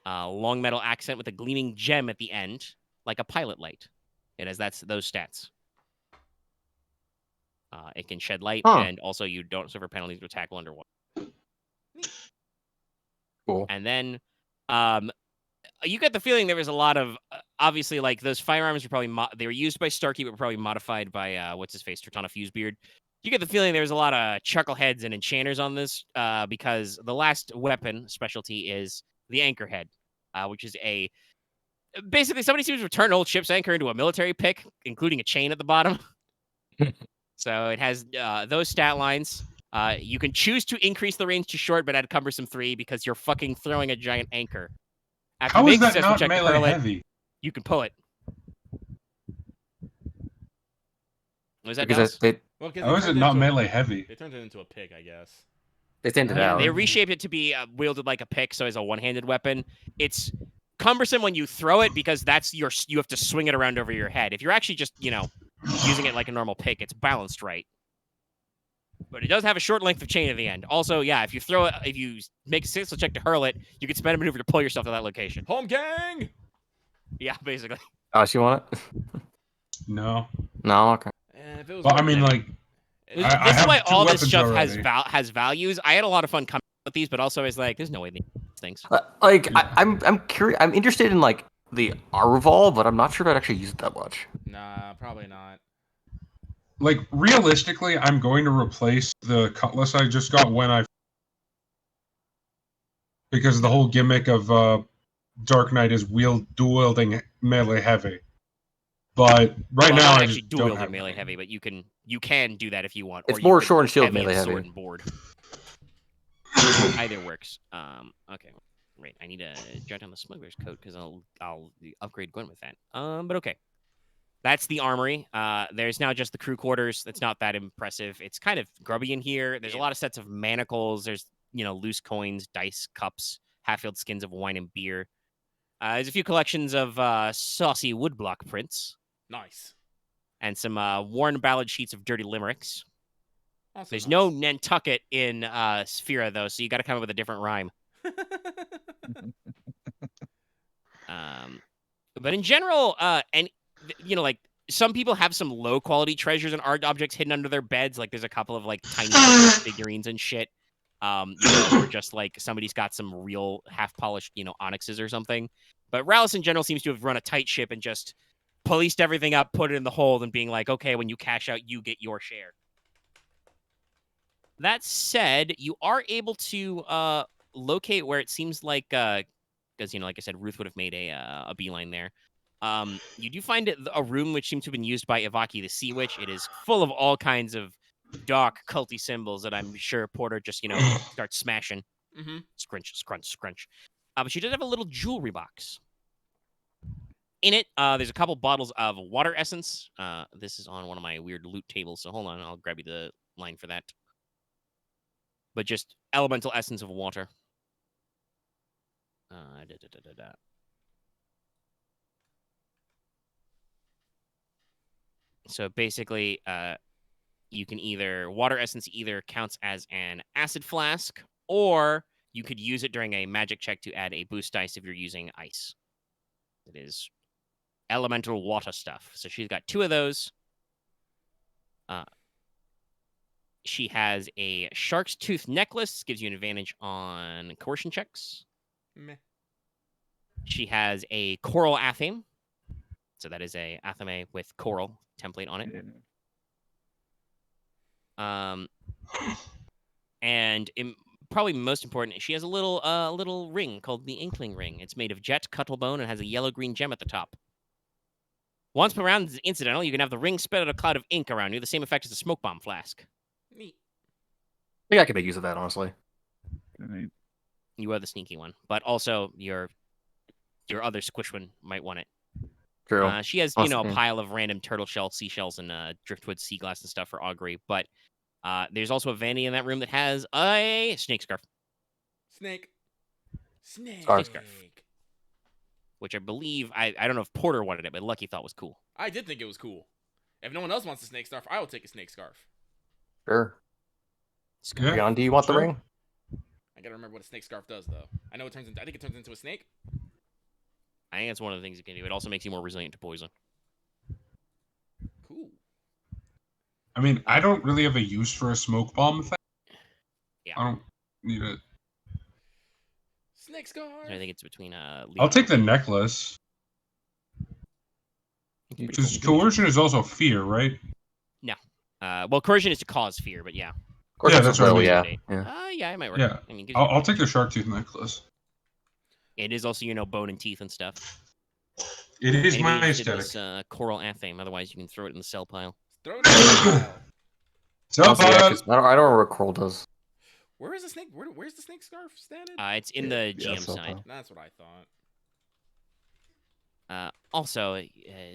And long metal accent with a gleaming gem at the end, like a pilot light. It has those stats. It can shed light, and also you don't suffer penalties to attack while underwater. Cool. And then, you get the feeling there was a lot of obviously like those firearms were probably they were used by Starkey, but were probably modified by what's his face, Tortana Fusebeard. You get the feeling there was a lot of chuckleheads and enchanters on this, because the last weapon specialty is the Anchorhead, which is basically somebody seems to turn an old ship's anchor into a military pick, including a chain at the bottom. So it has those stat lines. You can choose to increase the range to short, but add cumbersome 3 because you're fucking throwing a giant anchor. After How you is make that successful not check to melee hurl it, heavy? you can pull it. Was that Because Dallas? Well, 'cause How they is it turned not into a- melee heavy? They turned it into a pick, I guess. They thinned it Yeah, out. they reshaped it to be wielded like a pick, so as a one-handed weapon. It's cumbersome when you throw it because you have to swing it around over your head. If you're actually just using it like a normal pick, it's balanced right. But it does have a short length of chain at the end. Also, yeah, if you make a successful check to hurl it, you can spend a maneuver to pull yourself to that location. Home gang. Yeah, basically. Oh, she want it? No. No, okay. If it was Well, I one mean, thing- like, This I is have why 2 all this weapons stuff already. has values. I had a lot of fun coming up with these, but also I was like, there's no way these things. I'm curious. I'm interested in like the Arval, but I'm not sure if I'd actually use it that much. Nah, probably not. like realistically, I'm going to replace the cutlass I just got because the whole gimmick of Dark Knight is dual-wielding melee heavy. But right now, not I actually just dual don't have melee heavy, but you can do that if you want. It's or more you sword and shield heavy melee sword heavy. and board. Either works. Okay. Right, I need to jot down the smuggler's coat because I'll upgrade Gwen with that. But okay. That's the armory. There's now just the crew quarters. That's not that impressive. It's kind of grubby in here. There's a lot of sets of manacles. There's, loose coins, dice, cups, half-filled skins of wine and beer. There's a few collections of saucy woodblock prints. Nice. And some worn ballad sheets of dirty limericks. Also There's nice. no Nantucket in Sphera, though, so you got to come up with a different rhyme. But in general, like some people have some low quality treasures and art objects hidden under their beds. Like there's a couple of like tiny figurines and shit. Or just like somebody's got some real half polished, onyxes or something. But Rallus in general seems to have run a tight ship and just policed everything up, put it in the hold, and being like, okay, when you cash out, you get your share. That said, you are able to locate where it seems like, because like I said, Ruth would have made a beeline there. You do find a room which seems to have been used by Ivaki the Sea Witch. It is full of all kinds of dark, culty symbols that I'm sure Porter just, starts smashing. Mm-hmm. Scrunch, scrunch, scrunch. But she does have a little jewelry box. In it, there's a couple bottles of water essence. This is on one of my weird loot tables, so hold on, I'll grab you the line for that. But just elemental essence of water. So basically, you can water essence either counts as an acid flask, or you could use it during a magic check to add a boost dice if you're using ice. It is elemental water stuff. So she's got 2 of those. She has a shark's tooth necklace, gives you an advantage on coercion checks. Meh. She has a coral athame. So that is a athame with coral template on it. And probably most important, she has a little ring called the Inkling Ring. It's made of jet cuttlebone and has a yellow-green gem at the top. Once per round is incidental, you can have the ring spit out a cloud of ink around you, the same effect as a smoke bomb flask. Neat. I think I could make use of that, honestly. You are the sneaky one, but also your other squish one might want it. True. She has, Awesome. a pile of random turtle shell, seashells, and driftwood sea glass and stuff for augury. But there's also a vanity in that room that has a snake scarf. Snake. Scarf. Which I believe, I don't know if Porter wanted it, but Lucky thought was cool. I did think it was cool. If no one else wants a snake scarf, I will take a snake scarf. Sure. Yeah, Ryahn, do you want the sure. ring? I gotta remember what a snake scarf does, though. I know I think it turns into a snake. I think that's one of the things it can do. It also makes you more resilient to poison. Cool. I mean, I don't really have a use for a smoke bomb effect. Yeah. I don't need it. Snake scarf. I think it's between I'll take the necklace. Because coercion is also fear, right? No. Well, coercion is to cause fear, but yeah. Course, Yeah, that's what I mean. yeah. Yeah, it might work. Yeah. I mean, I'll take the shark tooth necklace. it is also, bone and teeth and stuff. It is Anybody my interested in aesthetic. this coral athame, otherwise you can throw it in the cell pile. Throw it in the pile. So, Honestly, yeah, 'cause I don't remember what Kroll does. Where is the snake? Where's the snake scarf standing? It's in the Yeah, GM cell side. pile. That's what I thought. Also,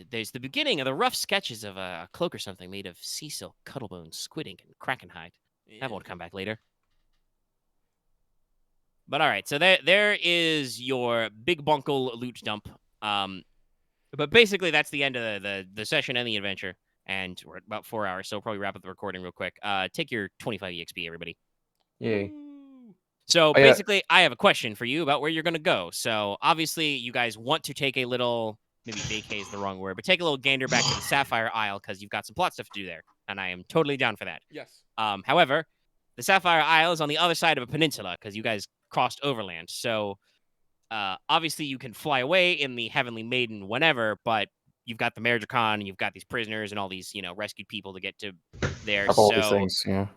there's the beginning of the rough sketches of a cloak or something made of sea silk, cuttlebone, squid ink, and kraken hide. That won't come back later. But all right, so there is your big bunkle loot dump. But basically that's the end of the session and the adventure. And we're at about 4 hours, so we'll probably wrap up the recording real quick. Take your 25 EXP, everybody. Yay. So Oh, yeah. basically, I have a question for you about where you're going to go. So obviously, you guys want to take a little, maybe vacay is the wrong word, but take a little gander back to the Sapphire Isle because you've got some plot stuff to do there. And I am totally down for that. Yes. However, the Sapphire Isle is on the other side of a peninsula because you guys crossed overland. So obviously, you can fly away in the Heavenly Maiden whenever, but you've got the Merdricon and you've got these prisoners and all these, rescued people to get to there. All So these things, yeah.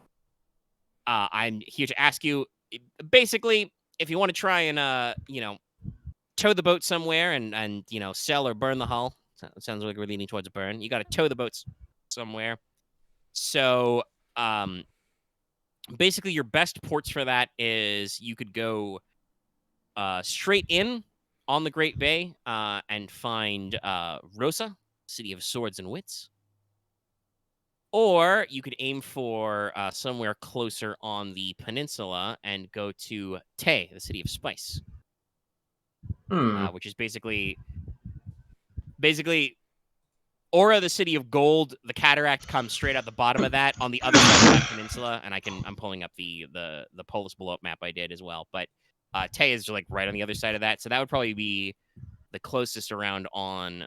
I'm here to ask you, basically, if you want to try and, tow the boat somewhere and sell or burn the hull. It sounds like we're leaning towards a burn. You got to tow the boats somewhere. So, basically, your best ports for that is you could go straight in on the Great Bay and find Rosa, City of Swords and Wits. Or you could aim for somewhere closer on the peninsula and go to Tay, the City of Spice, which is basically Aura, the City of Gold. The cataract comes straight out the bottom of that on the other side of that peninsula, and I'm pulling up the Polis Blow Up map I did as well. But Tay is like right on the other side of that, so that would probably be the closest around on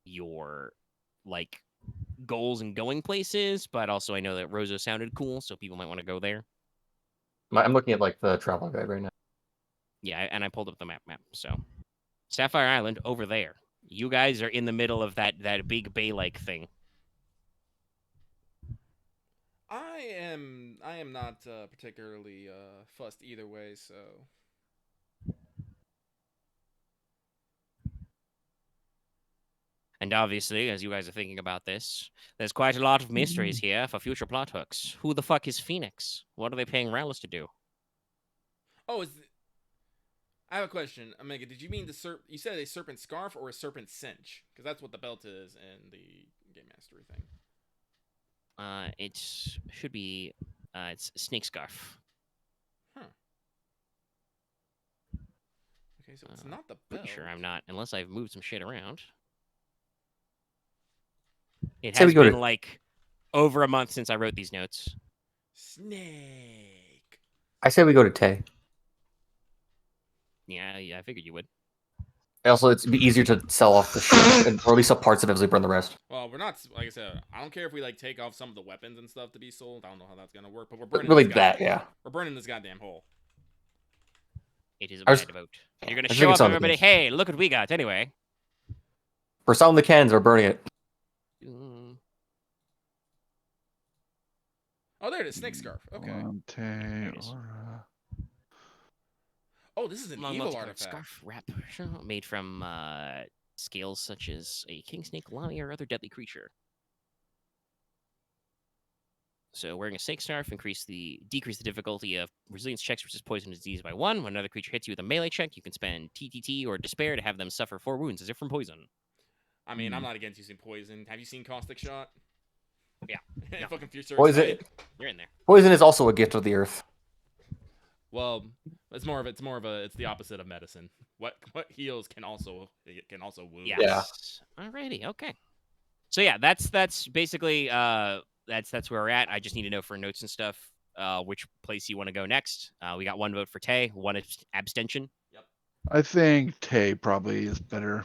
your like goals and going places. But also I know that Rosa sounded cool, so people might want to go there. I'm looking at like the travel guide right now. Yeah, and I pulled up the map. So Sapphire Island over there. You guys are in the middle of that big bay-like thing. I am not particularly fussed either way, so. And obviously, as you guys are thinking about this, there's quite a lot of mysteries here for future plot hooks. Who the fuck is Phoenix? What are they paying Rallus to do? Oh, I have a question. Omega, did you mean you said a serpent scarf or a serpent cinch? Because that's what the belt is in the Game Mastery thing. It should be, it's snake scarf. Huh. Okay, so it's not the belt. Pretty sure I'm not, unless I've moved some shit around. It Say we has go been to- like over a month since I wrote these notes. Snake. I say we go to Tay. Yeah, I figured you would. Also, it'd be easier to sell off the ship, or at least some parts of it as we burn the rest. Well, we're not, like I said, I don't care if we like take off some of the weapons and stuff to be sold. I don't know how that's gonna work, but we're burning Really this that, goddamn- yeah. We're burning this goddamn hole. It is a I was- bad vote. You're gonna I show think it's up on the everybody, case. hey, look what we got anyway. We're selling the cans or burning it. Oh, there it is, snake scarf. Okay. Lante, it is. Aura. Oh, this is an Long evil multicolored artifact. scarf wrap made from scales such as a king snake, lami, or other deadly creature. So wearing a snake scarf decrease the difficulty of resilience checks versus poison disease by 1. When another creature hits you with a melee check, you can spend TTT or despair to have them suffer 4 wounds as if from poison. I mean, I'm not against using poison. Have you seen Caustic Shot? Yeah. No. Fucking Future Poison, Sight. You're in there. poison is also a gift of the earth. Well, it's the opposite of medicine. What heals can also wound. Yes. Yeah. Alrighty. Okay. So yeah, that's basically that's where we're at. I just need to know for notes and stuff which place you want to go next. We got 1 vote for Tay, 1 abstention. I think Tay probably is better.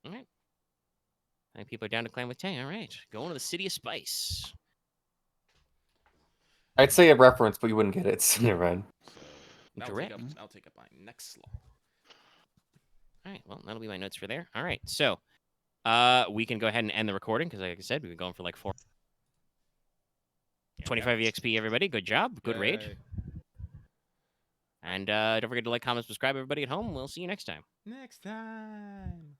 All right. I think people are down to climb with Tay. All right. Going to the City of Spice. I'd say a reference, but you wouldn't get it. Never mind. Direct. I'll take up my next slot. All right. Well, that'll be my notes for there. All right. So, we can go ahead and end the recording because, like I said, we've been going for like 4. 25 EXP, everybody. Good job. Good raid. Yay. And don't forget to like, comment, subscribe, everybody at home. We'll see you next time. Next time.